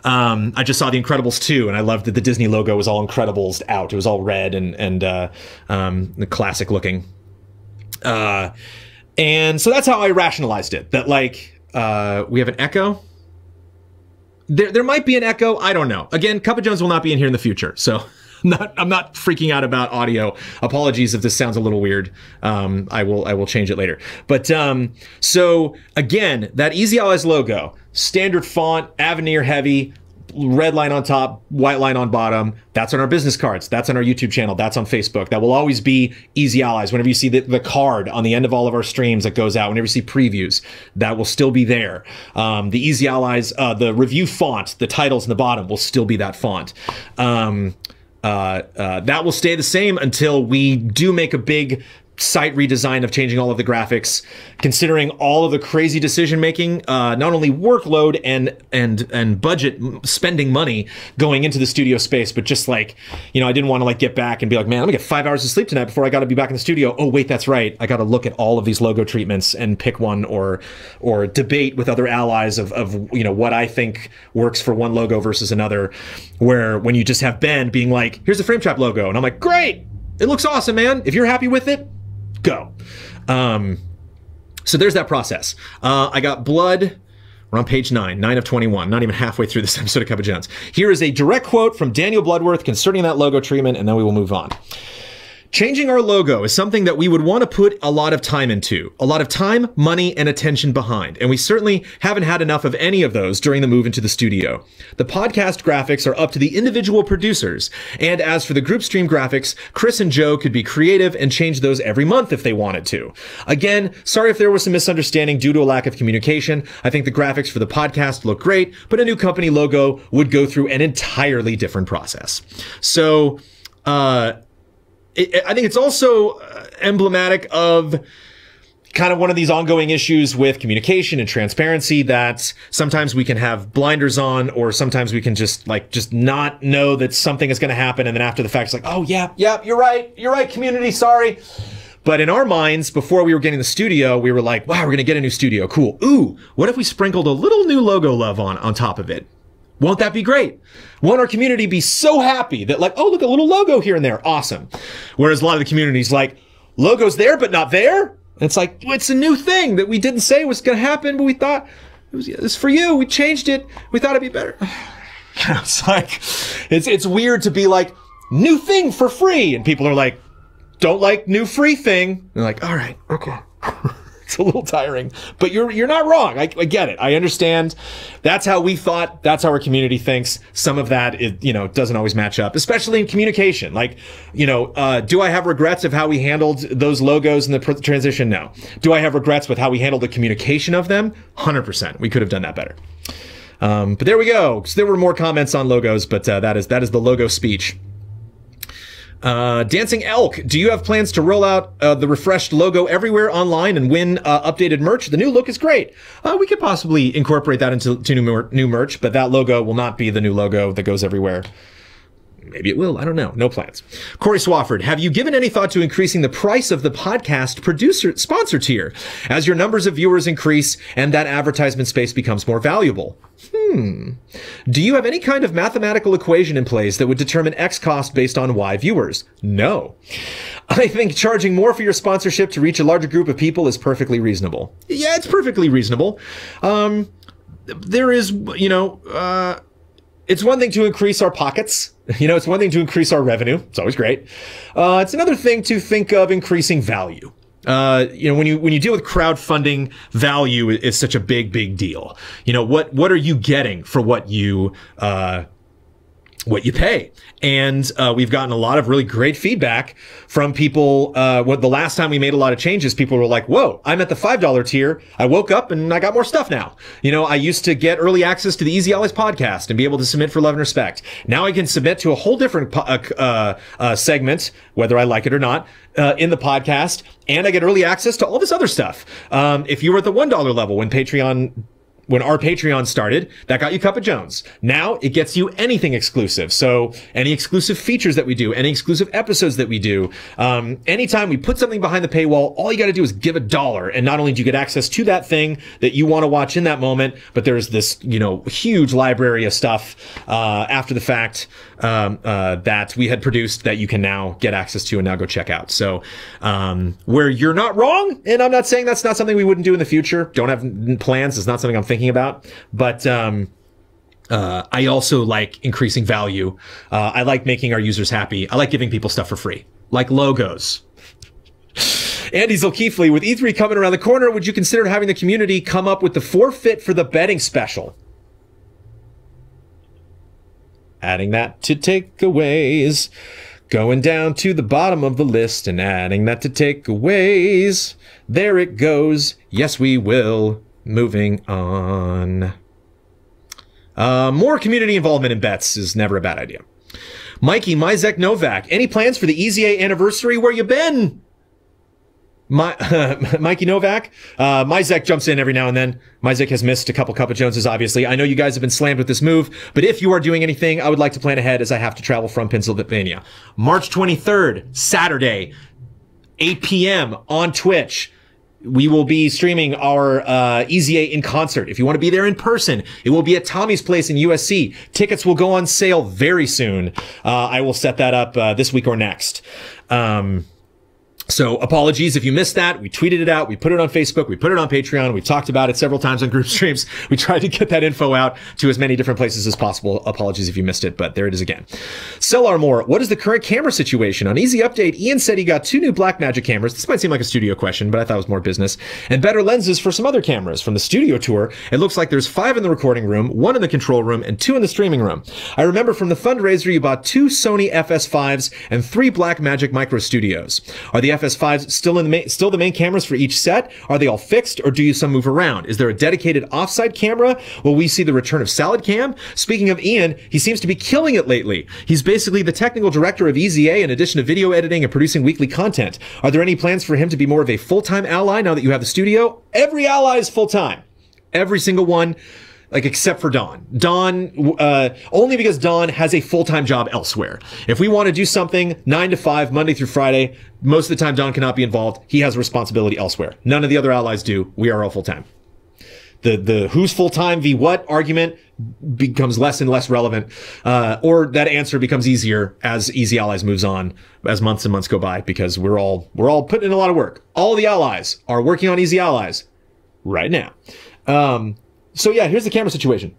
I just saw The Incredibles 2, and I loved that the Disney logo was all Incredibles out. It was all red and the classic looking. And so that's how I rationalized it. That like we have an echo. There might be an echo. I don't know. Again, Cup of Jones will not be in here in the future, so I'm not freaking out about audio. Apologies if this sounds a little weird. I will change it later. But so again, that Easy Allies logo, standard font, Avenir heavy, red line on top, white line on bottom. That's on our business cards. That's on our YouTube channel. That's on Facebook. That will always be Easy Allies. Whenever you see the card on the end of all of our streams that goes out, whenever you see previews, that will still be there. The Easy Allies, the review font, the titles in the bottom will still be that font. That will stay the same until we do make a big site redesign of changing all of the graphics, considering all of the crazy decision making, not only workload and budget spending money going into the studio space, but just like, you know, I didn't want to like get back and be like, man, I'm gonna get 5 hours of sleep tonight before I got to be back in the studio. Oh wait, that's right, I got to look at all of these logo treatments and pick one or debate with other allies of you know what I think works for one logo versus another. Where when you just have Ben being like, here's the Frame Trap logo, and I'm like, great, it looks awesome, man. If you're happy with it, go. So there's that process. I got Blood. We're on page 9 of 21, not even halfway through this episode of Cup of Jones. Here is a direct quote from Daniel Bloodworth concerning that logo treatment, and then we will move on. Changing our logo is something that we would want to put a lot of time into, a lot of time, money, and attention behind, and we certainly haven't had enough of any of those during the move into the studio. The podcast graphics are up to the individual producers, and as for the group stream graphics, Chris and Joe could be creative and change those every month if they wanted to. Again, sorry if there was some misunderstanding due to a lack of communication. I think the graphics for the podcast look great, but a new company logo would go through an entirely different process. So, I think it's also emblematic of kind of one of these ongoing issues with communication and transparency, that sometimes we can have blinders on, or sometimes we can just not know that something is going to happen, and then after the fact it's like, oh yeah, you're right, community, sorry. But in our minds, before we were getting the studio, we were like, wow, we're going to get a new studio, cool. Ooh, what if we sprinkled a little new logo love on top of it? Won't that be great? Won't our community be so happy that like, oh, look, a little logo here and there. Awesome. Whereas a lot of the community's like, logo's there, but not there. And it's like, well, it's a new thing that we didn't say was going to happen, but we thought it's for you. We changed it. We thought it'd be better. It's like, it's weird to be like, new thing for free. And people are like, don't like new free thing. And they're like, all right, okay. It's a little tiring, but you're not wrong. I get it. I understand. That's how we thought. That's how our community thinks. Some of that, doesn't always match up, especially in communication. Like, do I have regrets of how we handled those logos in the transition? No. Do I have regrets with how we handled the communication of them? 100%. We could have done that better. But there we go. So there were more comments on logos, but that is the logo speech. Dancing Elk, do you have plans to roll out the refreshed logo everywhere online and win updated merch? The new look is great. We could possibly incorporate that into new merch, but that logo will not be the new logo that goes everywhere. Maybe it will. I don't know. No plans. Corey Swafford, have you given any thought to increasing the price of the podcast producer sponsor tier as your numbers of viewers increase and that advertisement space becomes more valuable? Do you have any kind of mathematical equation in place that would determine X cost based on Y viewers? No. I think charging more for your sponsorship to reach a larger group of people is perfectly reasonable. Yeah, it's perfectly reasonable. There is, it's one thing to increase our pockets. It's one thing to increase our revenue. It's always great. It's another thing to think of increasing value. When you deal with crowdfunding, value is such a big deal. What are you getting for what you pay? And we've gotten a lot of really great feedback from people. The last time we made a lot of changes, people were like, whoa, I'm at the $5 tier. I woke up and I got more stuff now. I used to get early access to the Easy Allies podcast and be able to submit for love and respect. Now I can submit to a whole different segment, whether I like it or not, in the podcast. And I get early access to all this other stuff. If you were at the $1 level when our Patreon started, that got you Cup of Jones. Now it gets you anything exclusive. So any exclusive features that we do, any exclusive episodes that we do, anytime we put something behind the paywall, all you got to do is give $1. And not only do you get access to that thing that you want to watch in that moment, but there's this, huge library of stuff, after the fact, that we had produced that you can now get access to and now go check out. So, where you're not wrong, and I'm not saying that's not something we wouldn't do in the future. Don't have plans. It's not something I'm thinking about, but I also like increasing value. I like making our users happy. I like giving people stuff for free, like logos. Andy Zilkeefley, with E3 coming around the corner, would you consider having the community come up with the forfeit for the betting special? Adding that to takeaways. Going down to the bottom of the list and adding that to takeaways. There it goes. Yes, we will. Moving on. More community involvement in bets is never a bad idea. Mikey, Myzek Novak, any plans for the EZA anniversary? Where you been? Mikey Novak, Myzek jumps in every now and then. Myzek has missed a couple Cup of Joneses, obviously. I know you guys have been slammed with this move, but if you are doing anything, I would like to plan ahead as I have to travel from Pennsylvania. March 23rd, Saturday, 8 p.m. on Twitch. We will be streaming our EZA in concert. If you want to be there in person, it will be at Tommy's Place in USC. Tickets will go on sale very soon. I will set that up this week or next. So apologies if you missed that. We tweeted it out. We put it on Facebook. We put it on Patreon. We talked about it several times on group streams. We tried to get that info out to as many different places as possible. Apologies if you missed it, but there it is again. Cellar Moore, what is the current camera situation? On Easy Update, Ian said he got 2 new Blackmagic cameras. This might seem like a studio question, but I thought it was more business. And better lenses for some other cameras. From the studio tour, it looks like there's 5 in the recording room, 1 in the control room, and 2 in the streaming room. I remember from the fundraiser you bought 2 Sony FS5s and 3 Blackmagic Micro Studios. Are the FS5s still the main cameras for each set? Are they all fixed, or do you some move around? Is there a dedicated offsite camera? Will we see the return of Salad Cam? Speaking of Ian, he seems to be killing it lately. He's basically the technical director of EZA in addition to video editing and producing weekly content. Are there any plans for him to be more of a full-time ally now that you have the studio? Every ally is full-time. Every single one. Except for Don. Don, only because Don has a full-time job elsewhere. If we want to do something 9 to 5, Monday through Friday, most of the time Don cannot be involved. He has responsibility elsewhere. None of the other allies do. We are all full-time. The who's full-time v what argument becomes less and less relevant, or that answer becomes easier as Easy Allies moves on, as months and months go by, because we're all putting in a lot of work. All of the allies are working on Easy Allies right now. So yeah, here's the camera situation.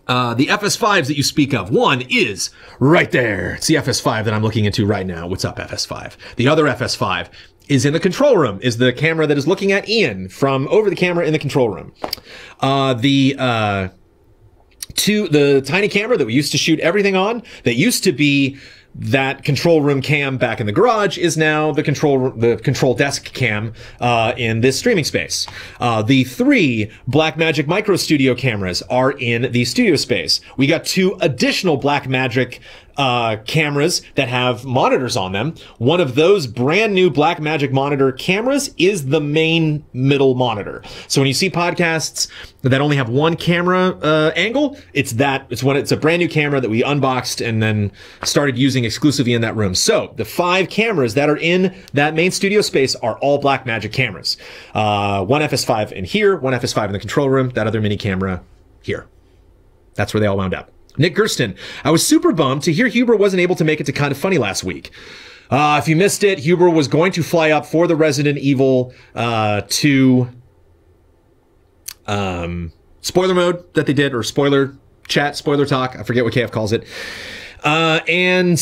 The FS5s that you speak of, one is right there. It's the FS5 that I'm looking into right now. What's up, FS5? The other FS5 is in the control room, is the camera that is looking at Ian from over the camera in the control room. The tiny camera that we used to shoot everything on, that used to be that control room cam back in the garage is now the control desk cam in this streaming space. The 3 Blackmagic Micro Studio cameras are in the studio space. We got 2 additional Blackmagic cameras that have monitors on them. One of those brand new Blackmagic monitor cameras is the main middle monitor. So when you see podcasts that only have one camera angle, it's a brand new camera that we unboxed and then started using exclusively in that room. So the 5 cameras that are in that main studio space are all Blackmagic cameras. One FS5 in here, one FS5 in the control room, that other mini camera here. That's where they all wound up. Nick Gersten, I was super bummed to hear Huber wasn't able to make it to Kind of Funny last week. If you missed it, Huber was going to fly up for the Resident Evil 2 spoiler mode that they did, or spoiler chat, spoiler talk. I forget what KF calls it. And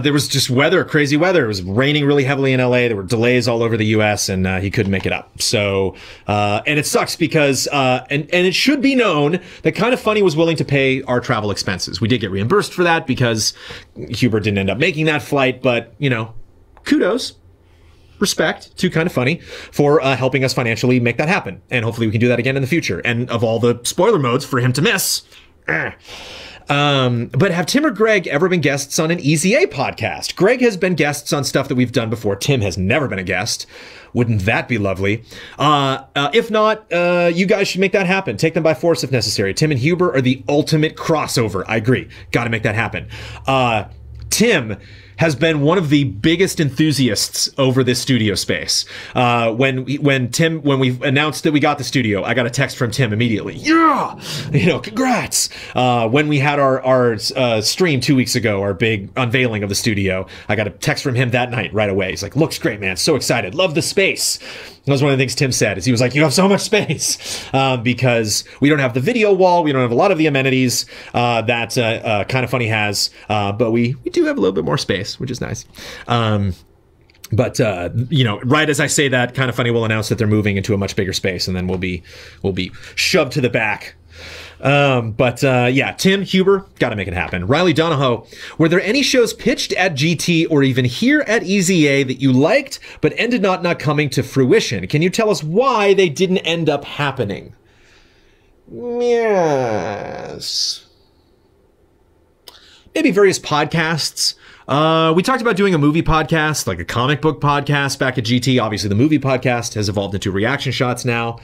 there was just weather, crazy weather. It was raining really heavily in LA. There were delays all over the US, and he couldn't make it up. So, and it sucks because, and it should be known that Kind of Funny was willing to pay our travel expenses. We did get reimbursed for that because Huber didn't end up making that flight, but, you know, kudos. Respect to Kind of Funny for helping us financially make that happen. And hopefully we can do that again in the future. And of all the spoiler modes for him to miss, but have Tim or Greg ever been guests on an Easy A podcast? Greg has been guests on stuff that we've done before. Tim has never been a guest. Wouldn't that be lovely? If not, you guys should make that happen. Take them by force if necessary. Tim and Huber are the ultimate crossover. I agree. Got to make that happen. Tim has been one of the biggest enthusiasts over this studio space. When we announced that we got the studio, I got a text from Tim immediately. Yeah, you know, congrats. When we had our stream 2 weeks ago, our big unveiling of the studio, I got a text from him that night right away. He's like, "Looks great, man. So excited. Love the space." That was one of the things Tim said. Is he was like, "You have so much space," because we don't have the video wall, we don't have a lot of the amenities that Kind of Funny has, but we do have a little bit more space, which is nice. But you know, right as I say that, Kind of Funny will announce that they're moving into a much bigger space, and then we'll be shoved to the back. Yeah, Tim, Huber, gotta make it happen. Riley Donahoe, were there any shows pitched at GT or even here at EZA that you liked but ended not coming to fruition? Can you tell us why they didn't end up happening? Yes. Maybe various podcasts. We talked about doing a movie podcast, like a comic book podcast back at GT. Obviously, the movie podcast has evolved into reaction shots now.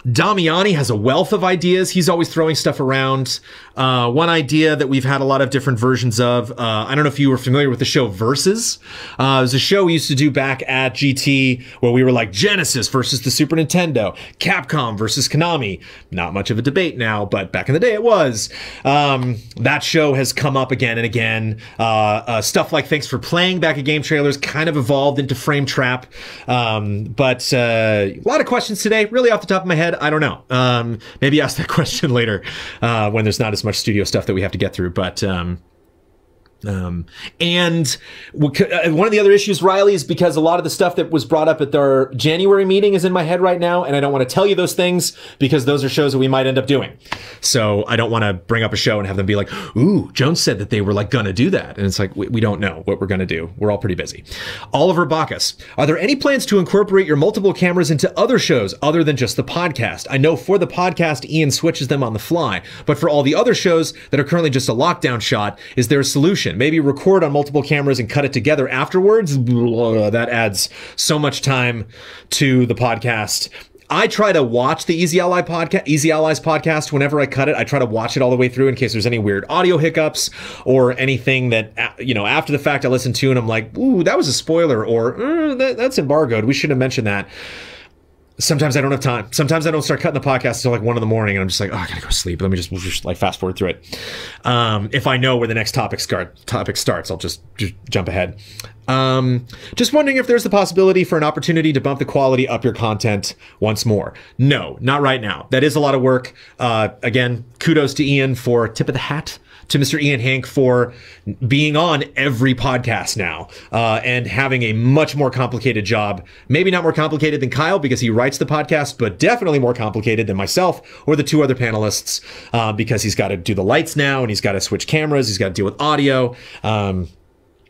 Damiani has a wealth of ideas. He's always throwing stuff around. One idea that we've had a lot of different versions of, I don't know if you were familiar with the show Versus. It was a show we used to do back at GT where we were like Genesis versus the Super Nintendo, Capcom versus Konami. Not much of a debate now, but back in the day it was. That show has come up again and again. Stuff like Thanks for Playing back at Game Trailers kind of evolved into Frame Trap. But a lot of questions today, really off the top of my head. I don't know. Maybe ask that question later when there's not as much studio stuff that we have to get through. But and one of the other issues, Riley, is because a lot of the stuff that was brought up at their January meeting is in my head right now, and I don't want to tell you those things because those are shows that we might end up doing. So I don't want to bring up a show and have them be like, "Ooh, Jones said that they were like gonna do that," and it's like we don't know what we're gonna do. We're all pretty busy. Oliver Bacchus, are there any plans to incorporate your multiple cameras into other shows other than just the podcast? I know for the podcast, Ian switches them on the fly, but for all the other shows that are currently just a lockdown shot, is there a solution? Maybe record on multiple cameras and cut it together afterwards. That adds so much time to the podcast. I try to watch the Easy Allies podcast whenever I cut it. I try to watch it all the way through in case there's any weird audio hiccups or anything that, you know, after the fact I listen to and I'm like, ooh, that was a spoiler, or that's embargoed. We shouldn't have mentioned that. Sometimes I don't have time. Sometimes I don't start cutting the podcast until like 1 in the morning, and I'm just like, oh, I gotta go sleep. Let me just like fast forward through it. If I know where the next topic starts, I'll just jump ahead. Just wondering if there's the possibility for an opportunity to bump the quality up your content once more. No, not right now. That is a lot of work. Again, kudos to Ian for tip of the hat to Mr. Ian Hank for being on every podcast now, and having a much more complicated job. Maybe not more complicated than Kyle because he writes the podcast, but definitely more complicated than myself or the two other panelists, because he's got to do the lights now and he's got to switch cameras. He's got to deal with audio.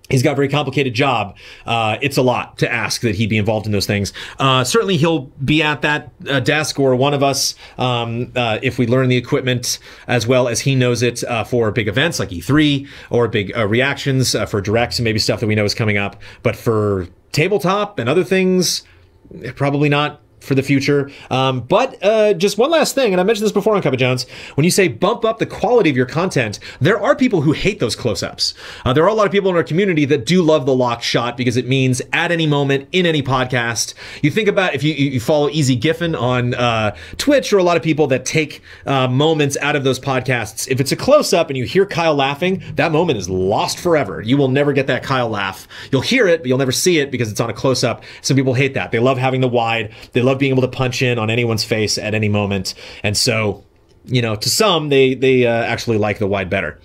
He's got a very complicated job. It's a lot to ask that he be involved in those things. Certainly he'll be at that desk, or one of us, if we learn the equipment as well as he knows it, for big events like E3 or big reactions, for directs and maybe stuff that we know is coming up. But for tabletop and other things, probably not for the future. But just one last thing, and I mentioned this before on Cup of Jones, when you say bump up the quality of your content, there are people who hate those close-ups. There are a lot of people in our community that do love the locked shot because it means at any moment in any podcast. You think about if you follow Easy Giffen on Twitch, or a lot of people that take moments out of those podcasts. If it's a close-up and you hear Kyle laughing, that moment is lost forever. You will never get that Kyle laugh. You'll hear it, but you'll never see it because it's on a close-up. Some people hate that. They love having the wide. They love being able to punch in on anyone's face at any moment. And so, you know, to some, they actually like the wide better.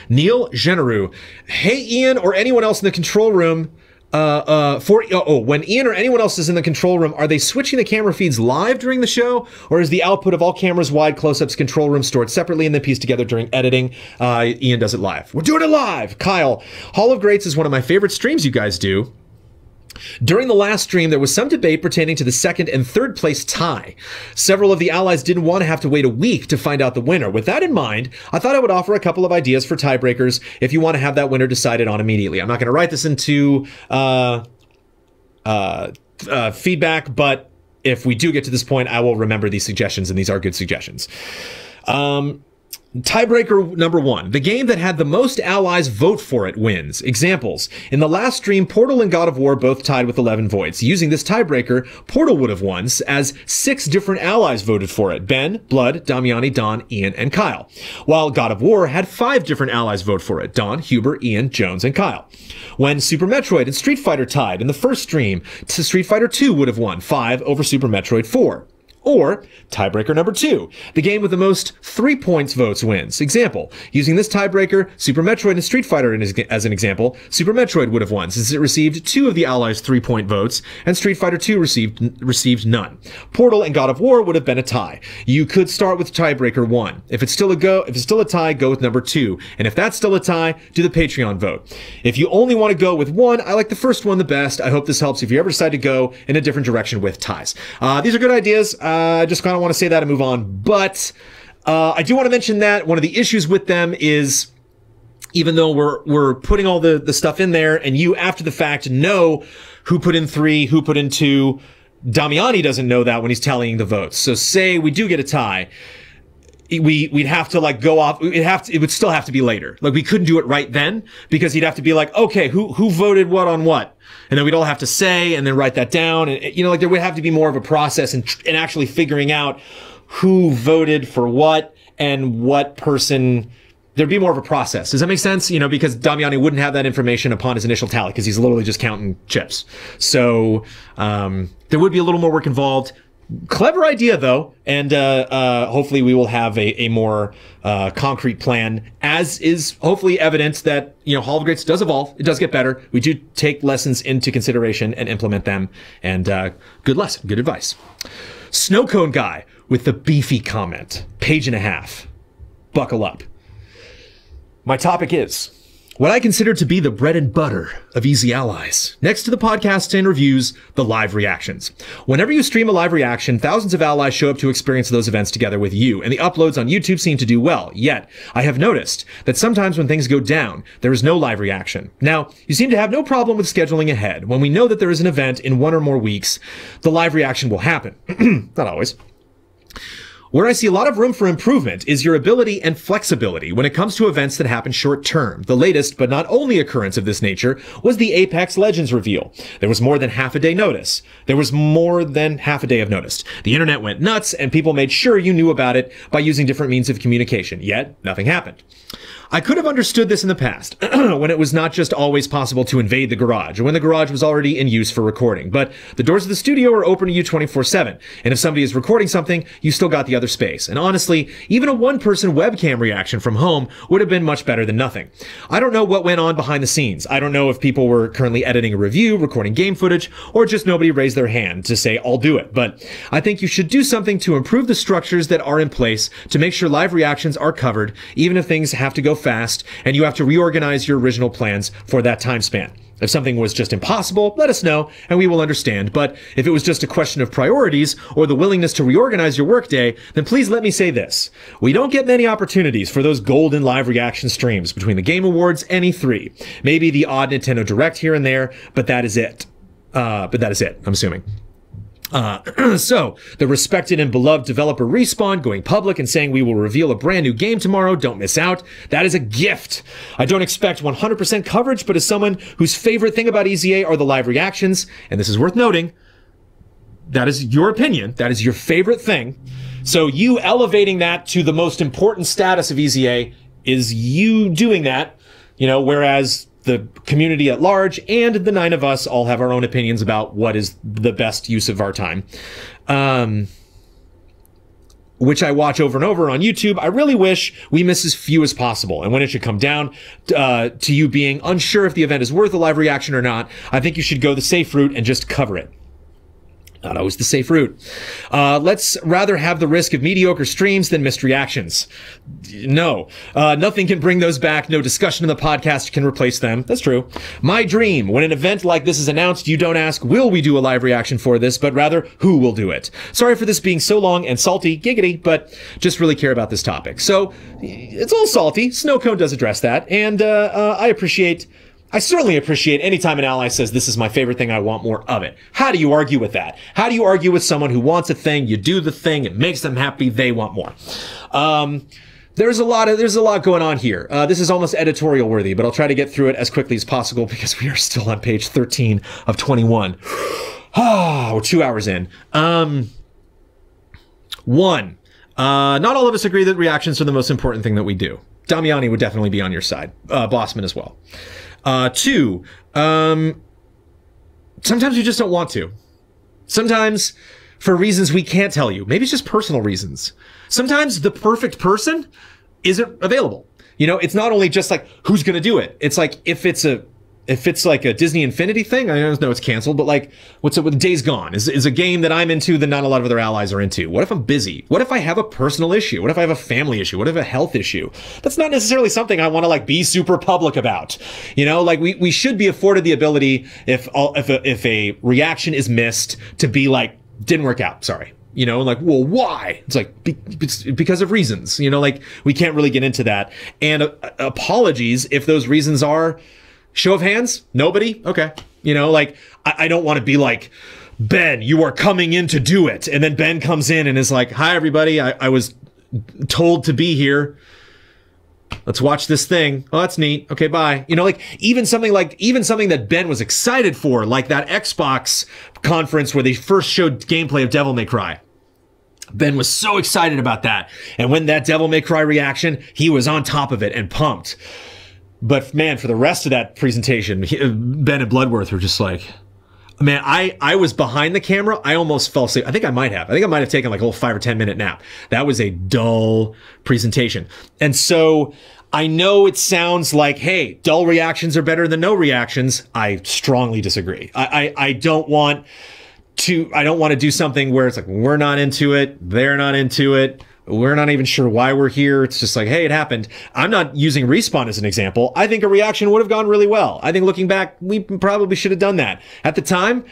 Neil Generou. Hey, Ian, or anyone else in the control room, when Ian or anyone else is in the control room, are they switching the camera feeds live during the show? Or is the output of all cameras, wide, close-ups, control room stored separately and then pieced together during editing? Ian does it live. We're doing it live! Kyle. Hall of Greats is one of my favorite streams you guys do. During the last stream, there was some debate pertaining to the second and third place tie. Several of the allies didn't want to have to wait a week to find out the winner. With that in mind, I thought I would offer a couple of ideas for tiebreakers if you want to have that winner decided on immediately. I'm not going to write this into feedback, but if we do get to this point, I will remember these suggestions, and these are good suggestions. Tiebreaker number 1. The game that had the most allies vote for it wins. Examples. In the last stream, Portal and God of War both tied with 11 votes. Using this tiebreaker, Portal would have won, as 6 different allies voted for it. Ben, Blood, Damiani, Don, Ian, and Kyle. While God of War had 5 different allies vote for it. Don, Huber, Ian, Jones, and Kyle. When Super Metroid and Street Fighter tied in the first stream, Street Fighter 2 would have won 5 over Super Metroid 4. Or, tiebreaker number 2, the game with the most 3 points votes wins. Example, using this tiebreaker, Super Metroid and Street Fighter as an example, Super Metroid would have won since it received 2 of the allies' 3-point votes, and Street Fighter 2 received none. Portal and God of War would have been a tie. You could start with tiebreaker 1. If it's still a tie, go with number 2. And if that's still a tie, do the Patreon vote. If you only want to go with 1, I like the first one the best. I hope this helps if you ever decide to go in a different direction with ties. These are good ideas. I just kind of want to say that and move on. But I do want to mention that one of the issues with them is, even though we're putting all the stuff in there, and you after the fact know who put in 3, who put in 2, Damiani doesn't know that when he's tallying the votes. So say we do get a tie, we'd have to like go off. It would still have to be later. Like we couldn't do it right then because he'd have to be like, okay, who voted what on what? And then we'd all have to say and then write that down. And, you know, like there would have to be more of a process and actually figuring out who voted for what and what person. There'd be more of a process. Does that make sense? You know, because Damiani wouldn't have that information upon his initial tally because he's literally just counting chips. So there would be a little more work involved. Clever idea, though, and hopefully we will have a more concrete plan, as is hopefully evidence that, you know, Hall of Greats does evolve. It does get better. We do take lessons into consideration and implement them, and good lesson, good advice. Snow Cone Guy with the beefy comment, 1.5 pages. Buckle up. My topic is what I consider to be the bread and butter of Easy Allies. Next to the podcasts and reviews, the live reactions. Whenever you stream a live reaction, thousands of allies show up to experience those events together with you, and the uploads on YouTube seem to do well. Yet, I have noticed that sometimes when things go down, there is no live reaction. Now, you seem to have no problem with scheduling ahead. When we know that there is an event in 1 or more weeks, the live reaction will happen. Not always. Where I see a lot of room for improvement is your ability and flexibility when it comes to events that happen short term. The latest, but not only occurrence of this nature, was the Apex Legends reveal. There was more than half a day notice. There was more than half a day of notice. The internet went nuts and people made sure you knew about it by using different means of communication. Yet, nothing happened. I could have understood this in the past, when it was not just always possible to invade the garage, or when the garage was already in use for recording. But the doors of the studio are open to you 24/7, and if somebody is recording something, you still got the the other space. And honestly, even a one-person webcam reaction from home would have been much better than nothing. I don't know what went on behind the scenes. I don't know if people were currently editing a review, recording game footage, or just nobody raised their hand to say, I'll do it. But I think you should do something to improve the structures that are in place to make sure live reactions are covered, even if things have to go fast and you have to reorganize your original plans for that time span. If something was just impossible, let us know and we will understand. But if it was just a question of priorities or the willingness to reorganize your workday, then please let me say this. We don't get many opportunities for those golden live reaction streams between the Game Awards and E3. Maybe the odd Nintendo Direct here and there, but that is it. I'm assuming. So, the respected and beloved developer Respawn going public and saying we will reveal a brand new game tomorrow, don't miss out. That is a gift. I don't expect 100% coverage, but as someone whose favorite thing about EZA are the live reactions, and this is worth noting, that is your opinion, that is your favorite thing. So you elevating that to the most important status of EZA is you doing that, you know, whereas the community at large and the 9 of us all have our own opinions about what is the best use of our time, which I watch over and over on YouTube. I really wish we miss as few as possible. And when it should come down to you being unsure if the event is worth a live reaction or not, I think you should go the safe route and just cover it. Not always the safe route. Let's rather have the risk of mediocre streams than missed reactions. No. Nothing can bring those back. No discussion in the podcast can replace them. That's true. My dream, when an event like this is announced, you don't ask, will we do a live reaction for this, but rather, who will do it? Sorry for this being so long and salty, giggity, but just really care about this topic. So, it's a little salty. Snowcone does address that, and I certainly appreciate any time an ally says, this is my favorite thing, I want more of it. How do you argue with that? How do you argue with someone who wants a thing, you do the thing, it makes them happy, they want more? There's a lot going on here. This is almost editorial worthy, but I'll try to get through it as quickly as possible because we are still on page 13 of 21. We're 2 hours in. One, not all of us agree that reactions are the most important thing that we do. Damiani would definitely be on your side. Bossman as well. Two, sometimes we just don't want to. Sometimes for reasons we can't tell you. Maybe it's just personal reasons. Sometimes the perfect person isn't available. You know, it's not only just like, who's going to do it? It's like, if it's like a Disney Infinity thing, I know it's canceled, but like, what's up with Days Gone is a game that I'm into that not a lot of other allies are into. What if I'm busy? What if I have a personal issue? What if I have a family issue? What if I have a health issue? That's not necessarily something I want to like be super public about. You know, like we should be afforded the ability if a reaction is missed to be like, didn't work out, sorry. You know, like, well, why? It's like, because of reasons, you know, like we can't really get into that. And apologies if those reasons are, show of hands? Nobody? Okay. You know, like, I don't want to be like, Ben, you are coming in to do it. And then Ben comes in and is like, hi, everybody. I was told to be here. Let's watch this thing. Oh, that's neat. Okay, bye. You know, like, even something that Ben was excited for, like that Xbox conference where they first showed gameplay of Devil May Cry. Ben was so excited about that. And when that Devil May Cry reaction, he was on top of it and pumped. But man, for the rest of that presentation, Ben and Bloodworth were just like, man, I was behind the camera. I almost fell asleep. I think I might have taken like a little 5 or 10 minute nap. That was a dull presentation. And so I know it sounds like, hey, dull reactions are better than no reactions. I strongly disagree. I don't want to do something where it's like, we're not into it. They're not into it. We're not even sure why we're here. It's just like, hey, it happened. I'm not using Respawn as an example. I think a reaction would have gone really well. I think looking back, we probably should have done that. At the time,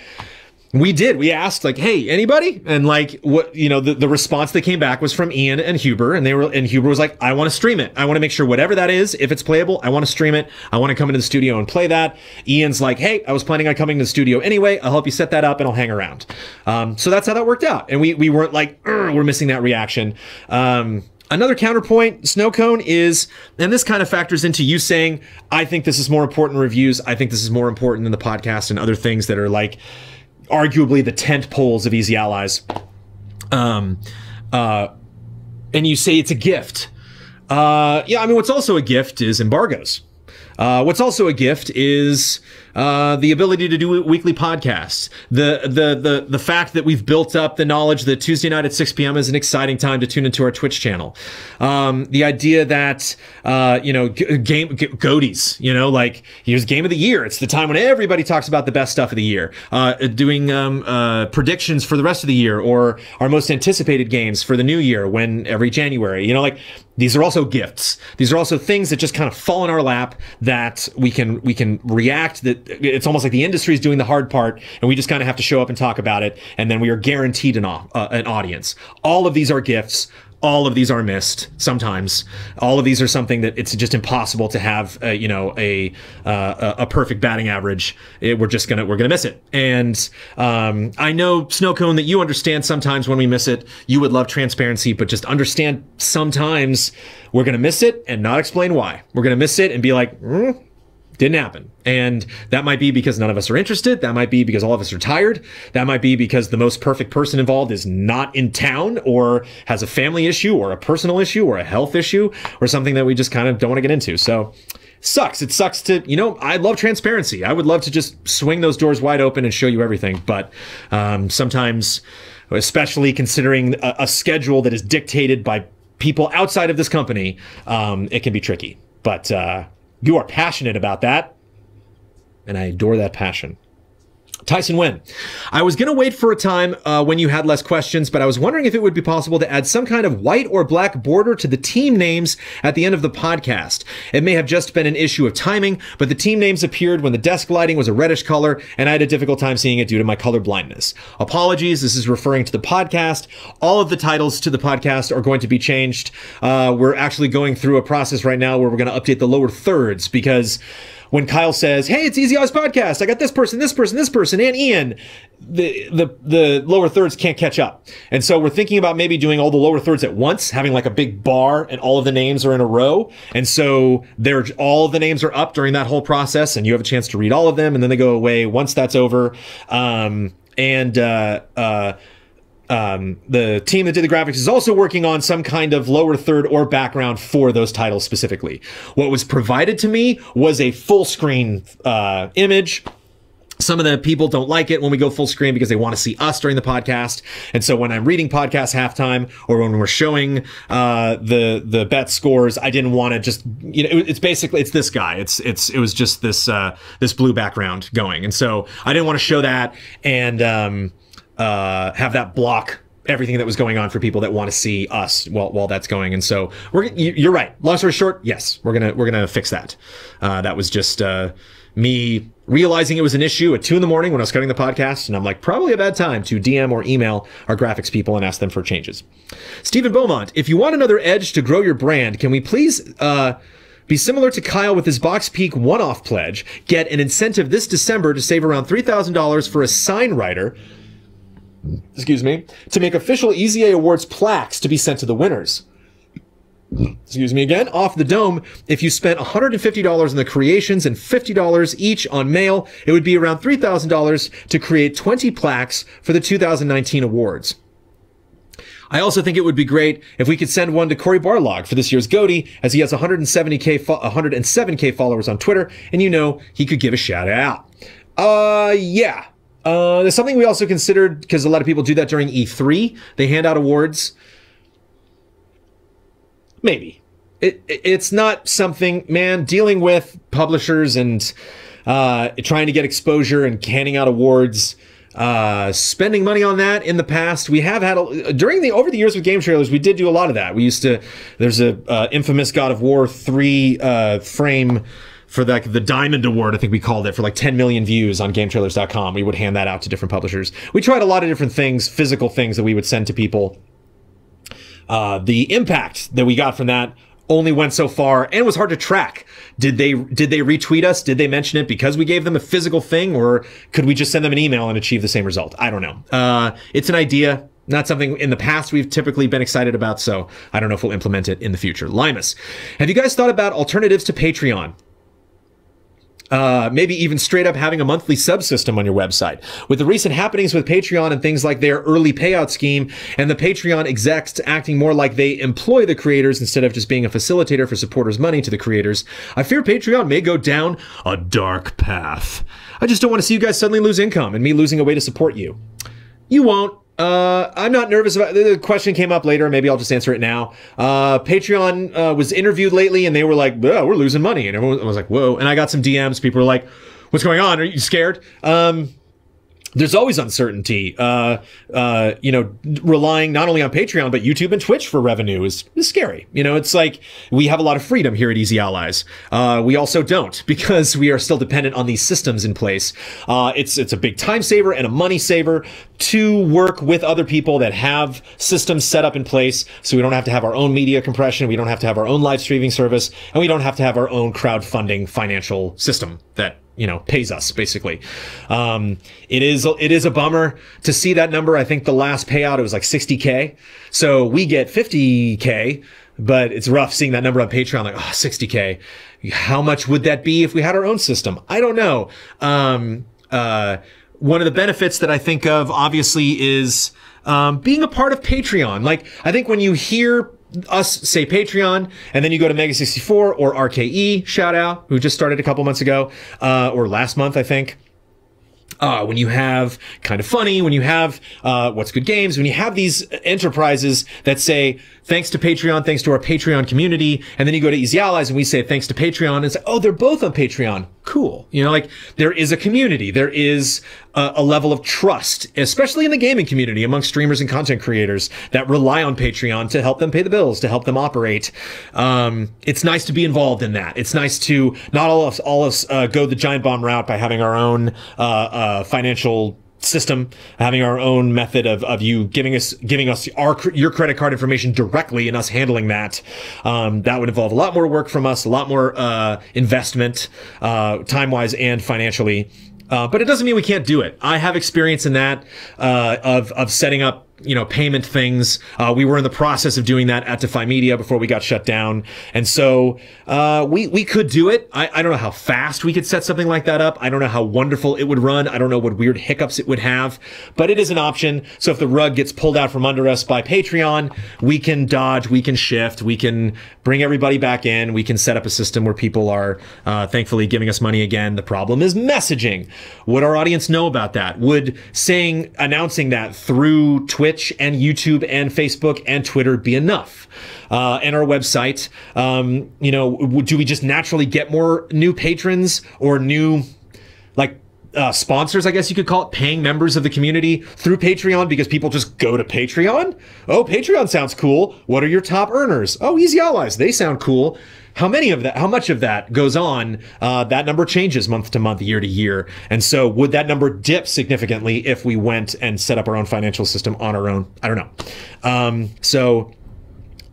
we did. We asked like, hey, anybody? And like, what, you know, the response that came back was from Ian and Huber, and Huber was like, I want to stream it. I want to make sure whatever that is, if it's playable, I want to stream it. I want to come into the studio and play that. Ian's like, hey, I was planning on coming to the studio anyway. I'll help you set that up and I'll hang around. So that's how that worked out. And we weren't like, we're missing that reaction. Another counterpoint, Snowcone, is, and this kind of factors into you saying, I think this is more important than reviews. I think this is more important than the podcast and other things that are like, arguably the tent poles of Easy Allies. And you say it's a gift. Yeah, I mean, what's also a gift is embargoes. What's also a gift is the ability to do weekly podcasts, the fact that we've built up the knowledge that Tuesday night at 6 p.m. is an exciting time to tune into our Twitch channel. The idea that, GOATys, like here's Game of the Year. It's the time when everybody talks about the best stuff of the year. Doing predictions for the rest of the year, or our most anticipated games for the new year, when every January, like these are also gifts. These are also things that just kind of fall in our lap that we can react. That it's almost like the industry is doing the hard part, and we just kind of have to show up and talk about it, and then we are guaranteed an audience. All of these are gifts. All of these are missed sometimes. All of these are something that it's just impossible to have, a perfect batting average. We're gonna miss it. And I know, Snowcone, that you understand sometimes when we miss it. You would love transparency, but just understand sometimes we're gonna miss it and not explain why. We're gonna miss it and be like, didn't happen. And that might be because none of us are interested. That might be because all of us are tired. That might be because the most perfect person involved is not in town, or has a family issue, or a personal issue, or a health issue, or something that we just kind of don't want to get into. So sucks. It sucks to, I love transparency. I would love to just swing those doors wide open and show you everything. But sometimes, especially considering a schedule that is dictated by people outside of this company, it can be tricky. But you are passionate about that, and I adore that passion. Tyson Wynn. I was going to wait for a time when you had less questions, but I was wondering if it would be possible to add some kind of white or black border to the team names at the end of the podcast. It may have just been an issue of timing, but the team names appeared when the desk lighting was a reddish color, and I had a difficult time seeing it due to my color blindness. Apologies, this is referring to the podcast. All of the titles to the podcast are going to be changed. We're actually going through a process right now where we're going to update the lower thirds, because when Kyle says, hey, it's Easy Allies Podcast, I got this person, and Ian, the lower thirds can't catch up. And so we're thinking about maybe doing all the lower thirds at once, having like a big bar, and all of the names are in a row. And so all of the names are up during that whole process, and you have a chance to read all of them, and then they go away once that's over. The team that did the graphics is also working on some kind of lower third or background for those titles specifically. What was provided to me was a full screen image. Some of the people don't like it when we go full screen because they want to see us during the podcast. And so when I'm reading podcast halftime, or when we're showing the bet scores, I didn't want to just, it's basically, it's this guy. It was just this blue background going. And so I didn't want to show that and have that block everything that was going on for people that want to see us while that's going. And so you're right. Long story short, yes, we're gonna fix that. That was just me realizing it was an issue at 2 a.m. when I was cutting the podcast, and I'm like, probably a bad time to DM or email our graphics people and ask them for changes. Stephen Beaumont, if you want another edge to grow your brand, can we please be similar to Kyle with his Box Peak one-off pledge? Get an incentive this December to save around $3,000 for a sign writer, to make official Easy A Awards plaques to be sent to the winners. Off the dome, if you spent $150 on the creations and $50 each on mail, it would be around $3,000 to create 20 plaques for the 2019 awards. I also think it would be great if we could send one to Cory Barlog for this year's GOATY, as he has 107K followers on Twitter, and he could give a shout out. Yeah. There's something we also considered, because a lot of people do that during E3. They hand out awards. Maybe. It's not something, man, dealing with publishers and trying to get exposure and handing out awards, spending money on that in the past. We have had, over the years with game trailers, we did do a lot of that. There's a infamous God of War 3 frame for the Diamond Award, I think we called it, for like 10 million views on GameTrailers.com. We would hand that out to different publishers. We tried a lot of different things, physical things that we would send to people. The impact that we got from that only went so far and was hard to track. Did they retweet us? Did they mention it because we gave them a physical thing, or could we just send them an email and achieve the same result? I don't know. It's an idea. Not something in the past we've typically been excited about, so I don't know if we'll implement it in the future. Limus, have you guys thought about alternatives to Patreon? maybe even straight up having a monthly subsystem on your website. With the recent happenings with Patreon and things like their early payout scheme and the Patreon execs acting more like they employ the creators instead of just being a facilitator for supporters' money to the creators, I fear Patreon may go down a dark path. I just don't want to see you guys suddenly lose income and me losing a way to support you. You won't. I'm not nervous about the question came up later. Maybe I'll just answer it now. Patreon was interviewed lately and they were like, oh, we're losing money. And everyone was like, whoa. And I got some DMs. People were like, what's going on? Are you scared? There's always uncertainty. You know, relying not only on Patreon, but YouTube and Twitch for revenue is scary. You know, it's like we have a lot of freedom here at Easy Allies. We also don't because we are still dependent on these systems in place. It's a big time saver and a money saver to work with other people that have systems set up in place. So we don't have to have our own media compression. We don't have to have our own live streaming service, and we don't have to have our own crowdfunding financial system that, you know, pays us basically. It is a bummer to see that number. I think the last payout, it was like 60K. So we get 50K, but it's rough seeing that number on Patreon, like, oh, 60K. How much would that be if we had our own system? I don't know. One of the benefits that I think of obviously is, being a part of Patreon. Like, I think when you hear us say Patreon, and then you go to Mega64 or RKE, shout out, who just started a couple months ago, or last month, I think. When you have Kind of Funny, when you have What's Good Games, when you have these enterprises that say, thanks to Patreon, thanks to our Patreon community, and then you go to Easy Allies and we say, thanks to Patreon, and it's like, oh, they're both on Patreon. Cool. You know, like, there is a community. There is a level of trust, especially in the gaming community among streamers and content creators that rely on Patreon to help them pay the bills, to help them operate. It's nice to be involved in that. It's nice to not all of us go the giant bomb route by having our own financial system, having our own method of you giving us your credit card information directly and us handling that. That would involve a lot more work from us, a lot more investment, time-wise and financially. But it doesn't mean we can't do it. I have experience in that, of setting up, you know, payment things. We were in the process of doing that at Defy Media before we got shut down. And so, we could do it. I don't know how fast we could set something like that up. I don't know how wonderful it would run. I don't know what weird hiccups it would have, but it is an option. So if the rug gets pulled out from under us by Patreon, we can dodge, we can shift, we can bring everybody back in. We can set up a system where people are, thankfully giving us money again. The problem is messaging. Would our audience know about that? Would announcing that through Twitch and YouTube and Facebook and Twitter be enough? And our website, you know, do we just naturally get more new patrons or new, like, sponsors, I guess you could call it, paying members of the community through Patreon because people just go to Patreon? Oh, Patreon sounds cool. What are your top earners? Oh, Easy Allies. They sound cool. How much of that goes on? That number changes month to month, year to year. And so would that number dip significantly if we went and set up our own financial system on our own? I don't know. So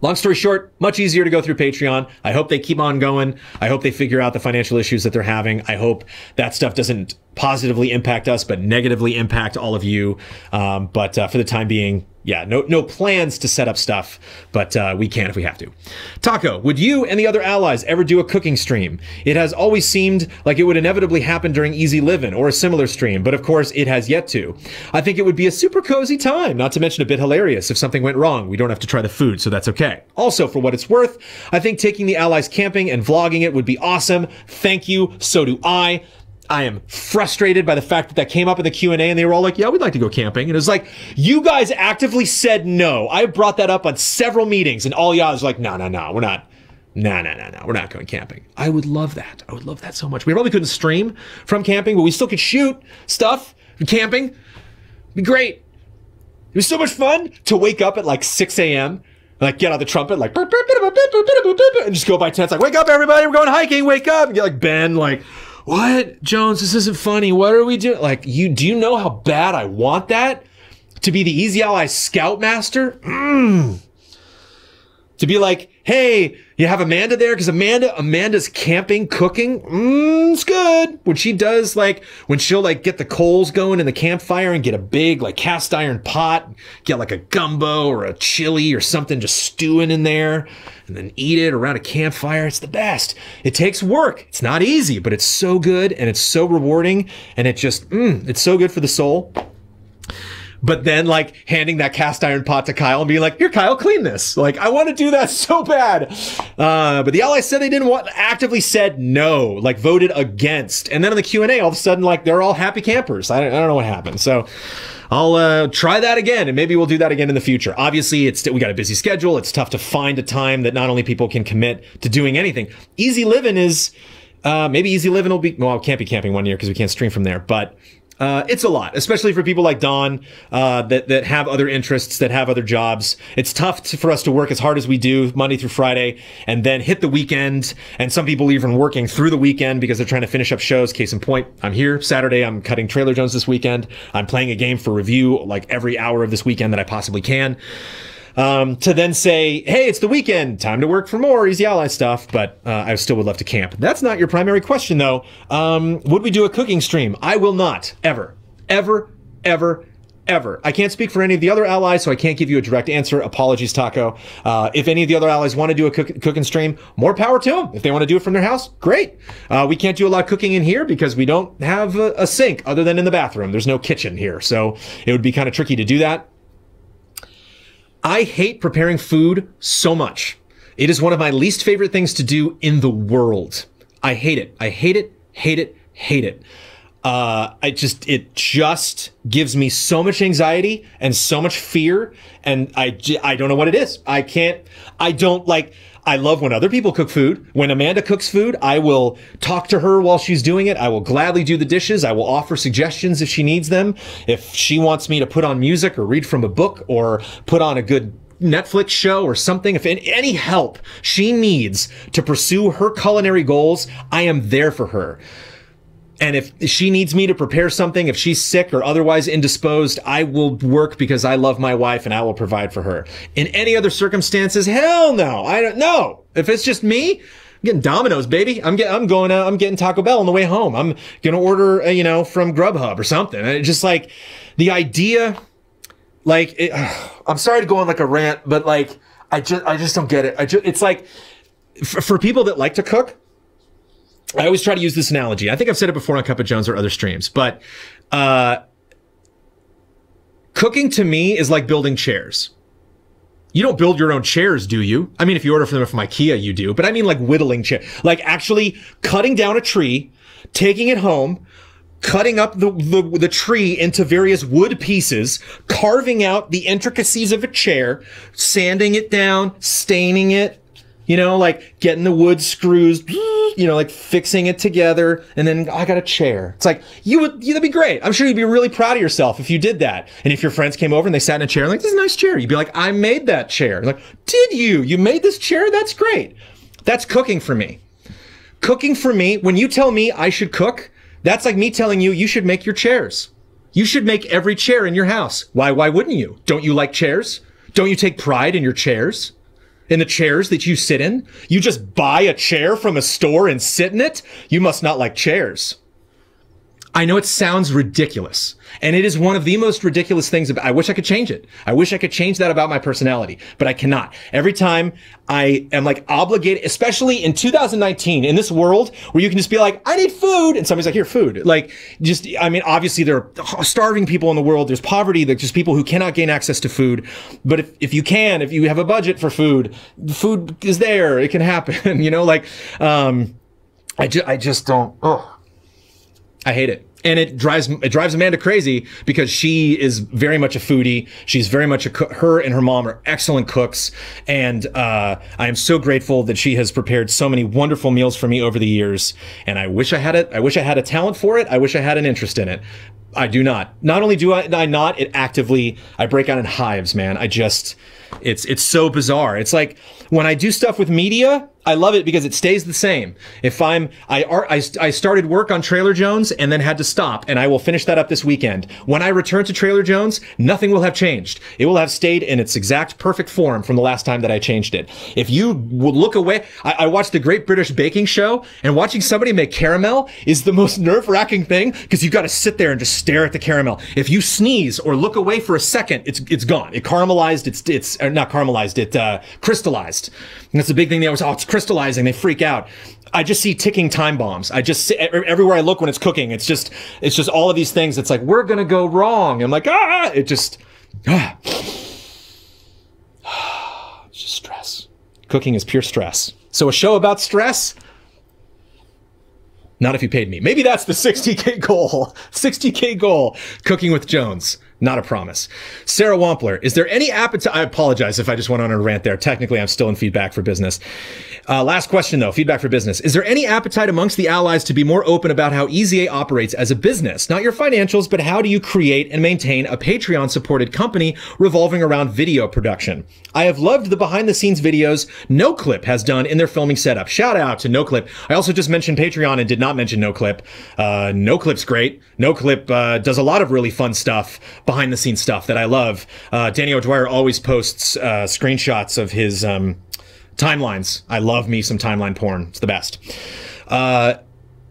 long story short, much easier to go through Patreon. I hope they keep on going. I hope they figure out the financial issues that they're having. I hope that stuff doesn't positively impact us, but negatively impact all of you. But for the time being, yeah, no plans to set up stuff, but we can if we have to. Taco, would you and the other allies ever do a cooking stream? It has always seemed like it would inevitably happen during Easy Livin' or a similar stream, but of course it has yet to. I think it would be a super cozy time, not to mention a bit hilarious if something went wrong. We don't have to try the food, so that's okay. Also, for what it's worth, I think taking the allies camping and vlogging it would be awesome. Thank you, so do I. I am frustrated by the fact that came up in the Q&A and they were all like, yeah, we'd like to go camping. And it was like, you guys actively said no. I brought that up on several meetings and all y'all was like, no, we're not. No, we're not going camping. I would love that. I would love that so much. We probably couldn't stream from camping, but we still could shoot stuff from camping. It'd be great. It was so much fun to wake up at like 6 a.m., like get out the trumpet, like, and just go by tents, like, wake up everybody, we're going hiking, wake up. And get like Ben, like, what? Jones, this isn't funny. What are we doing? Like, do you know how bad I want that? To be the Easy Allies Scoutmaster? To be like, hey, you have Amanda there? Because Amanda's camping, cooking. It's good. When she does, like, when she'll, like, get the coals going in the campfire and get a big, like, cast iron pot, get, like, a gumbo or a chili or something just stewing in there, and then eat it around a campfire. It's the best. It takes work. It's not easy, but it's so good, and it's so rewarding, and it just, it's so good for the soul. But then, like, handing that cast iron pot to Kyle and being like, here, Kyle, clean this. Like, I want to do that so bad. But the allies said they didn't want, actively said no, like, voted against. And then in the Q&A, all of a sudden, like, they're all happy campers. I don't know what happened. So I'll try that again, and maybe we'll do that again in the future. Obviously, we got a busy schedule. It's tough to find a time that not only people can commit to doing anything. Easy Living is, maybe Easy Living will be, well, I can't be camping one year because we can't stream from there, but it's a lot, especially for people like Don, that have other interests, that have other jobs. It's tough for us to work as hard as we do Monday through Friday and then hit the weekend. And some people even working through the weekend because they're trying to finish up shows. Case in point, I'm here Saturday. I'm cutting Trailer Jones this weekend. I'm playing a game for review like every hour of this weekend that I possibly can. To then say, hey, it's the weekend, time to work for more Easy Ally stuff, but I still would love to camp. That's not your primary question, though. Would we do a cooking stream? I will not, ever, ever, ever, ever. I can't speak for any of the other allies, so I can't give you a direct answer. Apologies, Taco. If any of the other allies want to do a cooking stream, more power to them. If they want to do it from their house, great. We can't do a lot of cooking in here because we don't have a sink other than in the bathroom. There's no kitchen here, so it would be kind of tricky to do that. I hate preparing food so much. It is one of my least favorite things to do in the world. I hate it. I hate it, hate it, hate it. It just gives me so much anxiety and so much fear, and I don't know what it is. I love when other people cook food. When Amanda cooks food, I will talk to her while she's doing it. I will gladly do the dishes. I will offer suggestions if she needs them. If she wants me to put on music or read from a book or put on a good Netflix show or something, if any help she needs to pursue her culinary goals, I am there for her. And if she needs me to prepare something, if she's sick or otherwise indisposed, I will work because I love my wife and I will provide for her. In any other circumstances, hell no. I don't know. If it's just me, I'm getting Domino's, baby. I'm going out. I'm getting Taco Bell on the way home. I'm going to order, from Grubhub or something. And it's just like the idea, I'm sorry to go on like a rant, but like, I just don't get it. It's like for people that like to cook, I always try to use this analogy. I think I've said it before on Cup of Jones or other streams, but cooking to me is like building chairs. You don't build your own chairs, do you? I mean, if you order them from IKEA, you do. But I mean like whittling chairs. Like actually cutting down a tree, taking it home, cutting up the tree into various wood pieces, carving out the intricacies of a chair, sanding it down, staining it, like getting the wood screws, like fixing it together, and then I got a chair. It's like, that'd be great. I'm sure you'd be really proud of yourself if you did that. And if your friends came over and they sat in a chair, like, this is a nice chair. You'd be like, I made that chair. Like, did you? You made this chair? That's great. That's cooking for me. Cooking for me, when you tell me I should cook, that's like me telling you, you should make your chairs. You should make every chair in your house. Why wouldn't you? Don't you like chairs? Don't you take pride in your chairs? In the chairs that you sit in? You just buy a chair from a store and sit in it? You must not like chairs. I know it sounds ridiculous, and it is one of the most ridiculous things I wish I could change it. I wish I could change that about my personality, but I cannot. Every time I am like obligated, especially in 2019, in this world where you can just be like, I need food, and somebody's like, here, food. Like, obviously there are starving people in the world. There's poverty. There's just people who cannot gain access to food. But if you have a budget for food, food is there. It can happen, I just don't, I hate it. And it drives Amanda crazy because she is very much a foodie. She's very much a cook. Her and her mom are excellent cooks. And I am so grateful that she has prepared so many wonderful meals for me over the years. And I wish I had it. I wish I had a talent for it. I wish I had an interest in it. I do not. Not only do I not, I break out in hives, man. It's so bizarre. It's like when I do stuff with media, I love it because it stays the same. If I started work on Traylor Jones and then had to stop, and I will finish that up this weekend. When I return to Traylor Jones, nothing will have changed. It will have stayed in its exact perfect form from the last time that I changed it. If you would look away, I watched the Great British Baking Show, and watching somebody make caramel is the most nerve-wracking thing because you've got to sit there and just stare at the caramel. If you sneeze or look away for a second, it's gone. It caramelized. It's not caramelized. It crystallized. And that's the big thing. They always, oh, it's crystallizing. They freak out. I just see ticking time bombs. I just see everywhere I look when it's cooking. It's just all of these things. It's like, we're going to go wrong. I'm like, it just, it's just stress. Cooking is pure stress. So a show about stress? Not if you paid me. Maybe that's the 60K goal. 60K goal. Cooking with Jones. Not a promise. Sarah Wampler, is there any appetite? I apologize if I just went on a rant there. Technically, I'm still in feedback for business. Last question, though. Feedback for business. Is there any appetite amongst the allies to be more open about how EZA operates as a business? Not your financials, but how do you create and maintain a Patreon-supported company revolving around video production? I have loved the behind-the-scenes videos NoClip has done in their filming setup. Shout out to NoClip. I also just mentioned Patreon and did not mention NoClip. NoClip's great. NoClip does a lot of really fun stuff, behind the scenes stuff that I love. Danny O'Dwyer always posts screenshots of his timelines. I love me some timeline porn. It's the best.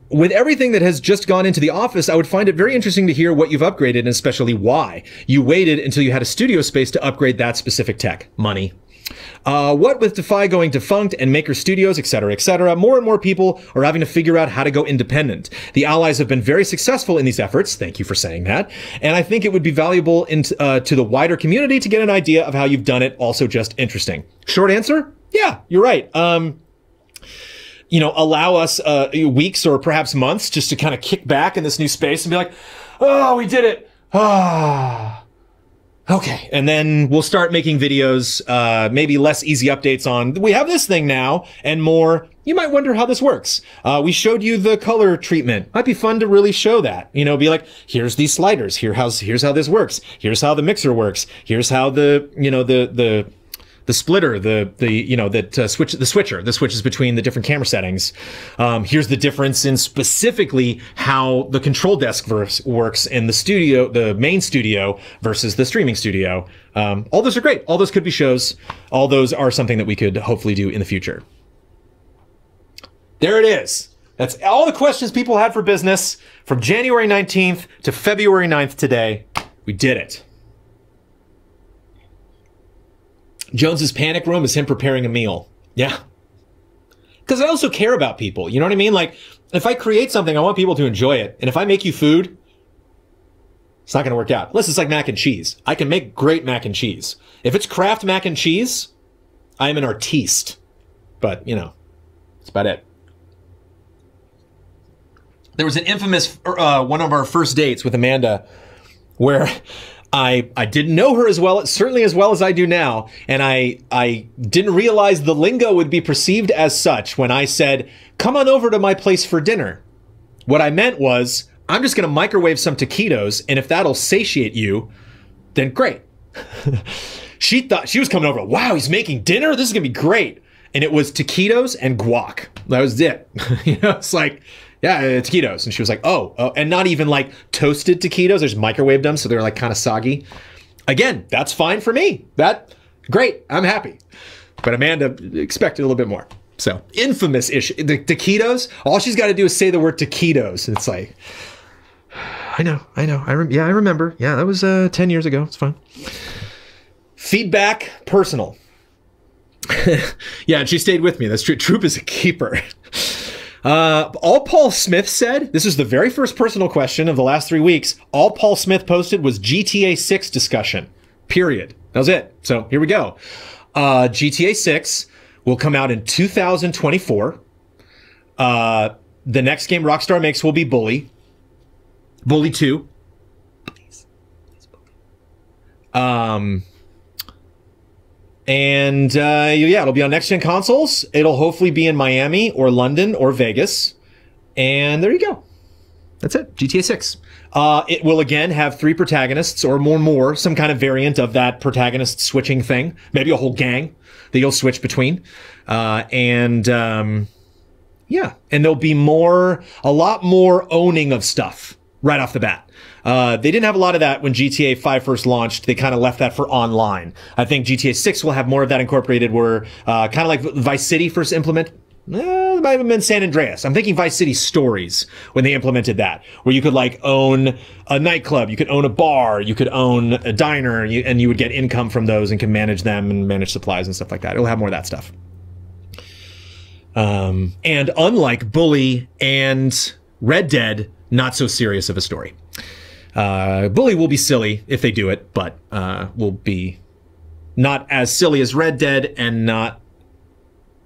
With everything that has just gone into the office, I would find it very interesting to hear what you've upgraded and especially why. You waited until you had a studio space to upgrade that specific tech. Money. What with Defy going defunct and Maker Studios, etc., more and more people are having to figure out how to go independent. The allies have been very successful in these efforts. Thank you for saying that. And I think it would be valuable to the wider community to get an idea of how you've done it. Also just interesting. Short answer? Yeah, you're right. Allow us weeks or perhaps months just to kind of kick back in this new space and be like, oh, we did it. Okay, and then we'll start making videos, maybe less easy updates on, we have this thing now, and more, you might wonder how this works. We showed you the color treatment. Might be fun to really show that. Be like, here's these sliders, here's how this works, here's how the mixer works, here's how the splitter, the switches between the different camera settings. Here's the difference in specifically how the control desk works in the studio, the main studio versus the streaming studio. All those are great. All those could be shows. All those are something that we could hopefully do in the future. There it is. That's all the questions people had for business from January 19th to February 9th today. We did it. Jones's panic room is him preparing a meal. Yeah. Because I also care about people. You know what I mean? Like, if I create something, I want people to enjoy it. And if I make you food, it's not going to work out. Unless it's like mac and cheese. I can make great mac and cheese. If it's Kraft mac and cheese, I am an artiste. But, that's about it. There was an infamous, one of our first dates with Amanda where I didn't know her certainly as well as I do now, and I didn't realize the lingo would be perceived as such when I said, come on over to my place for dinner. What I meant was, I'm just going to microwave some taquitos, and if that'll satiate you, then great. She thought she was coming over, wow, he's making dinner? This is going to be great. And it was taquitos and guac. That was it. It's like, yeah, taquitos. And she was like, oh, and not even like toasted taquitos. There's microwaved them, so they're like kind of soggy. Again, that's fine for me. Great. I'm happy. But Amanda expected a little bit more. So infamous issue. The taquitos, all she's got to do is say the word taquitos. It's like, I know. I remember. Yeah, that was 10 years ago. It's fine. Feedback, personal. Yeah, and she stayed with me. That's true. Troop is a keeper. All Paul Smith said, this is the very first personal question of the last 3 weeks. All Paul Smith posted was GTA 6 discussion. Period. That was it. So here we go. GTA 6 will come out in 2024. The next game Rockstar makes will be Bully. Bully 2. Please, Bully. And yeah, it'll be on next-gen consoles. It'll hopefully be in Miami or London or Vegas. And there you go. That's it. GTA 6. It will again have 3 protagonists or more, some kind of variant of that protagonist switching thing. Maybe a whole gang that you'll switch between. Yeah, and there'll be a lot more owning of stuff right off the bat. They didn't have a lot of that when GTA 5 first launched. They kind of left that for online. I think GTA 6 will have more of that incorporated, where kind of like Vice City first implemented. It might have been San Andreas. I'm thinking Vice City Stories when they implemented that, where you could like own a nightclub, you could own a bar, you could own a diner, and you would get income from those and can manage them and manage supplies and stuff like that. It'll have more of that stuff. And unlike Bully and Red Dead, not so serious of a story. Bully will be silly if they do it, but will be not as silly as Red Dead and not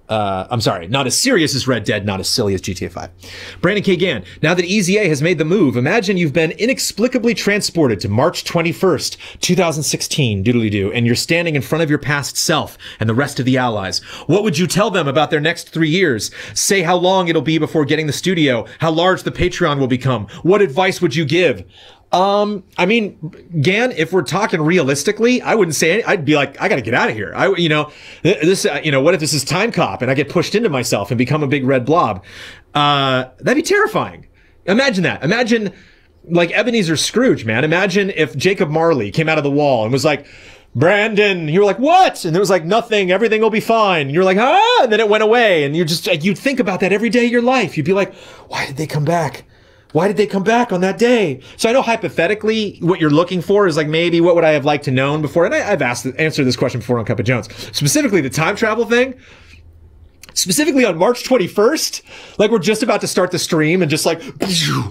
as serious as Red Dead, not as silly as GTA 5. Brandon K. Gann, now that EZA has made the move, imagine you've been inexplicably transported to March 21st, 2016, doodly-doo, and you're standing in front of your past self and the rest of the allies. What would you tell them about their next 3 years? Say how long it'll be before getting the studio, how large the Patreon will become. What advice would you give? I mean, Gann, if we're talking realistically, I wouldn't say any, I'd be like, I gotta get out of here. What if this is Time Cop and I get pushed into myself and become a big red blob? That'd be terrifying. Imagine that. Imagine like Ebenezer Scrooge, man. Imagine if Jacob Marley came out of the wall and was like, Brandon, you were like, what? And there was like, nothing, everything will be fine. And you're like, ah, and then it went away. And you're just like, you'd think about that every day of your life. You'd be like, why did they come back? Why did they come back on that day? So I know hypothetically what you're looking for is like, maybe what would I have liked to known before? And I've answered this question before on Cup of Jones. Specifically the time travel thing. Specifically on March 21st, like we're just about to start the stream and just like,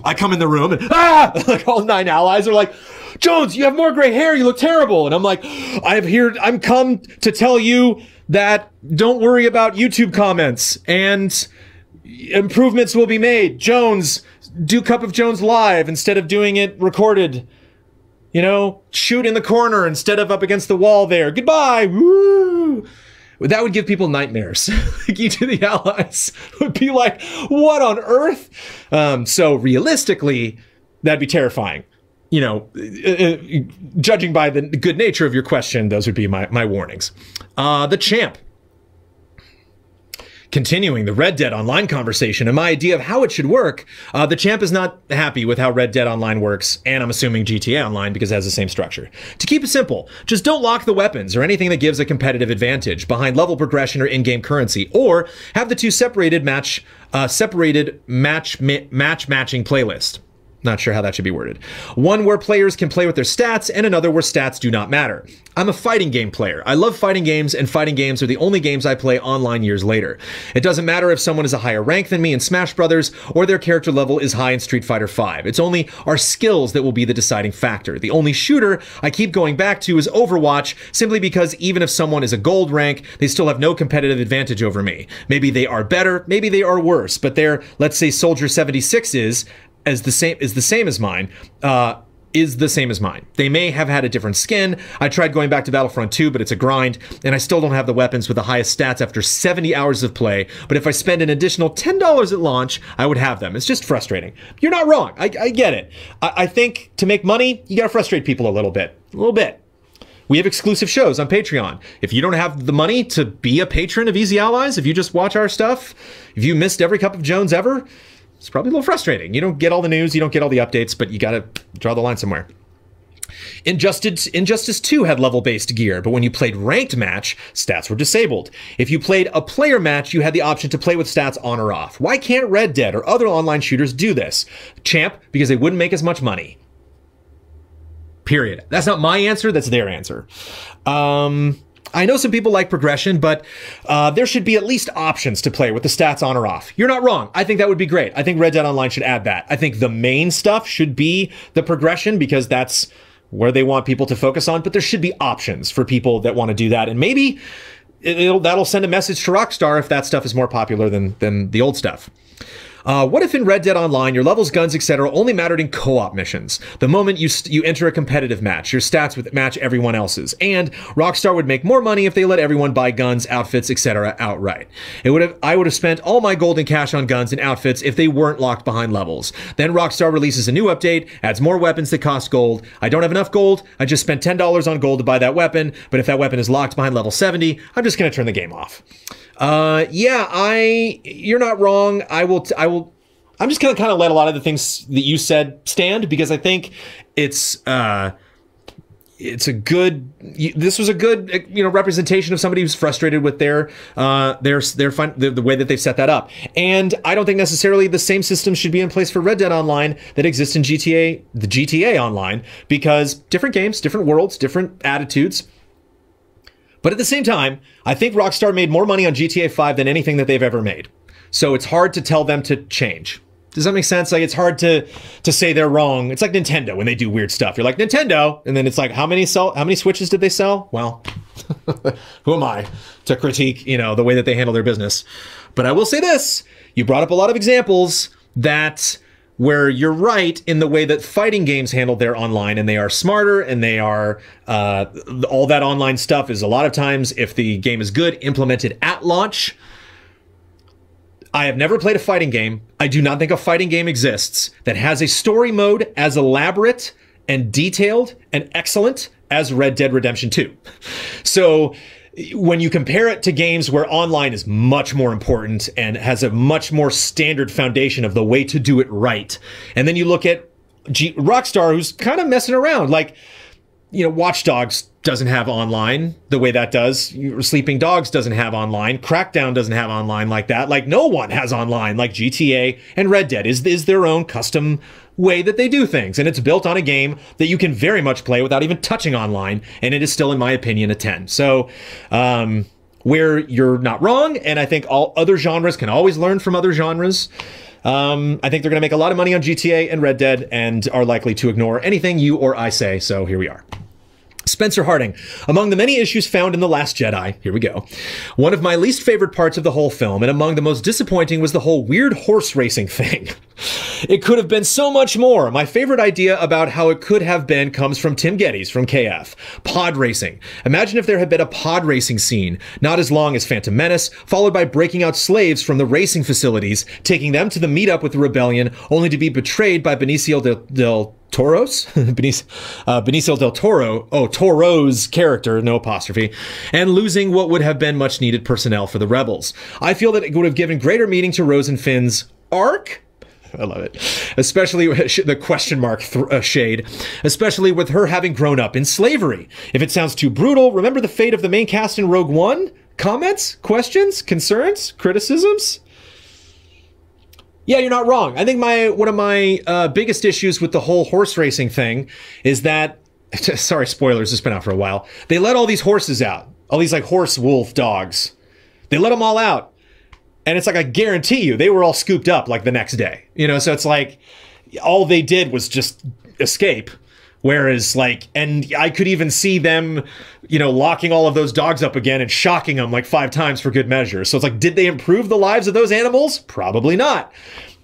I come in the room and like all 9 allies are like, Jones, you have more gray hair. You look terrible. And I'm like, I'm come to tell you that don't worry about YouTube comments and improvements will be made. Jones, do Cup of Jones live instead of doing it recorded. Shoot in the corner instead of up against the wall there. Goodbye. Woo! That would give people nightmares. Each of the allies would be like, what on earth? So realistically, that'd be terrifying. Judging by the good nature of your question, those would be my warnings. The Champ. Continuing the Red Dead Online conversation and my idea of how it should work, the Champ is not happy with how Red Dead Online works, and I'm assuming GTA Online because it has the same structure. To keep it simple, just don't lock the weapons or anything that gives a competitive advantage behind level progression or in-game currency, or have the two separated match-matching playlist. Not sure how that should be worded. One where players can play with their stats, and another where stats do not matter. I'm a fighting game player. I love fighting games, and fighting games are the only games I play online years later. It doesn't matter if someone is a higher rank than me in Smash Brothers, or their character level is high in Street Fighter V. It's only our skills that will be the deciding factor. The only shooter I keep going back to is Overwatch, simply because even if someone is a gold rank, they still have no competitive advantage over me. Maybe they are better, maybe they are worse, but their, let's say Soldier 76 is the same as mine. They may have had a different skin. I tried going back to Battlefront 2, but it's a grind, and I still don't have the weapons with the highest stats after 70 hours of play. But if I spend an additional $10 at launch, I would have them. It's just frustrating. You're not wrong. I get it. I think to make money, you gotta frustrate people a little bit. We have exclusive shows on Patreon. If you don't have the money to be a patron of Easy Allies, if you just watch our stuff, if you missed every Cup of Jones ever, it's probably a little frustrating. You don't get all the news, you don't get all the updates, but you gotta draw the line somewhere. Injustice 2 had level-based gear, but when you played ranked match, stats were disabled. If you played a player match, you had the option to play with stats on or off. Why can't Red Dead or other online shooters do this? Champ, because they wouldn't make as much money. Period. That's not my answer, that's their answer. I know some people like progression, but there should be at least options to play with the stats on or off. You're not wrong. I think that would be great. I think Red Dead Online should add that. I think the main stuff should be the progression because that's where they want people to focus on, but there should be options for people that want to do that. And maybe that'll send a message to Rockstar if that stuff is more popular than the old stuff. What if in Red Dead Online, your levels, guns, etc. only mattered in co-op missions? The moment you enter a competitive match, your stats would match everyone else's. And Rockstar would make more money if they let everyone buy guns, outfits, etc. outright. I would have spent all my gold and cash on guns and outfits if they weren't locked behind levels. Then Rockstar releases a new update, adds more weapons that cost gold. I don't have enough gold. I just spent $10 on gold to buy that weapon. But if that weapon is locked behind level 70, I'm just going to turn the game off. You're not wrong. I'm just going to kind of let a lot of the things that you said stand, because I think this was a good representation of somebody who's frustrated with the way that they've set that up. And I don't think necessarily the same system should be in place for Red Dead Online that exists in the GTA Online, because different games, different worlds, different attitudes. But at the same time, I think Rockstar made more money on GTA 5 than anything that they've ever made. So it's hard to tell them to change. Does that make sense? Like, it's hard to say they're wrong. It's like Nintendo when they do weird stuff. You're like, Nintendo, and then it's like, how many Switches did they sell? Well, who am I to critique, the way that they handle their business? But I will say this, you brought up a lot of examples where you're right in the way that fighting games handle their online, and they are smarter, and they are, all that online stuff is a lot of times, if the game is good, implemented at launch. I have never played a fighting game. I do not think a fighting game exists that has a story mode as elaborate and detailed and excellent as Red Dead Redemption 2. So when you compare it to games where online is much more important and has a much more standard foundation of the way to do it right, and then you look at Rockstar, who's kind of messing around, like, Watch Dogs doesn't have online the way that does. Sleeping Dogs doesn't have online. Crackdown doesn't have online like that. Like, no one has online like GTA and Red Dead is their own custom way that they do things. And it's built on a game that you can very much play without even touching online. And it is still, in my opinion, a 10. So, where you're not wrong, and I think all other genres can always learn from other genres. I think they're going to make a lot of money on GTA and Red Dead and are likely to ignore anything you or I say. So here we are. Spencer Harding, among the many issues found in The Last Jedi, here we go. One of my least favorite parts of the whole film, and among the most disappointing, was the whole weird horse racing thing. It could have been so much more. My favorite idea about how it could have been comes from Tim Geddes from KF. Pod racing. Imagine if there had been a pod racing scene, not as long as Phantom Menace, followed by breaking out slaves from the racing facilities, taking them to the meetup with the rebellion, only to be betrayed by Benicio del Toro's? Benicio del Toro, Toro's character, no apostrophe, and losing what would have been much needed personnel for the rebels. I feel that it would have given greater meaning to Rose and Finn's arc. I love it. Especially the question mark shade, especially with her having grown up in slavery. If it sounds too brutal, remember the fate of the main cast in Rogue One? Comments? Questions? Concerns? Criticisms? Yeah, you're not wrong. I think one of my biggest issues with the whole horse racing thing is that, sorry, spoilers, it's been out for a while. They let all these horses out, all these like horse wolf dogs. They let them all out. And it's like, I guarantee you, they were all scooped up like the next day. So it's like, all they did was just escape. Whereas and I could even see them, locking all of those dogs up again and shocking them like 5 times for good measure. So it's like, did they improve the lives of those animals? Probably not.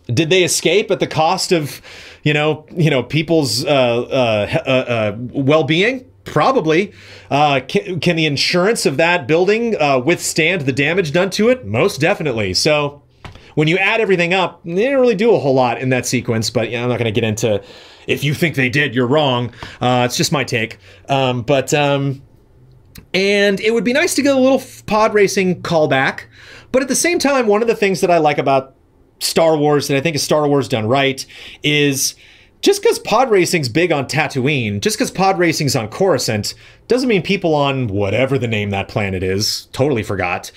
Did they escape at the cost of, people's well-being? Probably. Can the insurance of that building withstand the damage done to it? Most definitely. So when you add everything up, they didn't really do a whole lot in that sequence, but I'm not going to get into, if you think they did, you're wrong. It's just my take. And it would be nice to get a little pod racing callback. But at the same time, one of the things that I like about Star Wars, and I think is Star Wars done right, is just because pod racing's big on Tatooine, just because pod racing's on Coruscant, doesn't mean people on whatever the name that planet is, totally forgot,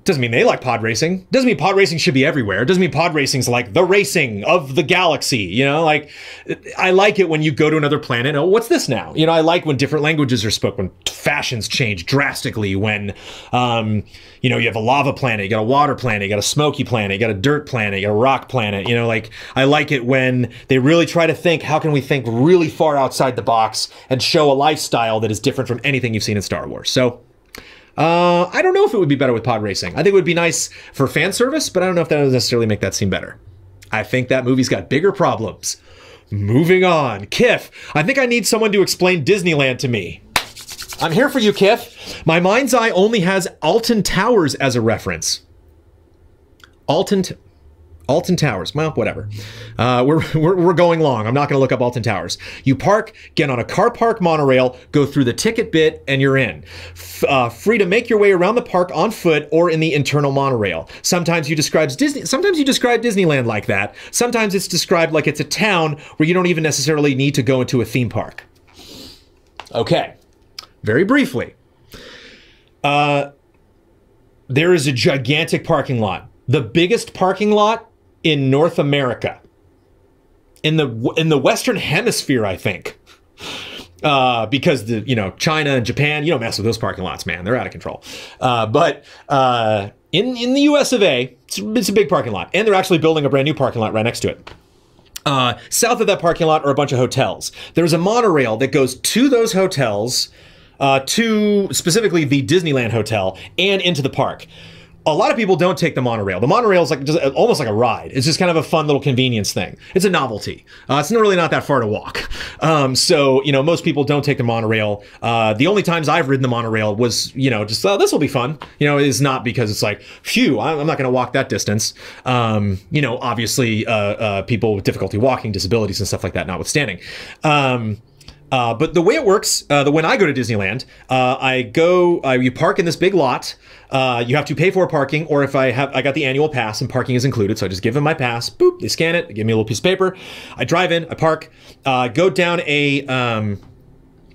doesn't mean they like pod racing. Doesn't mean pod racing should be everywhere. Doesn't mean pod racing's like the racing of the galaxy. Like, I like it when you go to another planet. Oh, what's this now? I like when different languages are spoken, when fashions change drastically, when, you have a lava planet, you got a water planet, you got a smoky planet, you got a dirt planet, you got a rock planet. I like it when they really try to think, how can we think really far outside the box and show a lifestyle that is different from anything you've seen in Star Wars. So, I don't know if it would be better with pod racing. I think it would be nice for fan service, but I don't know if that would necessarily make that seem better. I think that movie's got bigger problems. Moving on. Kiff, I think I need someone to explain Disneyland to me. I'm here for you, Kiff. My mind's eye only has Alton Towers as a reference. Alton Towers. Well, whatever. We're going long. I'm not going to look up Alton Towers. You park, get on a car park monorail, go through the ticket bit, and you're in. Free to make your way around the park on foot or in the internal monorail. Sometimes you describe Disneyland like that. Sometimes it's described like it's a town where you don't even necessarily need to go into a theme park. Okay. Very briefly. There is a gigantic parking lot. The biggest parking lot in North America, in the Western Hemisphere, I think, because China and Japan, you don't mess with those parking lots, man. They're out of control. But in the U.S. of A., it's a big parking lot, and they're actually building a brand new parking lot right next to it. South of that parking lot are a bunch of hotels. There's a monorail that goes to those hotels, to specifically the Disneyland Hotel, and into the park. A lot of people don't take the monorail. The monorail is like just almost like a ride. It's just kind of a fun little convenience thing. It's a novelty. It's really not that far to walk. So most people don't take the monorail. The only times I've ridden the monorail was, just, this will be fun. Is not because it's like, phew, I'm not going to walk that distance. Obviously, people with difficulty walking, disabilities and stuff like that notwithstanding. But the way it works, when I go to Disneyland, you park in this big lot. You have to pay for parking, or if I got the annual pass and parking is included, so I just give them my pass, boop, they scan it, they give me a little piece of paper, I drive in, I park, go down a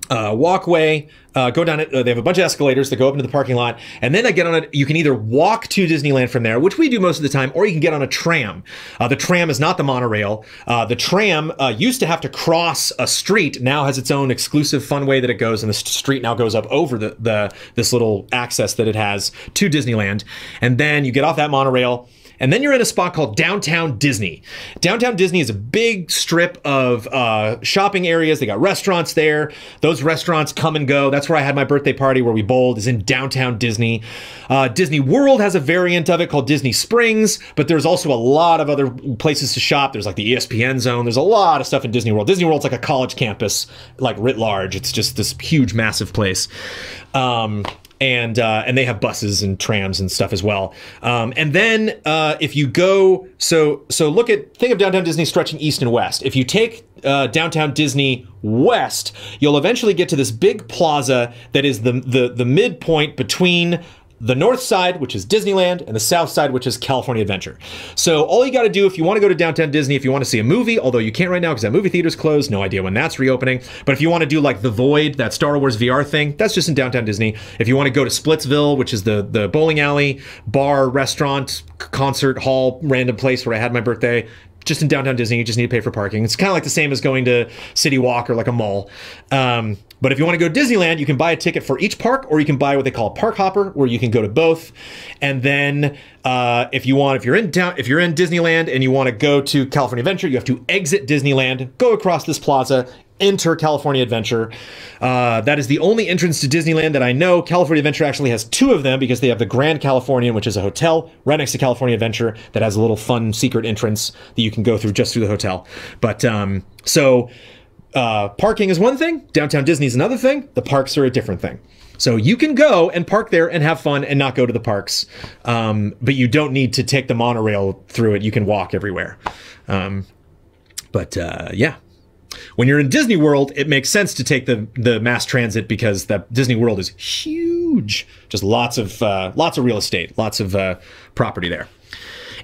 walkway, go down it. They have a bunch of escalators that go up into the parking lot, and then I get on it. You can either walk to Disneyland from there, which we do most of the time, or you can get on a tram. The tram is not the monorail. The tram used to have to cross a street, now has its own exclusive fun way that it goes, and the street now goes up over this little access that it has to Disneyland. And then you get off that monorail, and then you're in a spot called Downtown Disney. Downtown Disney is a big strip of shopping areas. They got restaurants there. Those restaurants come and go. That's where I had my birthday party, where we bowled, is in Downtown Disney. Disney World has a variant of it called Disney Springs, but there's also a lot of other places to shop. There's like the ESPN zone. There's a lot of stuff in Disney World. Disney World's like a college campus, like writ large. It's just this huge, massive place. And they have buses and trams and stuff as well. And then if you go, think of Downtown Disney stretching east and west. If you take Downtown Disney west, you'll eventually get to this big plaza that is the midpoint between the north side, which is Disneyland, and the south side, which is California Adventure. So all you got to do if you want to go to Downtown Disney, if you want to see a movie, although you can't right now because that movie theater's closed, no idea when that's reopening. But if you want to do like The Void, that Star Wars VR thing, that's just in Downtown Disney. If you want to go to Splitsville, which is the bowling alley, bar, restaurant, concert hall, random place where I had my birthday, just in Downtown Disney, you just need to pay for parking. It's kind of like the same as going to City Walk or like a mall. But if you want to go to Disneyland, you can buy a ticket for each park, or you can buy what they call a park hopper, where you can go to both. And then if you're in Disneyland and you want to go to California Adventure, you have to exit Disneyland, go across this plaza, enter California Adventure. That is the only entrance to Disneyland that I know. California Adventure actually has two of them, because they have the Grand Californian, which is a hotel right next to California Adventure that has a little fun secret entrance that you can go through just through the hotel. But parking is one thing, Downtown Disney is another thing, the parks are a different thing. So you can go and park there and have fun and not go to the parks, but you don't need to take the monorail through it. You can walk everywhere. Yeah. When you're in Disney World, it makes sense to take the mass transit, because that Disney World is huge. Just lots of real estate, lots of property there.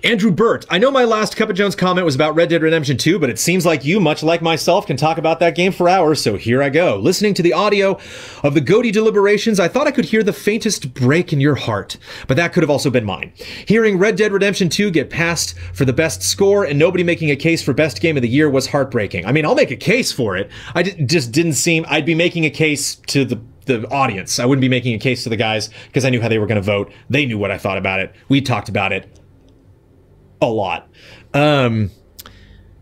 Andrew Burt, I know my last Cup of Jones comment was about Red Dead Redemption 2, but it seems like you, much like myself, can talk about that game for hours, so here I go. Listening to the audio of the GOTY deliberations, I thought I could hear the faintest break in your heart, but that could have also been mine. Hearing Red Dead Redemption 2 get passed for the best score and nobody making a case for best game of the year was heartbreaking. I mean, I'll make a case for it. Just didn't seem, I'd be making a case to the audience. I wouldn't be making a case to the guys, because I knew how they were going to vote. They knew what I thought about it. We talked about it a lot.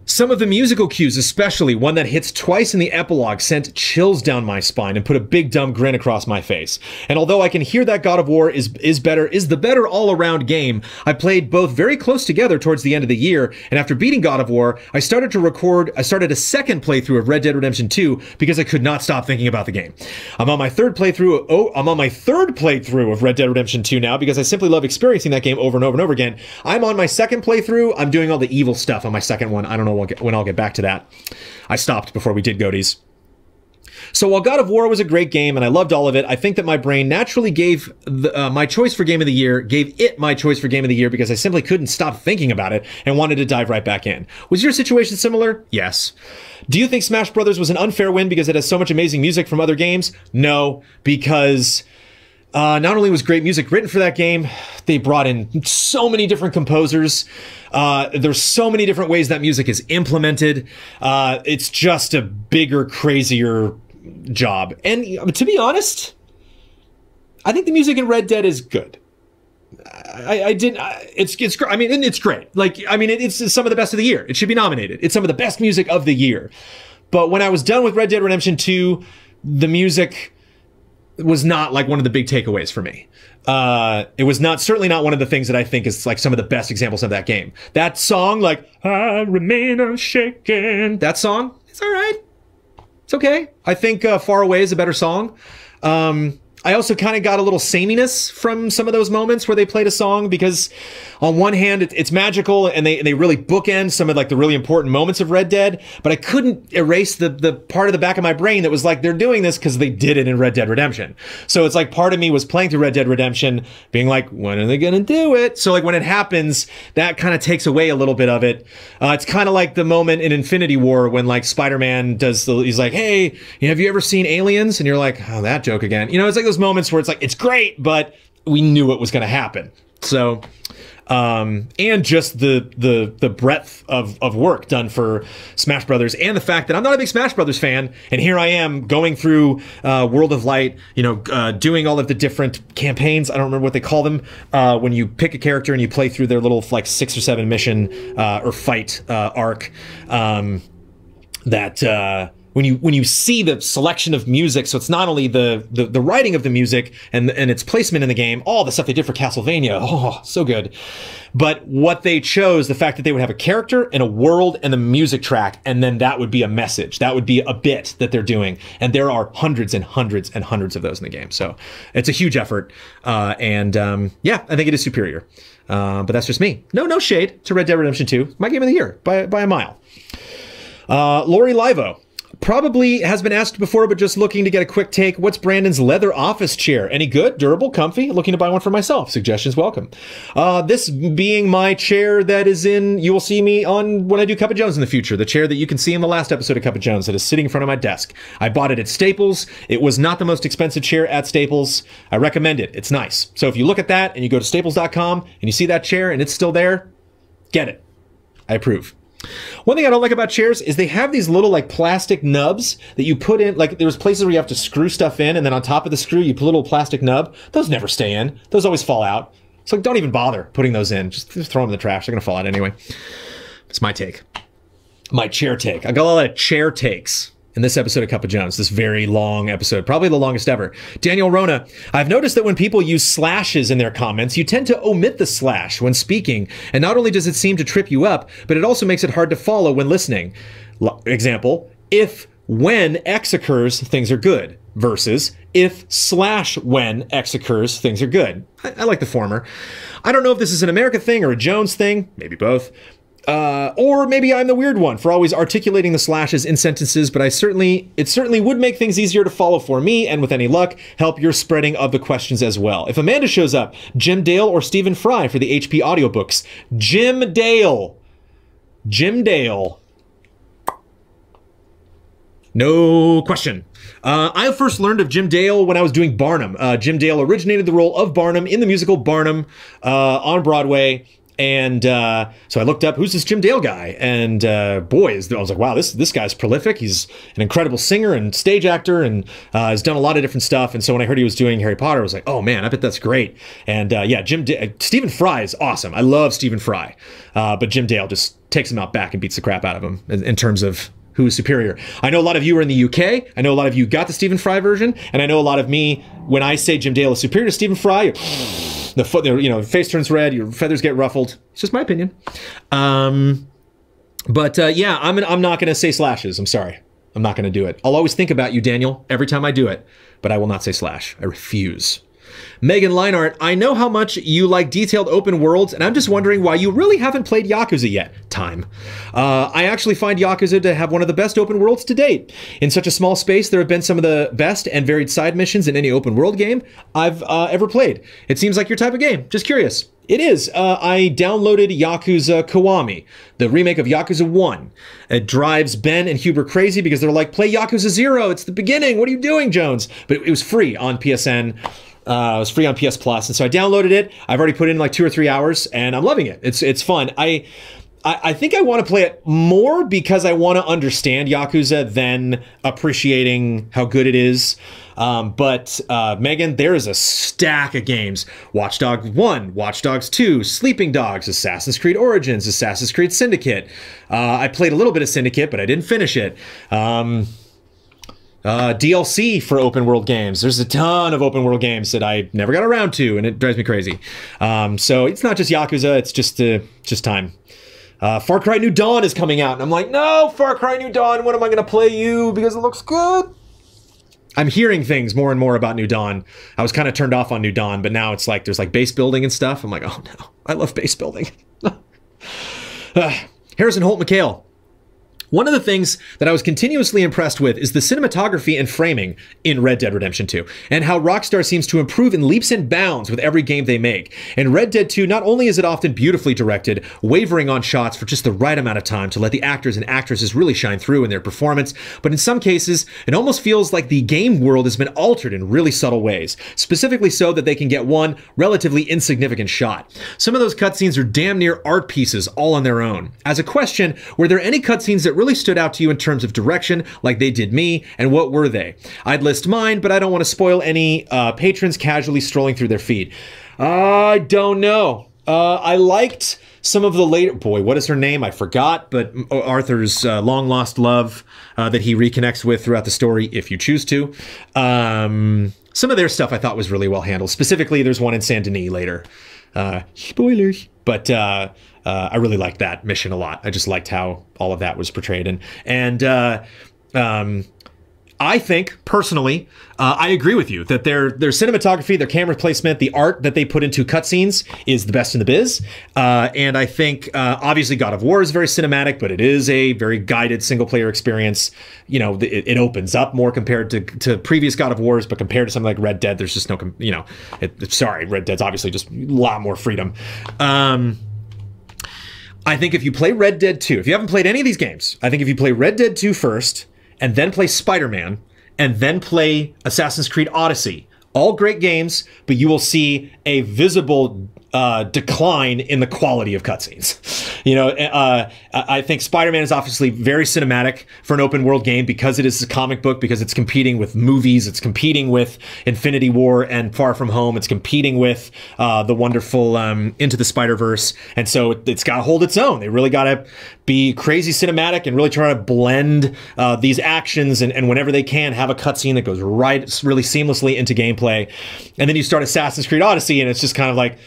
Some of the musical cues, especially one that hits twice in the epilogue, sent chills down my spine and put a big dumb grin across my face. And although I can hear that God of War is the better all-around game, I played both very close together towards the end of the year, and after beating God of War, I started a second playthrough of Red Dead Redemption 2 because I could not stop thinking about the game. I'm on my third playthrough of Red Dead Redemption 2 now because I simply love experiencing that game over and over and over again. I'm on my second playthrough. I'm doing all the evil stuff on my second one. I don't know when I'll get back to that. I stopped before we did Goaties. So while God of War was a great game and I loved all of it, I think that my brain naturally gave my choice for Game of the Year because I simply couldn't stop thinking about it and wanted to dive right back in. Was your situation similar? Yes. Do you think Smash Brothers was an unfair win because it has so much amazing music from other games? No, because not only was great music written for that game, they brought in so many different composers. There's so many different ways that music is implemented. It's just a bigger, crazier job. And to be honest, I think the music in Red Dead is good. It's great. Like, I mean, it's some of the best of the year. It should be nominated. It's some of the best music of the year. But when I was done with Red Dead Redemption 2, the music was not like one of the big takeaways for me. It was certainly not one of the things that I think is like some of the best examples of that game. That song, like, I remain unshaken. That song, it's all right. It's okay. I think Far Away is a better song. I also kind of got a little sameness from some of those moments where they played a song because on one hand, it's magical and they really bookend some of like the really important moments of Red Dead, but I couldn't erase the part of the back of my brain that was like, they're doing this because they did it in Red Dead Redemption. So it's like part of me was playing through Red Dead Redemption being like, when are they going to do it? So like when it happens, that kind of takes away a little bit of it. It's kind of like the moment in Infinity War when like Spider-Man he's like, hey, have you ever seen Aliens? And you're like, oh, that joke again. You know, it's like those moments where it's like, it's great, but we knew it was going to happen. So, and just the breadth of work done for Smash Brothers, and the fact that I'm not a big Smash Brothers fan, and here I am going through World of Light, you know, doing all of the different campaigns. I don't remember what they call them when you pick a character and you play through their little like 6 or 7 mission or fight arc. When you see the selection of music, so it's not only the writing of the music and its placement in the game, all the stuff they did for Castlevania, oh, so good. But what they chose, the fact that they would have a character and a world and the music track, and then that would be a message. That would be a bit that they're doing. And there are hundreds and hundreds and hundreds of those in the game. So it's a huge effort. Yeah, I think it is superior. But that's just me. No shade to Red Dead Redemption 2. My game of the year by a mile. Lori Livo. Probably has been asked before, but just looking to get a quick take. What's Brandon's leather office chair? Any good? Durable? Comfy? Looking to buy one for myself. Suggestions welcome. This being my chair that is you will see me on when I do Cup of Jones in the future. The chair that you can see in the last episode of Cup of Jones that is sitting in front of my desk. I bought it at Staples. It was not the most expensive chair at Staples. I recommend it. It's nice. So if you look at that and you go to staples.com and you see that chair and it's still there, get it. I approve. One thing I don't like about chairs is they have these little like plastic nubs that you put in, like there's places where you have to screw stuff in and then on top of the screw you put a little plastic nub. Those never stay in. Those always fall out. So like, don't even bother putting those in. Just throw them in the trash. They're going to fall out anyway. It's my take. My chair take. I got a lot of chair takes in this episode of Cup of Jones, this very long episode, probably the longest ever. Daniel Rona, I've noticed that when people use slashes in their comments, you tend to omit the slash when speaking, and not only does it seem to trip you up, but it also makes it hard to follow when listening. Example, if when X occurs, things are good, versus if/when X occurs, things are good. I like the former. I don't know if this is an America thing or a Jones thing, maybe both. Or maybe I'm the weird one for always articulating the slashes in sentences, but it certainly would make things easier to follow for me, and with any luck, help your spreading of the questions as well. If Amanda shows up, Jim Dale or Stephen Fry for the HP audiobooks? Jim Dale. Jim Dale. No question. I first learned of Jim Dale when I was doing Barnum. Jim Dale originated the role of Barnum in the musical Barnum on Broadway. And so I looked up, who's this Jim Dale guy? And boy, I was like, wow, this guy's prolific. He's an incredible singer and stage actor, and has done a lot of different stuff. And so when I heard he was doing Harry Potter, I was like, oh man, I bet that's great. And yeah, Stephen Fry is awesome. I love Stephen Fry. But Jim Dale just takes him out back and beats the crap out of him in terms of who is superior. I know a lot of you are in the UK. I know a lot of you got the Stephen Fry version, and I know a lot of me, when I say Jim Dale is superior to Stephen Fry, the face turns red, your feathers get ruffled. It's just my opinion. But yeah, I'm not going to say slashes. I'm sorry. I'm not going to do it. I'll always think about you, Daniel, every time I do it, but I will not say slash. I refuse. Megan Leinart, I know how much you like detailed open worlds, and I'm just wondering why you really haven't played Yakuza yet. Time. I actually find Yakuza to have one of the best open worlds to date. In such a small space, there have been some of the best and varied side missions in any open world game I've ever played. It seems like your type of game. Just curious. It is. I downloaded Yakuza Kiwami, the remake of Yakuza 1. It drives Ben and Huber crazy because they're like, play Yakuza 0. It's the beginning. What are you doing, Jones? But it was free on PSN. It was free on PS Plus, and so I downloaded it. I've already put in like 2 or 3 hours, and I'm loving it. It's fun. I think I want to play it more because I want to understand Yakuza than appreciating how good it is. But Megan, there is a stack of games. Watch Dogs 1, Watch Dogs 2, Sleeping Dogs, Assassin's Creed Origins, Assassin's Creed Syndicate. I played a little bit of Syndicate, but I didn't finish it. DLC for open world games. There's a ton of open world games that I never got around to, and it drives me crazy. So it's not just Yakuza, it's just time. Far Cry New Dawn is coming out, and I'm like, no, Far Cry New Dawn, when am I going to play you? Because it looks good. I'm hearing things more and more about New Dawn. I was kind of turned off on New Dawn, but now it's like there's like base building and stuff. I'm like, oh no, I love base building. Harrison Holt McHale. One of the things that I was continuously impressed with is the cinematography and framing in Red Dead Redemption 2, and how Rockstar seems to improve in leaps and bounds with every game they make. In Red Dead 2, not only is it often beautifully directed, wavering on shots for just the right amount of time to let the actors and actresses really shine through in their performance, but in some cases, it almost feels like the game world has been altered in really subtle ways, specifically so that they can get one relatively insignificant shot. Some of those cutscenes are damn near art pieces all on their own. As a question, were there any cutscenes that really stood out to you in terms of direction, like they did me, and what were they? I'd list mine, but I don't want to spoil any patrons casually strolling through their feed. I don't know. I liked some of the later... Boy, what is her name? I forgot, but Arthur's long-lost love that he reconnects with throughout the story, if you choose to. Some of their stuff I thought was really well handled. Specifically, there's one in Saint Denis later. Spoilers. But I really liked that mission a lot. I just liked how all of that was portrayed. And I think, personally, I agree with you that their cinematography, their camera placement, the art that they put into cutscenes is the best in the biz. And I think, obviously, God of War is very cinematic, but it is a very guided single-player experience. You know, it opens up more compared to previous God of Wars, but compared to something like Red Dead, there's just no, you know, sorry, Red Dead's obviously just a lot more freedom. I think if you play Red Dead 2, if you haven't played any of these games, I think if you play Red Dead 2 first, and then play Spider-Man, and then play Assassin's Creed Odyssey, all great games, but you will see a visible decline in the quality of cutscenes. You know, I think Spider-Man is obviously very cinematic for an open world game because it is a comic book, because it's competing with movies, it's competing with Infinity War and Far From Home, it's competing with the wonderful Into the Spider-Verse, and so it's got to hold its own. They really got to be crazy cinematic and really try to blend these actions, and whenever they can, have a cutscene that goes right, really seamlessly into gameplay. And then you start Assassin's Creed Odyssey, and it's just kind of like,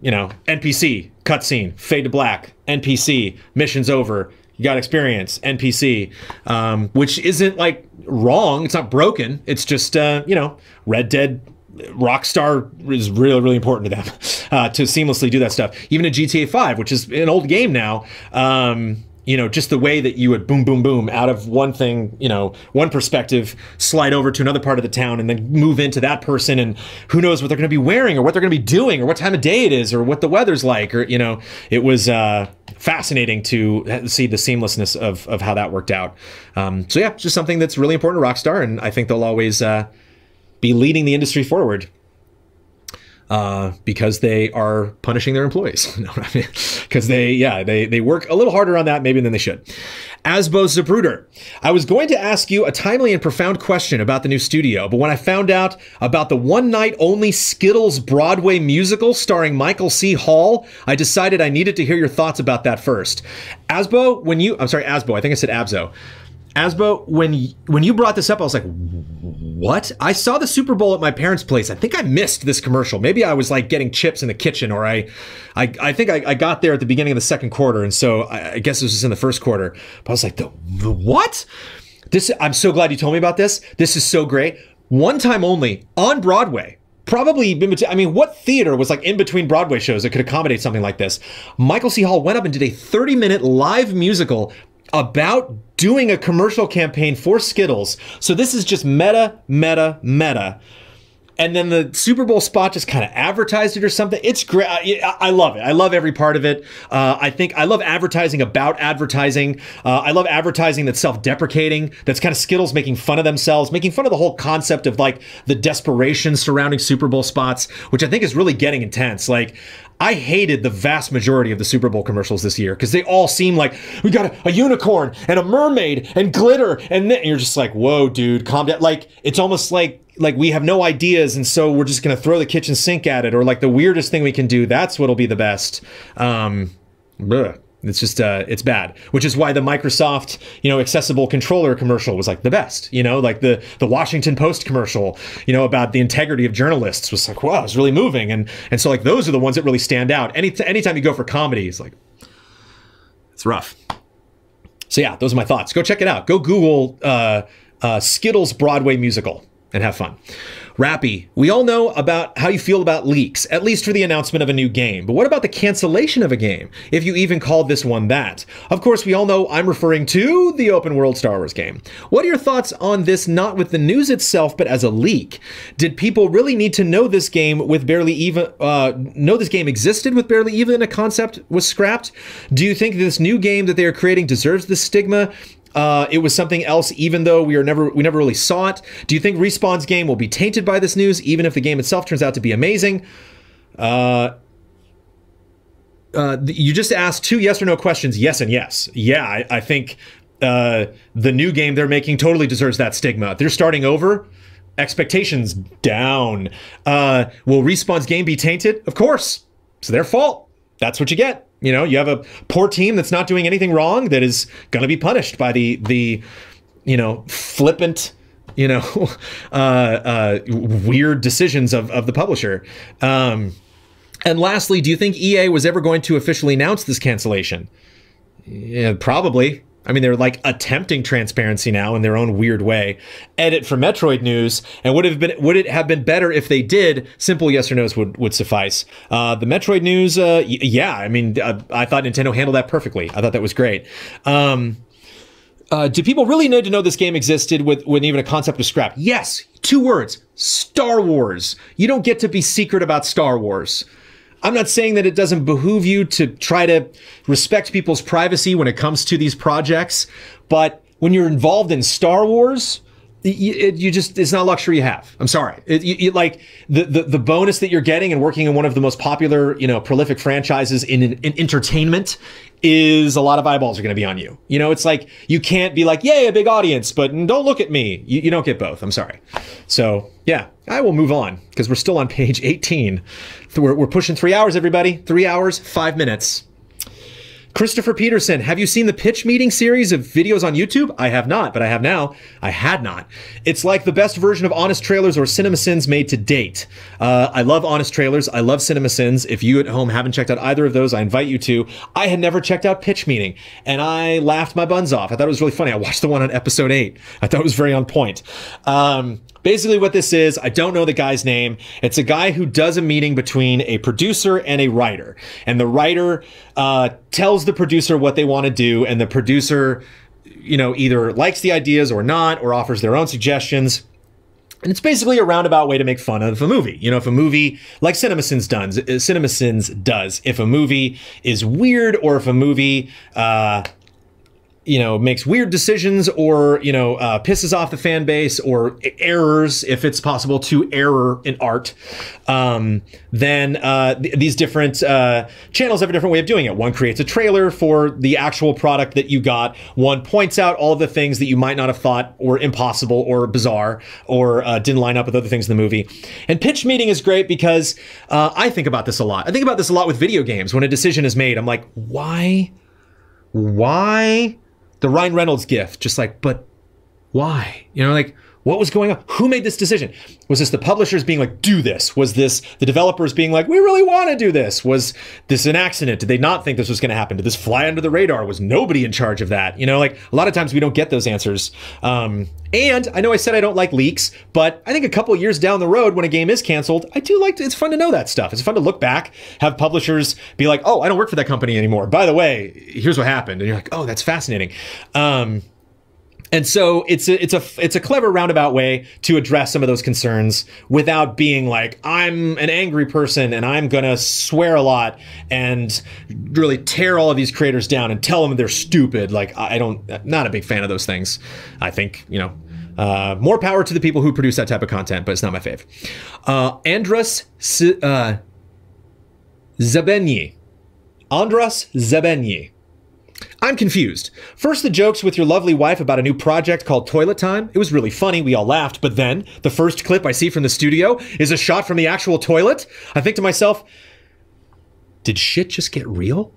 you know, NPC, cutscene, fade to black, NPC, mission's over, you got experience, NPC, which isn't like wrong, it's not broken, it's just, you know, Red Dead, Rockstar is really, really important to them to seamlessly do that stuff. Even in GTA 5, which is an old game now, you know, just the way that you would boom, boom, boom out of one thing, you know, one perspective, slide over to another part of the town and then move into that person, and who knows what they're going to be wearing or what they're going to be doing or what time of day it is or what the weather's like, or, you know, it was fascinating to see the seamlessness of how that worked out. So yeah, just something that's really important to Rockstar, and I think they'll always be leading the industry forward. because they are punishing their employees. No, I mean, because they work a little harder on that maybe than they should. Asbo Zapruder, I was going to ask you a timely and profound question about the new studio, but when I found out about the one-night-only Skittles Broadway musical starring Michael C. Hall, I decided I needed to hear your thoughts about that first. Asbo, I'm sorry, Asbo, I think I said Abzo. Asbo, when you brought this up, I was like, what? I saw the Super Bowl at my parents' place. I think I missed this commercial. Maybe I was like getting chips in the kitchen, or I think I got there at the beginning of the second quarter, and so I guess this was in the first quarter. But I was like, the what? I'm so glad you told me about this. This is so great. One time only on Broadway. Probably, I mean, what theater was like in between Broadway shows that could accommodate something like this? Michael C. Hall went up and did a 30-minute live musical about doing a commercial campaign for Skittles. So this is just meta. And then the Super Bowl spot just kind of advertised it or something. It's great. I love it. I love every part of it. I love advertising about advertising. I love advertising that's self-deprecating, that's kind of Skittles making fun of themselves, making fun of the whole concept of like the desperation surrounding Super Bowl spots, which I think is really getting intense. Like, I hated the vast majority of the Super Bowl commercials this year because they all seem like we got a unicorn and a mermaid and glitter, and then you're just like, whoa, dude, calm down. Like, it's almost like we have no ideas, and so we're just gonna throw the kitchen sink at it, or like the weirdest thing we can do, that's what'll be the best. It's just it's bad, which is why the Microsoft, accessible controller commercial was like the best. Like the Washington Post commercial, about the integrity of journalists was like, wow, it's really moving. And so like those are the ones that really stand out. Anytime you go for comedy, it's like, it's rough. So yeah, those are my thoughts. Go check it out. Go Google Skittles Broadway musical and have fun. Rappy, we all know about how you feel about leaks, at least for the announcement of a new game. But what about the cancellation of a game, if you even called this one that? Of course, we all know I'm referring to the open world Star Wars game. What are your thoughts on this, not with the news itself, but as a leak? Did people really need to know this game with barely even, know this game existed with barely even a concept was scrapped? Do you think this new game that they are creating deserves this stigma? It was something else, even though we never really saw it. Do you think Respawn's game will be tainted by this news, even if the game itself turns out to be amazing? You just asked 2 yes or no questions, yes and yes. Yeah, I think the new game they're making totally deserves that stigma. They're starting over, expectations down. Will Respawn's game be tainted? Of course. It's their fault. That's what you get. You have a poor team that's not doing anything wrong that is going to be punished by the flippant, weird decisions of the publisher. And lastly, do you think EA was ever going to officially announce this cancellation? Yeah, probably. I mean, they're like attempting transparency now in their own weird way. Edit for Metroid news. And would it have been better if they did? Simple yes or no's would suffice. The Metroid news, yeah. I mean, I thought Nintendo handled that perfectly. I thought that was great. Do people really need to know this game existed when even a concept was scrapped? Yes. 2 words. Star Wars. You don't get to be secret about Star Wars. I'm not saying that it doesn't behoove you to try to respect people's privacy when it comes to these projects, but when you're involved in Star Wars, it's not a luxury you have. I'm sorry. Like the bonus that you're getting and working in one of the most popular, prolific franchises in entertainment is a lot of eyeballs are going to be on you. It's like, you can't be like, yay, a big audience, but don't look at me. You don't get both. I'm sorry. So yeah, I will move on because we're still on page 18. We're pushing 3 hours, everybody. 3 hours, 5 minutes. Christopher Peterson, have you seen the pitch meeting series of videos on YouTube? I have not, but I have now. I had not. It's like the best version of Honest Trailers or CinemaSins made to date. I love Honest Trailers. I love CinemaSins. If you at home haven't checked out either of those, I invite you to. I had never checked out Pitch Meeting, and I laughed my buns off. I thought it was really funny. I watched the one on episode 8. I thought it was very on point. Basically what this is, I don't know the guy's name. It's a guy who does a meeting between a producer and a writer. And the writer tells the producer what they want to do, and the producer, either likes the ideas or not, or offers their own suggestions. And it's basically a roundabout way to make fun of a movie. If a movie, like CinemaSins does, if a movie is weird, or if a movie makes weird decisions or, pisses off the fan base or errors, if it's possible to error in art, then these different channels have a different way of doing it. One creates a trailer for the actual product that you got. One points out all of the things that you might not have thought were impossible or bizarre or didn't line up with other things in the movie. And pitch meeting is great because I think about this a lot. I think about this a lot with video games. When a decision is made, I'm like, why? The Ryan Reynolds gif, just like, but why? What was going on? Who made this decision? Was this the publishers being like, do this? Was this the developers being like, we really want to do this? Was this an accident? Did they not think this was going to happen? Did this fly under the radar? Was nobody in charge of that? A lot of times we don't get those answers. And I know I said I don't like leaks, but I think a couple of years down the road when a game is canceled, I do like to, it's fun to know that stuff. It's fun to look back, have publishers be like, oh, I don't work for that company anymore. By the way, here's what happened. And you're like, oh, that's fascinating. And so it's a clever roundabout way to address some of those concerns without being like, I'm an angry person and I'm gonna swear a lot and really tear all of these creators down and tell them they're stupid. Like, not a big fan of those things. I think, more power to the people who produce that type of content, but it's not my fave. Andras Zabenyi. Andras Zabenyi. I'm confused. First, the jokes with your lovely wife about a new project called Toilet Time. It was really funny. We all laughed. But then the first clip I see from the studio is a shot from the actual toilet. I think to myself, did shit just get real?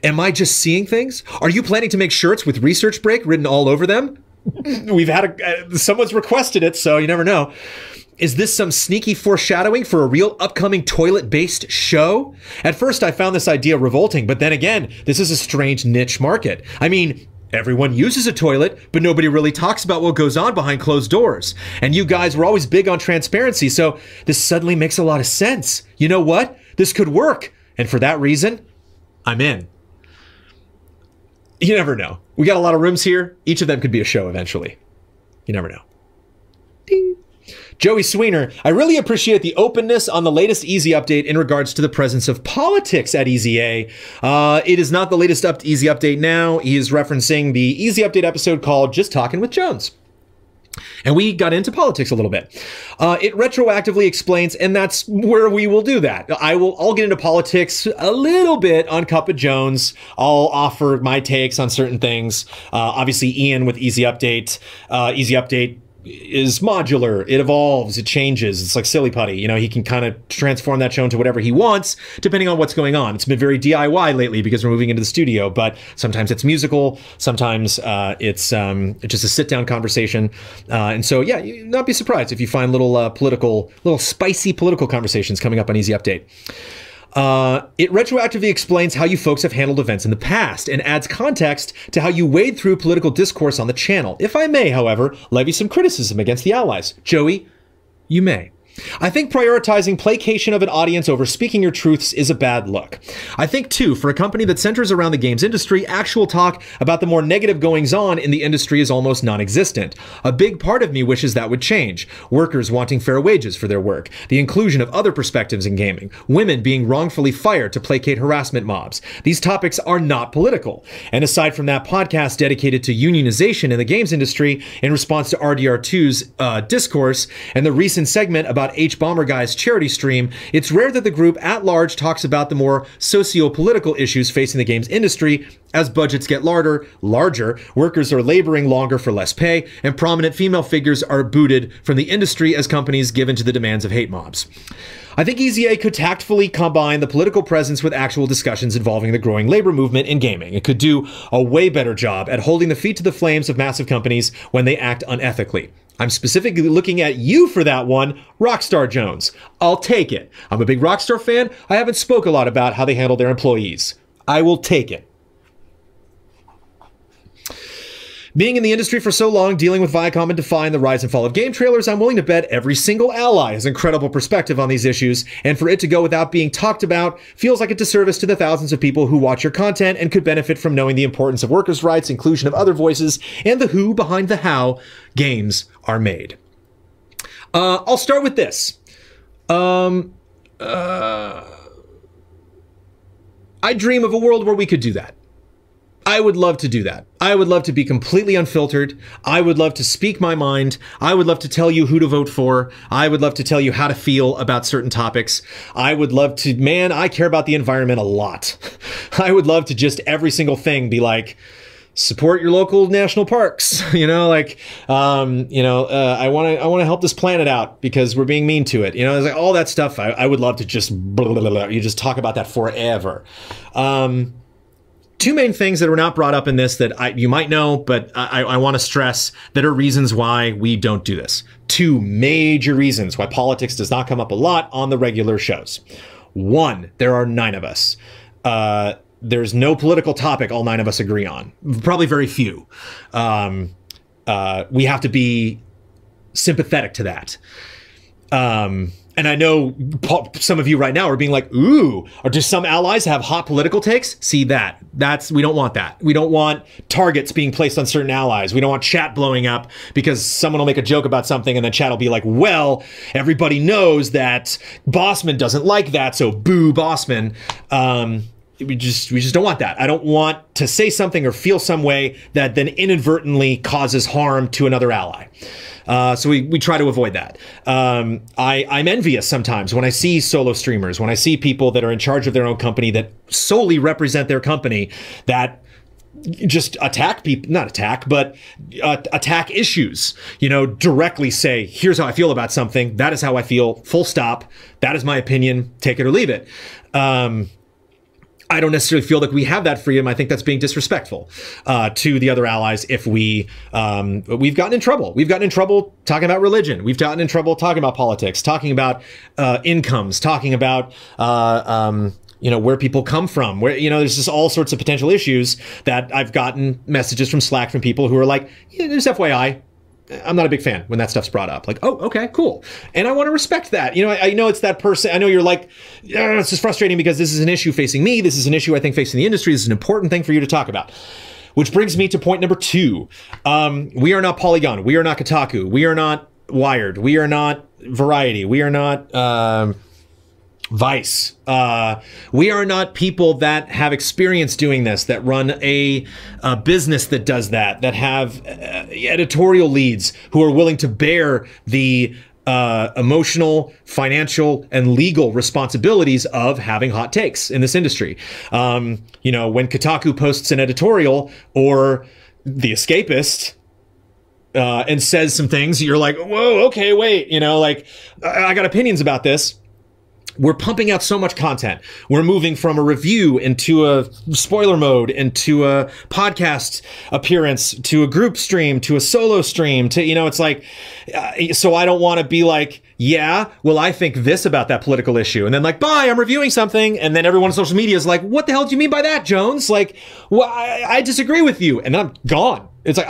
Am I just seeing things? Are you planning to make shirts with research break written all over them? We've had someone's requested it, so you never know. Is this some sneaky foreshadowing for a real upcoming toilet-based show? At first, I found this idea revolting, but then again, this is a strange niche market. I mean, everyone uses a toilet, but nobody really talks about what goes on behind closed doors. And you guys were always big on transparency, so this suddenly makes a lot of sense. You know what? This could work. And for that reason, I'm in. You never know. We got a lot of rooms here. Each of them could be a show eventually. You never know. Ding. Joey Sweener, I really appreciate the openness on the latest Easy Update in regards to the presence of politics at EZA. It is not the latest Easy Update now. He is referencing the Easy Update episode called Just Talking with Jones. And we got into politics a little bit. It retroactively explains, and that's where we will do that. I'll get into politics a little bit on Cup of Jones. I'll offer my takes on certain things. Obviously, Ian with Easy Update. Easy Update is modular. It evolves. It changes. It's like Silly Putty. He can kind of transform that show into whatever he wants, depending on what's going on. It's been very DIY lately because we're moving into the studio, but sometimes it's musical. Sometimes it's just a sit-down conversation. And so, yeah, not be surprised if you find little spicy political conversations coming up on Easy Update. It retroactively explains how you folks have handled events in the past and adds context to how you wade through political discourse on the channel. If I may, however, levy some criticism against the allies. Joey, you may. I think prioritizing placation of an audience over speaking your truths is a bad look. I think, too, for a company that centers around the games industry, actual talk about the more negative goings-on in the industry is almost non-existent. A big part of me wishes that would change. Workers wanting fair wages for their work, the inclusion of other perspectives in gaming, women being wrongfully fired to placate harassment mobs. These topics are not political. And aside from that podcast dedicated to unionization in the games industry in response to RDR2's discourse and the recent segment about H-Bomber Guy's charity stream, it's rare that the group at large talks about the more socio-political issues facing the games industry. As budgets get larger, workers are laboring longer for less pay, and prominent female figures are booted from the industry as companies give in to the demands of hate mobs. I think EZA could tactfully combine the political presence with actual discussions involving the growing labor movement in gaming. It could do a way better job at holding the feet to the flames of massive companies when they act unethically. I'm specifically looking at you for that one, Rockstar Jones. I'll take it. I'm a big Rockstar fan. I haven't spoke a lot about how they handle their employees. I will take it. Being in the industry for so long, dealing with Viacom and Define, the rise and fall of game trailers, I'm willing to bet every single ally has incredible perspective on these issues, and for it to go without being talked about feels like a disservice to the thousands of people who watch your content and could benefit from knowing the importance of workers' rights, inclusion of other voices, and the who behind the how games are made. I'll start with this. I dream of a world where we could do that. I would love to do that. I would love to be completely unfiltered. I would love to speak my mind. I would love to tell you who to vote for. I would love to tell you how to feel about certain topics. I would love to, man, I care about the environment a lot. I would love to just every single thing be like, support your local national parks, I want to help this planet out because we're being mean to it. It's like all that stuff. I would love to just, you just talk about that forever. Two main things that were not brought up in this that you might know, but I want to stress that are reasons why we don't do this. Two major reasons why politics does not come up a lot on the regular shows. One, there are 9 of us. There's no political topic all 9 of us agree on. Probably very few. We have to be sympathetic to that. And I know some of you right now are being like, ooh, or do some allies have hot political takes? See that? We don't want that. We don't want targets being placed on certain allies. We don't want chat blowing up because someone will make a joke about something and then chat will be like, well, everybody knows that Bossman doesn't like that, so boo Bossman. We just don't want that. I don't want to say something or feel some way that then inadvertently causes harm to another ally. So we try to avoid that. I'm envious sometimes when I see solo streamers, when I see people that are in charge of their own company that solely represent their company that just attack people, not attack, but attack issues, directly say, here's how I feel about something. That is how I feel, full stop. That is my opinion. Take it or leave it. I don't necessarily feel like we have that freedom. I think that's being disrespectful to the other allies if we've gotten in trouble. We've gotten in trouble talking about religion. We've gotten in trouble talking about politics, talking about incomes, talking about where people come from, where, there's just all sorts of potential issues that I've gotten messages from Slack from people who are like, yeah, just FYI, I'm not a big fan when that stuff's brought up. Like, oh, okay, cool. And I want to respect that. I know it's that person. I know you're like, yeah, it's just frustrating because this is an issue facing me. This is an issue I think facing the industry. This is an important thing for you to talk about. Which brings me to point number 2. We are not Polygon. We are not Kotaku. We are not Wired. We are not Variety. We are not Vice. We are not people that have experience doing this, that run a business that does that have editorial leads who are willing to bear the emotional, financial, and legal responsibilities of having hot takes in this industry. When Kotaku posts an editorial or The Escapist, and says some things, you're like, whoa, okay, wait, I got opinions about this. We're pumping out so much content. We're moving from a review into a spoiler mode, into a podcast appearance, to a group stream, to a solo stream, to, it's like, so I don't want to be like, yeah, well, I think this about that political issue. And then like, bye, I'm reviewing something. And then everyone on social media is like, what the hell do you mean by that, Jones? Like, well, I disagree with you. And then I'm gone. It's like,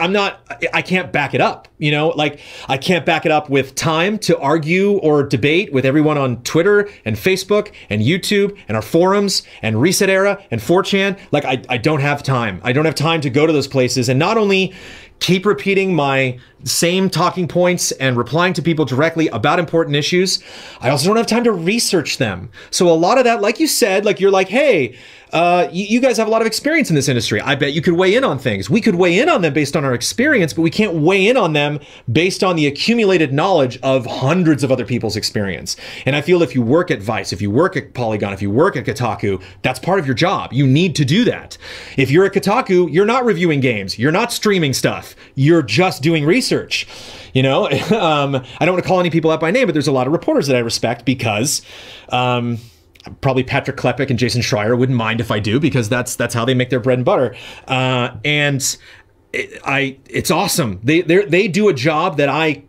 I can't back it up, I can't back it up with time to argue or debate with everyone on Twitter and Facebook and YouTube and our forums and Reset Era and 4chan. Like, I don't have time. I don't have time to go to those places and not only keep repeating my same talking points and replying to people directly about important issues, I also don't have time to research them. So a lot of that, like you said, like you're like, hey, you guys have a lot of experience in this industry. I bet you could weigh in on things. We could weigh in on them based on our experience, but we can't weigh in on them based on the accumulated knowledge of hundreds of other people's experience. And I feel if you work at Vice, if you work at Polygon, if you work at Kotaku, that's part of your job. You need to do that. If you're at Kotaku, you're not reviewing games. You're not streaming stuff. You're just doing research. I don't want to call any people out by name, but there's a lot of reporters that I respect because probably Patrick Klepek and Jason Schreier wouldn't mind if I do, because that's how they make their bread and butter. It's awesome. They do a job that I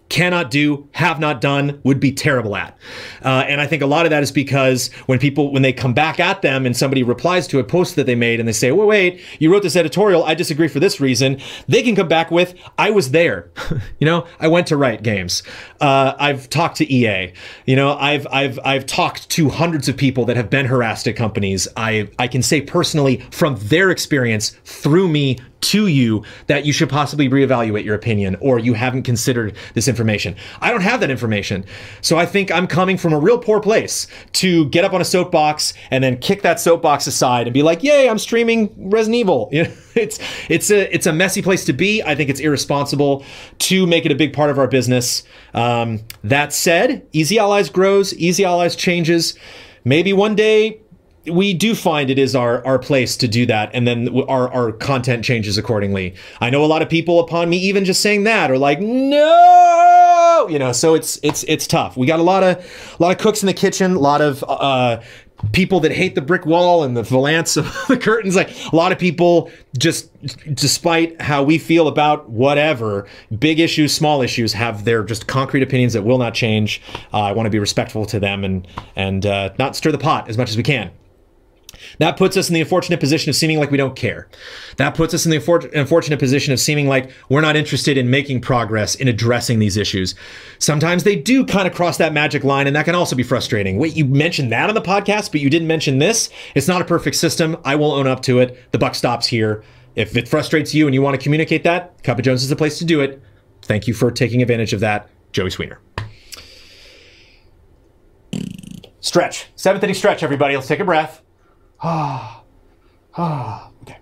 cannot do, have not done, would be terrible at. And I think a lot of that is because when they come back at them and somebody replies to a post that they made and they say, well, wait, you wrote this editorial, I disagree for this reason, they can come back with, I was there. I went to Riot Games. I've talked to EA. I've talked to hundreds of people that have been harassed at companies. I can say personally from their experience through me to you that you should possibly reevaluate your opinion or you haven't considered this information. I don't have that information. So I think I'm coming from a real poor place to get up on a soapbox and then kick that soapbox aside and be like, yay, I'm streaming Resident Evil. You know, it's a messy place to be. I think it's irresponsible to make it a big part of our business. That said, Easy Allies grows, Easy Allies changes. Maybe one day we do find it is our place to do that, and then our content changes accordingly. I know a lot of people upon me even just saying that are like, no, you know, so it's tough. We got a lot of cooks in the kitchen, a lot of people that hate the brick wall and the valance of the curtains. Like a lot of people, just despite how we feel about whatever, big issues, small issues, have their just concrete opinions that will not change. I want to be respectful to them and not stir the pot as much as we can. That puts us in the unfortunate position of seeming like we don't care. That puts us in the unfortunate position of seeming like we're not interested in making progress in addressing these issues. Sometimes they do kind of cross that magic line, and that can also be frustrating. Wait, you mentioned that on the podcast, but you didn't mention this? It's not a perfect system. I will own up to it. The buck stops here. If it frustrates you and you want to communicate that, Cup of Jones is the place to do it. Thank you for taking advantage of that, Joey Sweener. Stretch. 7th inning stretch, everybody. Let's take a breath. Okay.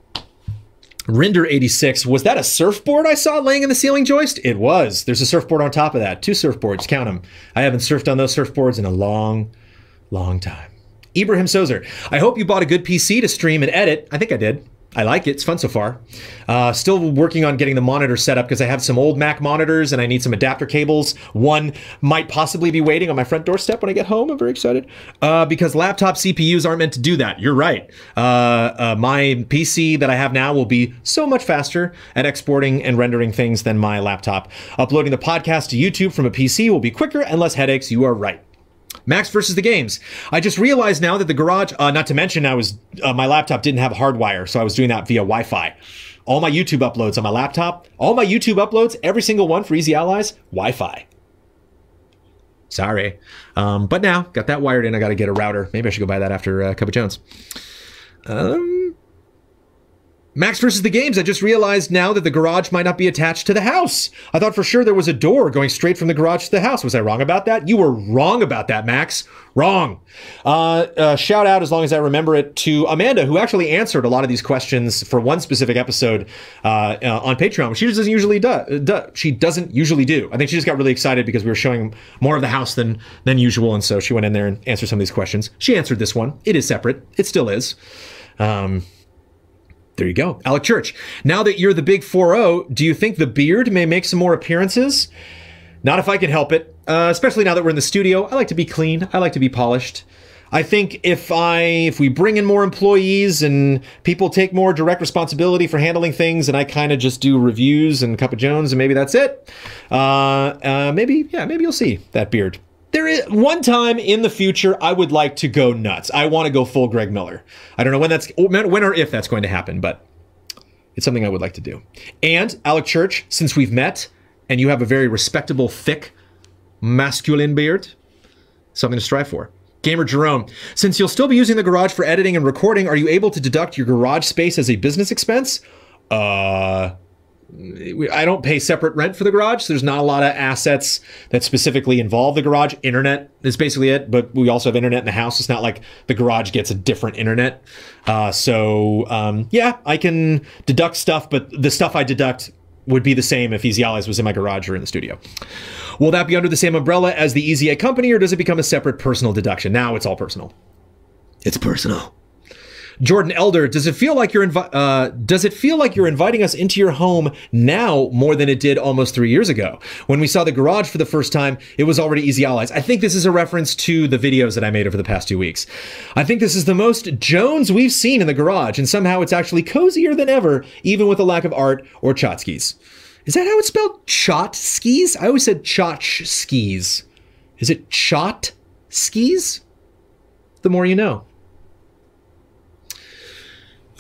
Rinder86, was that a surfboard I saw laying in the ceiling joist? It was. There's a surfboard on top of that. 2 surfboards, count them. I haven't surfed on those surfboards in a long, long time. Ibrahim Sozer, I hope you bought a good PC to stream and edit. I think I did. I like it. It's fun so far. Still working on getting the monitor set up because I have some old Mac monitors and I need some adapter cables. One might possibly be waiting on my front doorstep when I get home. I'm very excited because laptop CPUs aren't meant to do that. You're right. My PC that I have now will be so much faster at exporting and rendering things than my laptop. Uploading the podcast to YouTube from a PC will be quicker and less headaches. You are right. Max versus the games. I just realized now that the garage, not to mention my laptop didn't have a hardwire, so I was doing that via Wi-Fi. All my YouTube uploads on my laptop, all my YouTube uploads, every single one for Easy Allies, Wi-Fi. Sorry. But now, got that wired in, I gotta get a router. Maybe I should go buy that after Cup of Jones. Max versus the games. I just realized now that the garage might not be attached to the house. I thought for sure there was a door going straight from the garage to the house. Was I wrong about that? You were wrong about that, Max. Wrong. Shout out, as long as I remember it, to Amanda, who actually answered a lot of these questions for one specific episode on Patreon, which she doesn't usually do. She doesn't usually do. I think she just got really excited because we were showing more of the house than usual, and so she went in there and answered some of these questions. She answered this one. It is separate. It still is. There you go. Alec Church. Now that you're the big 4-0, do you think the beard may make some more appearances? Not if I can help it. Especially now that we're in the studio. I like to be clean. I like to be polished. I think if we bring in more employees and people take more direct responsibility for handling things, and I kind of just do reviews and Cup of Jones, and maybe that's it. Maybe you'll see that beard. There is one time in the future I would like to go nuts. I want to go full Greg Miller. I don't know when or if that's going to happen, but it's something I would like to do. And Alec Church, since we've met and you have a very respectable, thick, masculine beard, something to strive for. Gamer Jerome, since you'll still be using the garage for editing and recording, are you able to deduct your garage space as a business expense? I don't pay separate rent for the garage. So there's not a lot of assets that specifically involve the garage. Internet is basically it, but we also have internet in the house. It's not like the garage gets a different internet. Yeah, I can deduct stuff, but the stuff I deduct would be the same if Easy Allies was in my garage or in the studio. Will that be under the same umbrella as the Easy A company, or does it become a separate personal deduction? Now it's all personal. It's personal. Jordan Elder, does it feel like you're inviting us into your home now more than it did almost 3 years ago? When we saw the garage for the first time, it was already Easy Allies. I think this is a reference to the videos that I made over the past 2 weeks. I think this is the most Jones we've seen in the garage, and somehow it's actually cozier than ever, even with a lack of art or tchotchkes. Is that how it's spelled? Chotskis? I always said tchotchkes. Is it chotskis? The more you know.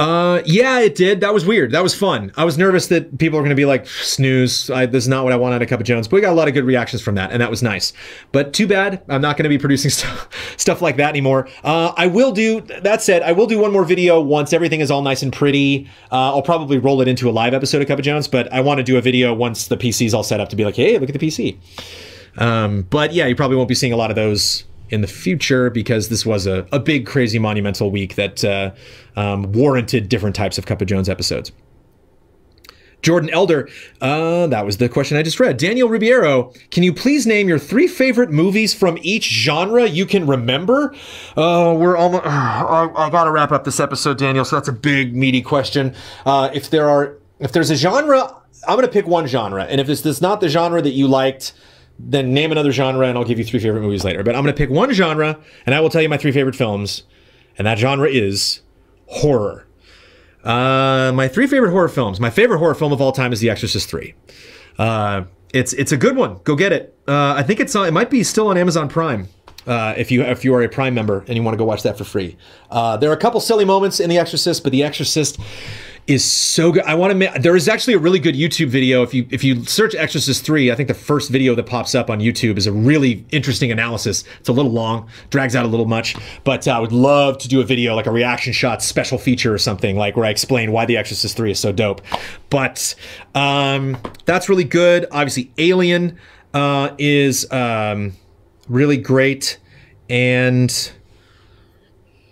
Yeah, it did. That was weird. That was fun. I was nervous that people were going to be like, snooze, this is not what I want out of Cup of Jones. But we got a lot of good reactions from that, and that was nice. But too bad, I'm not going to be producing stuff like that anymore. I will do, that said, I will do one more video once everything is all nice and pretty. I'll probably roll it into a live episode of Cup of Jones, but I want to do a video once the PC is all set up to be like, hey, look at the PC. But yeah, you probably won't be seeing a lot of those in the future because this was a big, crazy, monumental week that warranted different types of Cup of Jones episodes. Jordan Elder, that was the question I just read. Daniel Ribeiro, can you please name your 3 favorite movies from each genre you can remember? We're almost, I gotta wrap up this episode, Daniel, so that's a big, meaty question. If there's a genre, I'm gonna pick one genre, and if this is not the genre that you liked, then name another genre and I'll give you 3 favorite movies later. But I'm going to pick one genre and I will tell you my 3 favorite films. And that genre is horror. My 3 favorite horror films. My favorite horror film of all time is The Exorcist 3. It's a good one. Go get it. I think it might be still on Amazon Prime. If you are a Prime member and you want to go watch that for free. There are a couple silly moments in The Exorcist, but The Exorcist is so good. There is actually a really good YouTube video. If you search Exorcist 3, I think the first video that pops up on YouTube is a really interesting analysis. It's a little long, drags out a little much, but I would love to do a video, like a reaction shot special feature or something, like where I explain why The Exorcist 3 is so dope. But that's really good. Obviously, Alien is really great, and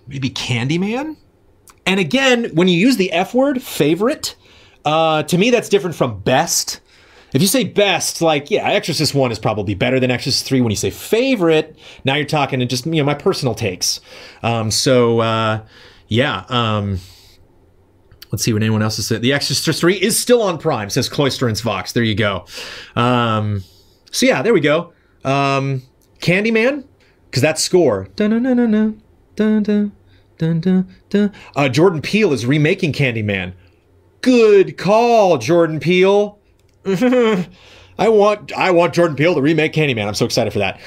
maybe Candyman. And again, when you use the F word, favorite, to me that's different from best. If you say best, like, yeah, Exorcist 1 is probably better than Exorcist 3. When you say favorite, now you're talking to just, you know, my personal takes. Yeah. Let's see what anyone else has said. The Exorcist 3 is still on Prime, says Cloisterance Vox. There you go. So yeah, there we go. Candyman, because that's score. Dun-dun-dun-dun-dun, dun-dun. Dun, dun, dun. Jordan Peele is remaking Candyman. Good call, Jordan Peele. I want Jordan Peele to remake Candyman. I'm so excited for that.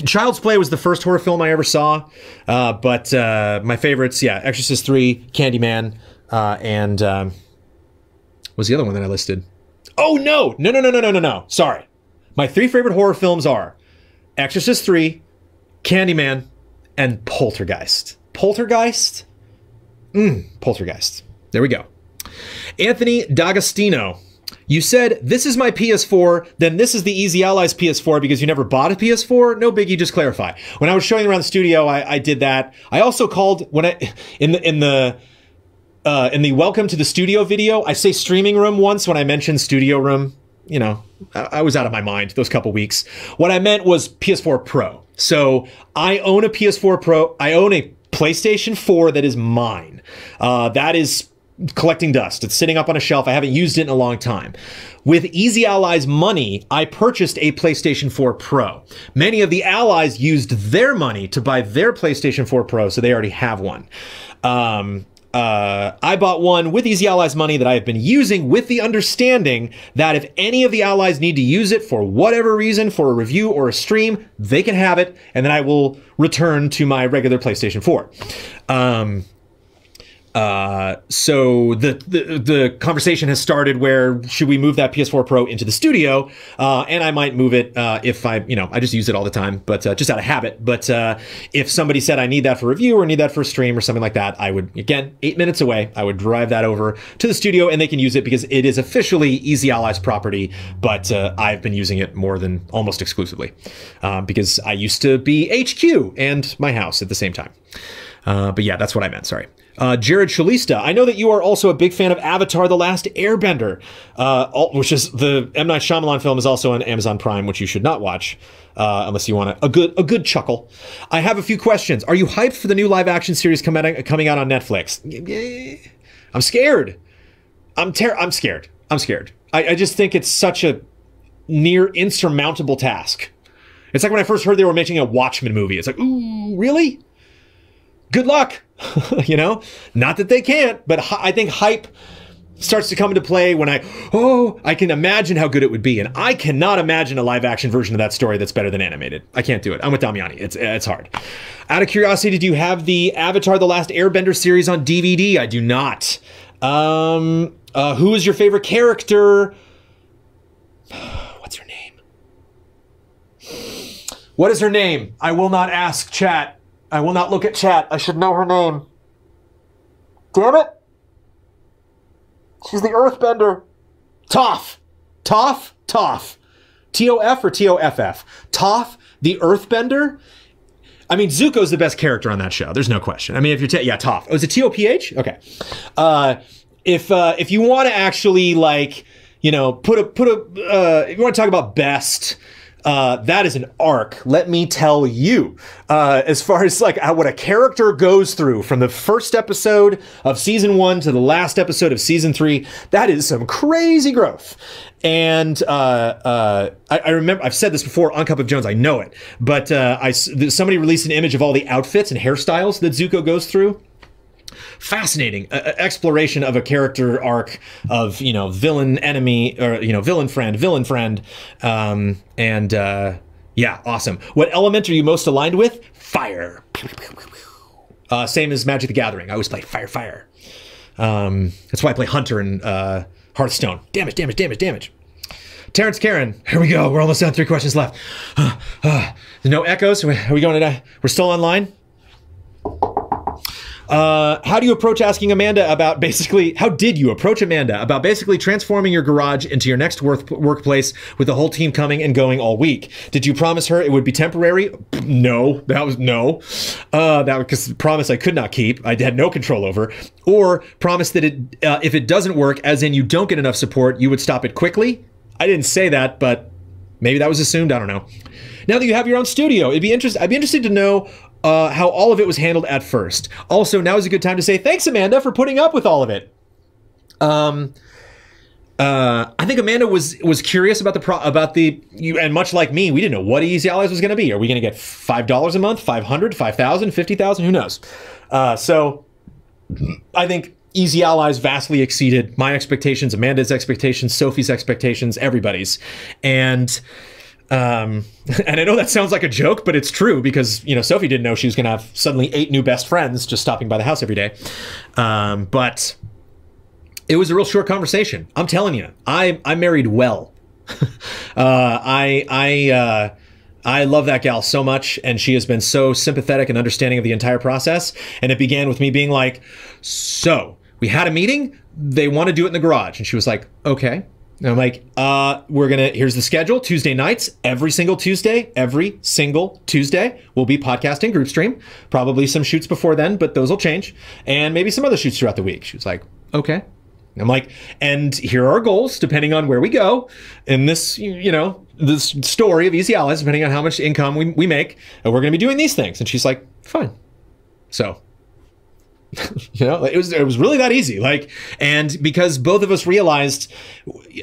Child's Play was the first horror film I ever saw, but my favorites, yeah, Exorcist 3, Candyman, and what was the other one that I listed? Oh no! Sorry, my 3 favorite horror films are Exorcist 3, Candyman, and Poltergeist. Poltergeist? Poltergeist. There we go. Anthony D'Agostino. You said, this is my PS4, then this is the Easy Allies PS4 because you never bought a PS4? No biggie, just clarify. When I was showing around the studio, I did that. I also called, when in the welcome to the studio video, I say streaming room once when I mentioned studio room. You know, I was out of my mind those couple weeks. What I meant was PS4 Pro. So I own a PS4 Pro. I own a PlayStation 4 that is mine. That is collecting dust. It's sitting up on a shelf. I haven't used it in a long time. With Easy Allies money, I purchased a PlayStation 4 Pro. Many of the allies used their money to buy their PlayStation 4 Pro, so they already have one. I bought one with Easy Allies money that I have been using with the understanding that if any of the allies need to use it for whatever reason, for a review or a stream, they can have it, and then I will return to my regular PlayStation 4. So the conversation has started where should we move that PS4 Pro into the studio? And I might move it if I just use it all the time, but just out of habit. But if somebody said I need that for review or need that for a stream or something like that, I would, again, 8 minutes away, I would drive that over to the studio and they can use it because it is officially Easy Allies property, but I've been using it more than almost exclusively because I used to be HQ and my house at the same time. But yeah, that's what I meant, sorry. Jared Shalista, I know that you are also a big fan of Avatar: The Last Airbender, which is the M. Night Shyamalan film, is also on Amazon Prime, which you should not watch unless you want a good chuckle. I have a few questions. Are you hyped for the new live-action series coming out on Netflix? I'm scared. I'm scared. I just think it's such a near insurmountable task. It's like when I first heard they were making a Watchmen movie. It's like, ooh, really? Good luck. You know, not that they can't, but I think hype starts to come into play when I can imagine how good it would be. And I cannot imagine a live action version of that story that's better than animated. I can't do it. I'm with Damiani. It's hard. Out of curiosity, did you have the Avatar: The Last Airbender series on DVD? I do not. Who is your favorite character? What's her name? What is her name? I will not ask chat. I will not look at chat. I should know her name. Damn it. She's the Earthbender. Toph. Toph? Toph. T-O-F or T-O-F-F? Toph, the Earthbender? I mean, Zuko's the best character on that show. There's no question. I mean, if you're... yeah, Toph. Oh, is it T-O-P-H? Okay. If you want to actually, like, you know, if you want to talk about best... that is an arc, let me tell you. As far as like what a character goes through from the first episode of season 1 to the last episode of season 3, that is some crazy growth. And I remember, I've said this before on Cup of Jones, I know it, but somebody released an image of all the outfits and hairstyles that Zuko goes through. Fascinating exploration of a character arc of, you know, villain, enemy, or, you know, villain, friend. Yeah, awesome. What element are you most aligned with? Fire. Same as Magic the Gathering. I always play fire. That's why I play Hunter and Hearthstone. Damage. Terrence Karen, here we go. We're almost done. 3 questions left. No echoes. Are we going to? We're still online. How do you approach asking Amanda about how did you approach Amanda about basically transforming your garage into your next workplace with the whole team coming and going all week? Did you promise her it would be temporary? No, that was no. That was because promise I could not keep. I had no control over. Or promise that if it doesn't work, as in you don't get enough support, you would stop it quickly. I didn't say that, but maybe that was assumed. I don't know. Now that you have your own studio, I'd be interested to know how all of it was handled at first. Also, now is a good time to say thanks, Amanda, for putting up with all of it. I think Amanda was curious about and much like me, we didn't know what Easy Allies was going to be. Are we going to get $5 a month, 500, 5,000, 50,000? Who knows? So I think Easy Allies vastly exceeded my expectations, Amanda's expectations, Sophie's expectations, everybody's, and I know that sounds like a joke, but it's true because, you know, Sophie didn't know she was going to have suddenly 8 new best friends just stopping by the house every day. But it was a real short conversation. I'm telling you, I married well. I love that gal so much, and she has been so sympathetic and understanding of the entire process. And it began with me being like, so we had a meeting. They want to do it in the garage. And she was like, okay. And I'm like, here's the schedule. Tuesday nights, every single Tuesday, we'll be podcasting group stream. Probably some shoots before then, but those will change. And maybe some other shoots throughout the week. She was like, okay. And I'm like, and here are our goals, depending on where we go in this, you know, this story of Easy Allies, depending on how much income we make, and we're going to be doing these things. And she's like, fine. So... you know, it was really that easy. Like, and because both of us realized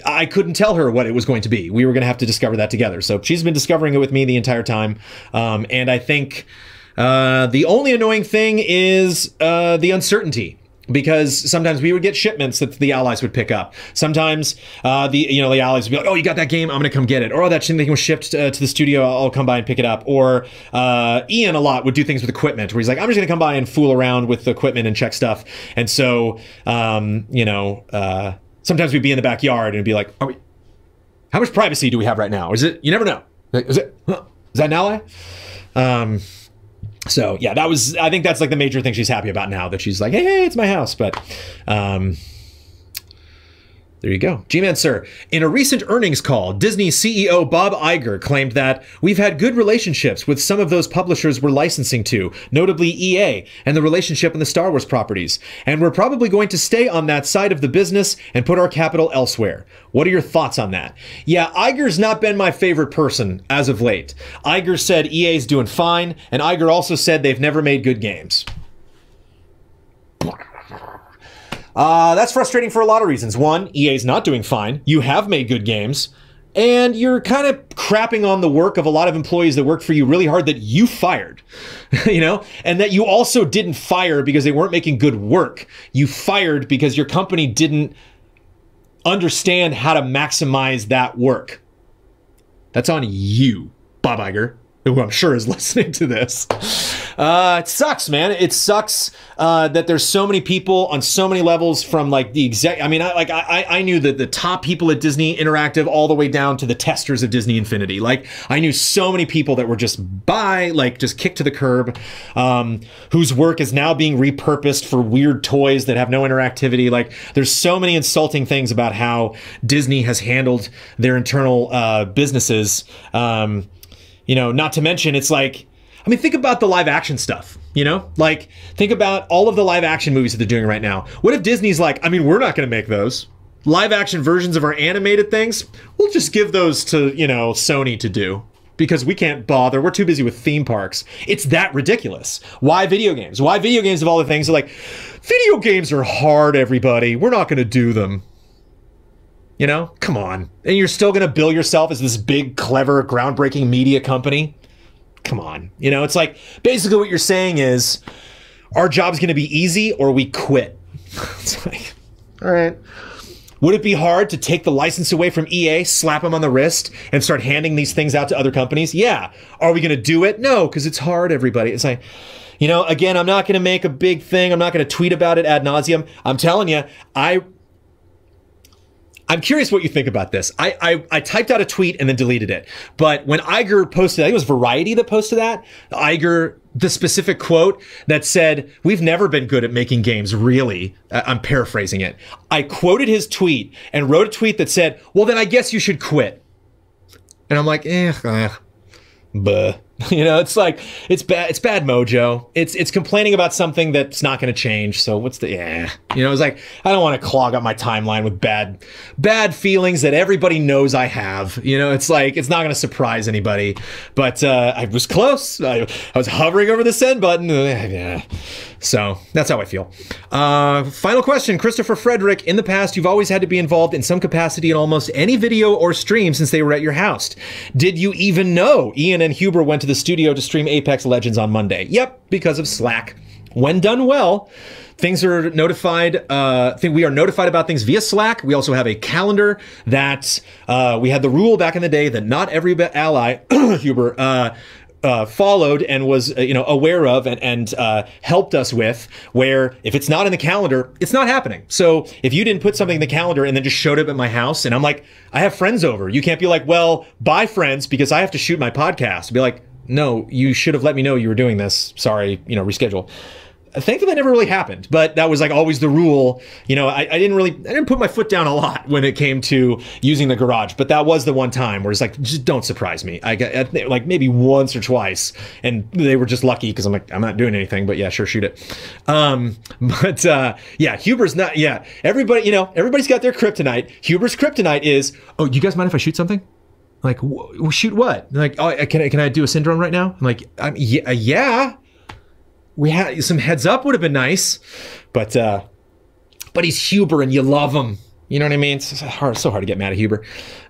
I couldn't tell her what it was going to be, we were going to have to discover that together. So she's been discovering it with me the entire time. And I think the only annoying thing is the uncertainty. Because sometimes we would get shipments that the Allies would pick up. Sometimes the Allies would be like, oh, you got that game? I'm going to come get it. Or, oh, that thing was shipped to the studio. I'll come by and pick it up. Or Ian a lot would do things with equipment where he's like, I'm just going to come by and fool around with the equipment and check stuff. And so, sometimes we'd be in the backyard and be like, how much privacy do we have right now? Is it, you never know. Is that an ally? So yeah, I think that's like the major thing she's happy about now, that she's like, hey, it's my house. But there you go. G-Man Sir, in a recent earnings call, Disney CEO Bob Iger claimed that we've had good relationships with some of those publishers we're licensing to, notably EA and the relationship in the Star Wars properties. And we're probably going to stay on that side of the business and put our capital elsewhere. What are your thoughts on that? Yeah, Iger's not been my favorite person as of late. Iger said EA's doing fine, and Iger also said they've never made good games. That's frustrating for a lot of reasons. One, EA's not doing fine. You have made good games, and you're kind of crapping on the work of a lot of employees that worked for you really hard that you fired, you know, and that you also didn't fire because they weren't making good work. You fired because your company didn't understand how to maximize that work. That's on you, Bob Iger, who I'm sure is listening to this. It sucks, man. It sucks that there's so many people on so many levels, from like the exec. I mean, I knew that the top people at Disney Interactive all the way down to the testers of Disney Infinity. Like, I knew so many people that were just just kicked to the curb, whose work is now being repurposed for weird toys that have no interactivity. Like, there's so many insulting things about how Disney has handled their internal businesses. You know, not to mention, it's like, I mean, think about the live action stuff, you know? Like, think about all of the live action movies that they're doing right now. What if Disney's like, I mean, we're not going to make those. Live action versions of our animated things, we'll just give those to, you know, Sony to do, because we can't bother. We're too busy with theme parks. It's that ridiculous. Why video games? Why video games of all the things are like, video games are hard, everybody. We're not going to do them. You know, come on. And you're still going to bill yourself as this big, clever, groundbreaking media company? Come on. You know, it's like, basically what you're saying is, our job's going to be easy or we quit. It's like, all right. Would it be hard to take the license away from EA, slap them on the wrist, and start handing these things out to other companies? Yeah. Are we going to do it? No, because it's hard, everybody. It's like, you know, again, I'm not going to make a big thing. I'm not going to tweet about it ad nauseum. I'm telling you, I'm curious what you think about this. I typed out a tweet and then deleted it. But when Iger posted, I think it was Variety that posted that, Iger, the specific quote that said, "We've never been good at making games, really." I'm paraphrasing it. I quoted his tweet and wrote a tweet that said, "Well, then I guess you should quit." And I'm like, buh. You know, it's like, it's bad mojo. It's complaining about something that's not going to change. So what's the, you know, it's like, I don't want to clog up my timeline with bad feelings that everybody knows I have. You know, it's like, it's not going to surprise anybody. But I was close. I was hovering over the send button. So that's how I feel. Final question, Christopher Frederick. In the past, you've always had to be involved in some capacity in almost any video or stream since they were at your house. Did you even know Ian and Huber went to the studio to stream Apex Legends on Monday? Yep, because of Slack. When done well, things are notified. We are notified about things via Slack. We also have a calendar that we had the rule back in the day that not every ally, Huber, followed and was aware of and helped us with, where if it's not in the calendar, it's not happening. So if you didn't put something in the calendar and then just showed up at my house and I'm like, I have friends over, you can't be like, well, bye friends, because I have to shoot my podcast. Be like, no, you should have let me know you were doing this. Sorry, reschedule. Thankfully, that never really happened, but that was like always the rule. You know, I didn't put my foot down a lot when it came to using the garage, but that was the one time where it's like, just don't surprise me. I got like maybe once or twice, and they were just lucky because I'm like, I'm not doing anything, but yeah, sure, shoot it. Yeah, Huber's not. Yeah, everybody, everybody's got their kryptonite. Huber's kryptonite is, oh, you guys mind if I shoot something? Like, shoot what? Like, oh, can I do a syndrome right now? I'm like, yeah. We had some heads up would have been nice, but he's Huber and you love him. You know what I mean? It's so hard to get mad at Huber.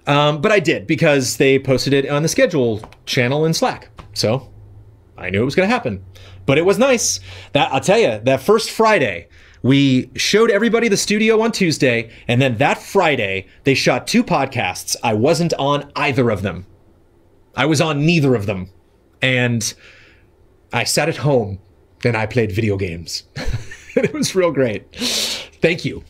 But I did, because they posted it on the schedule channel in Slack. So I knew it was going to happen, but it was nice. That I'll tell you, that first Friday, we showed everybody the studio on Tuesday, and then that Friday, they shot 2 podcasts. I wasn't on either of them. I was on neither of them. And I sat at home and I played video games. It was real great. Thank you,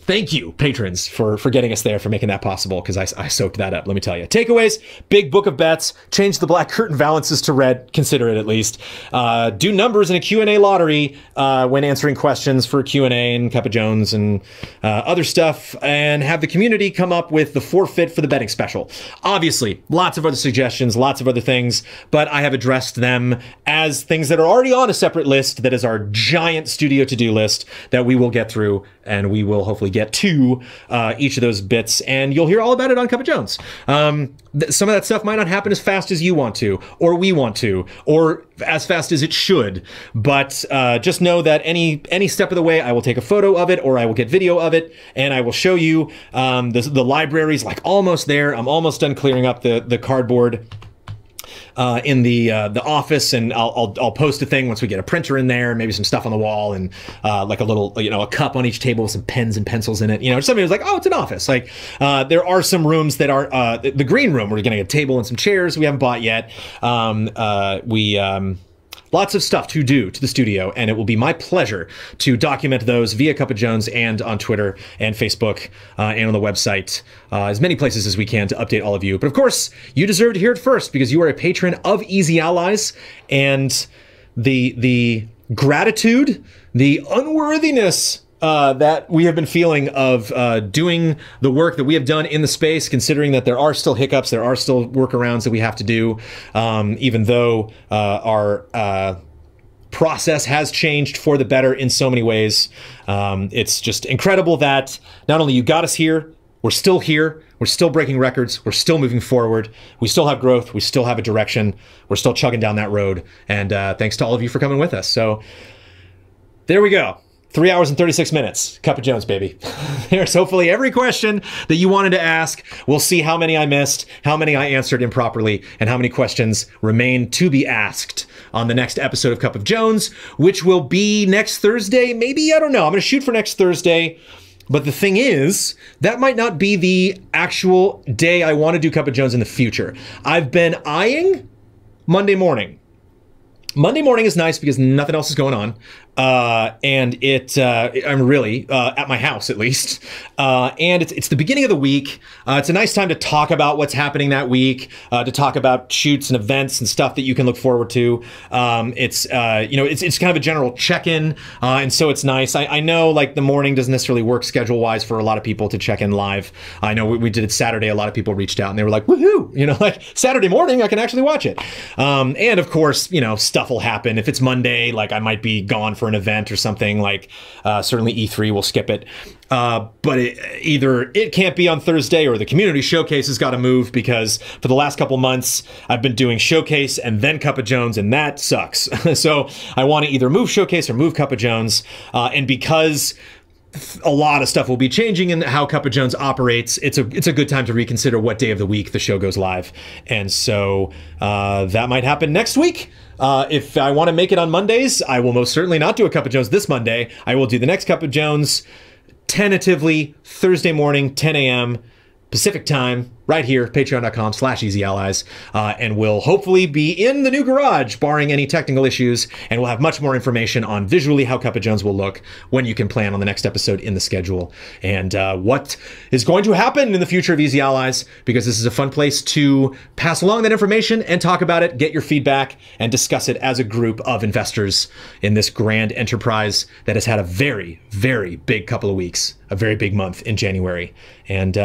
patrons, for getting us there, for making that possible, because I soaked that up, let me tell you. Takeaways: big book of bets, change the black curtain valances to red, consider it at least. Do numbers in a Q&A lottery when answering questions for Q&A and Cup of Jones and other stuff, and have the community come up with the forfeit for the betting special. Obviously, lots of other suggestions, lots of other things, but I have addressed them as things that are already on a separate list that is our giant studio to-do list that we will get through, and we will hopefully get to each of those bits, and you'll hear all about it on Cup of Jones. Some of that stuff might not happen as fast as you want to, or we want to, or as fast as it should, but just know that any step of the way, I will take a photo of it, or I will get video of it, and I will show you. The library's like almost there. I'm almost done clearing up the cardboard in the office, and I'll post a thing once we get a printer in there, maybe some stuff on the wall, and like a little, a cup on each table with some pens and pencils in it. Somebody was like, oh, it's an office. Like there are some rooms that are the green room. We're getting a table and some chairs we haven't bought yet. Lots of stuff to do to the studio, and it will be my pleasure to document those via Cup of Jones and on Twitter and Facebook and on the website, as many places as we can to update all of you. But of course, you deserve to hear it first because you are a patron of Easy Allies, and the gratitude, the unworthiness that we have been feeling of doing the work that we have done in the space, considering that there are still hiccups, there are still workarounds that we have to do, even though our process has changed for the better in so many ways. It's just incredible that not only you got us here, we're still here, we're still breaking records, we're still moving forward, we still have growth, we still have a direction, we're still chugging down that road, and thanks to all of you for coming with us. So there we go. 3 hours and 36 minutes. Cup of Jones, baby. There's hopefully every question that you wanted to ask. We'll see how many I missed, how many I answered improperly, and how many questions remain to be asked on the next episode of Cup of Jones, which will be next Thursday. Maybe, I don't know. I'm going to shoot for next Thursday. But the thing is, that might not be the actual day I want to do Cup of Jones in the future. I've been eyeing Monday morning. Monday morning is nice because nothing else is going on. And I'm really at my house at least. And it's the beginning of the week. It's a nice time to talk about what's happening that week, to talk about shoots and events and stuff that you can look forward to. It's kind of a general check-in. And so it's nice. I know like the morning doesn't necessarily work schedule-wise for a lot of people to check in live. I know we did it Saturday. A lot of people reached out and they were like, woohoo, like Saturday morning, I can actually watch it. And of course, stuff will happen. If it's Monday, like I might be gone for an event or something, like certainly E3 will skip it. But either it can't be on Thursday or the community showcase has got to move, because for the last couple months I've been doing showcase and then Cup of Jones, and that sucks. So I want to either move showcase or move Cup of Jones, and because a lot of stuff will be changing in how Cup of Jones operates, it's a good time to reconsider what day of the week the show goes live. And so that might happen next week. If I want to make it on Mondays, I will most certainly not do a Cup of Jones this Monday. I will do the next Cup of Jones tentatively Thursday morning, 10 a.m. Pacific time, right here, patreon.com/easyallies, and we'll hopefully be in the new garage, barring any technical issues, and we'll have much more information on visually how Cup of Jones will look, when you can plan on the next episode in the schedule, and what is going to happen in the future of Easy Allies, because this is a fun place to pass along that information and talk about it, get your feedback, and discuss it as a group of investors in this grand enterprise that has had a very, very big couple of weeks, a very big month in January, and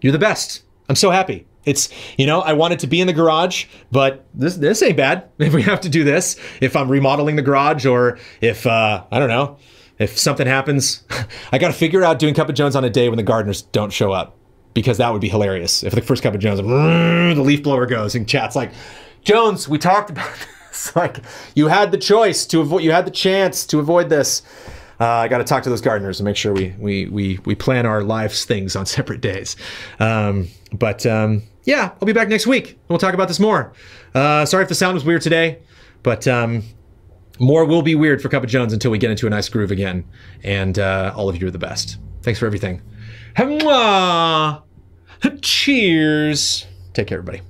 you're the best. I'm so happy. It's, I wanted to be in the garage, but this ain't bad if we have to do this. If I'm remodeling the garage, or if, I don't know, if something happens, I got to figure out doing Cup of Jones on a day when the gardeners don't show up, because that would be hilarious. If the first Cup of Jones, the leaf blower goes and chat's like, Jones, we talked about this. Like, you had the choice to avoid, you had the chance to avoid this. I got to talk to those gardeners and make sure we plan our lives things on separate days. Yeah, I'll be back next week. We'll talk about this more. Sorry if the sound was weird today, but more will be weird for Cup of Jones until we get into a nice groove again. And all of you are the best. Thanks for everything. Cheers. Take care, everybody.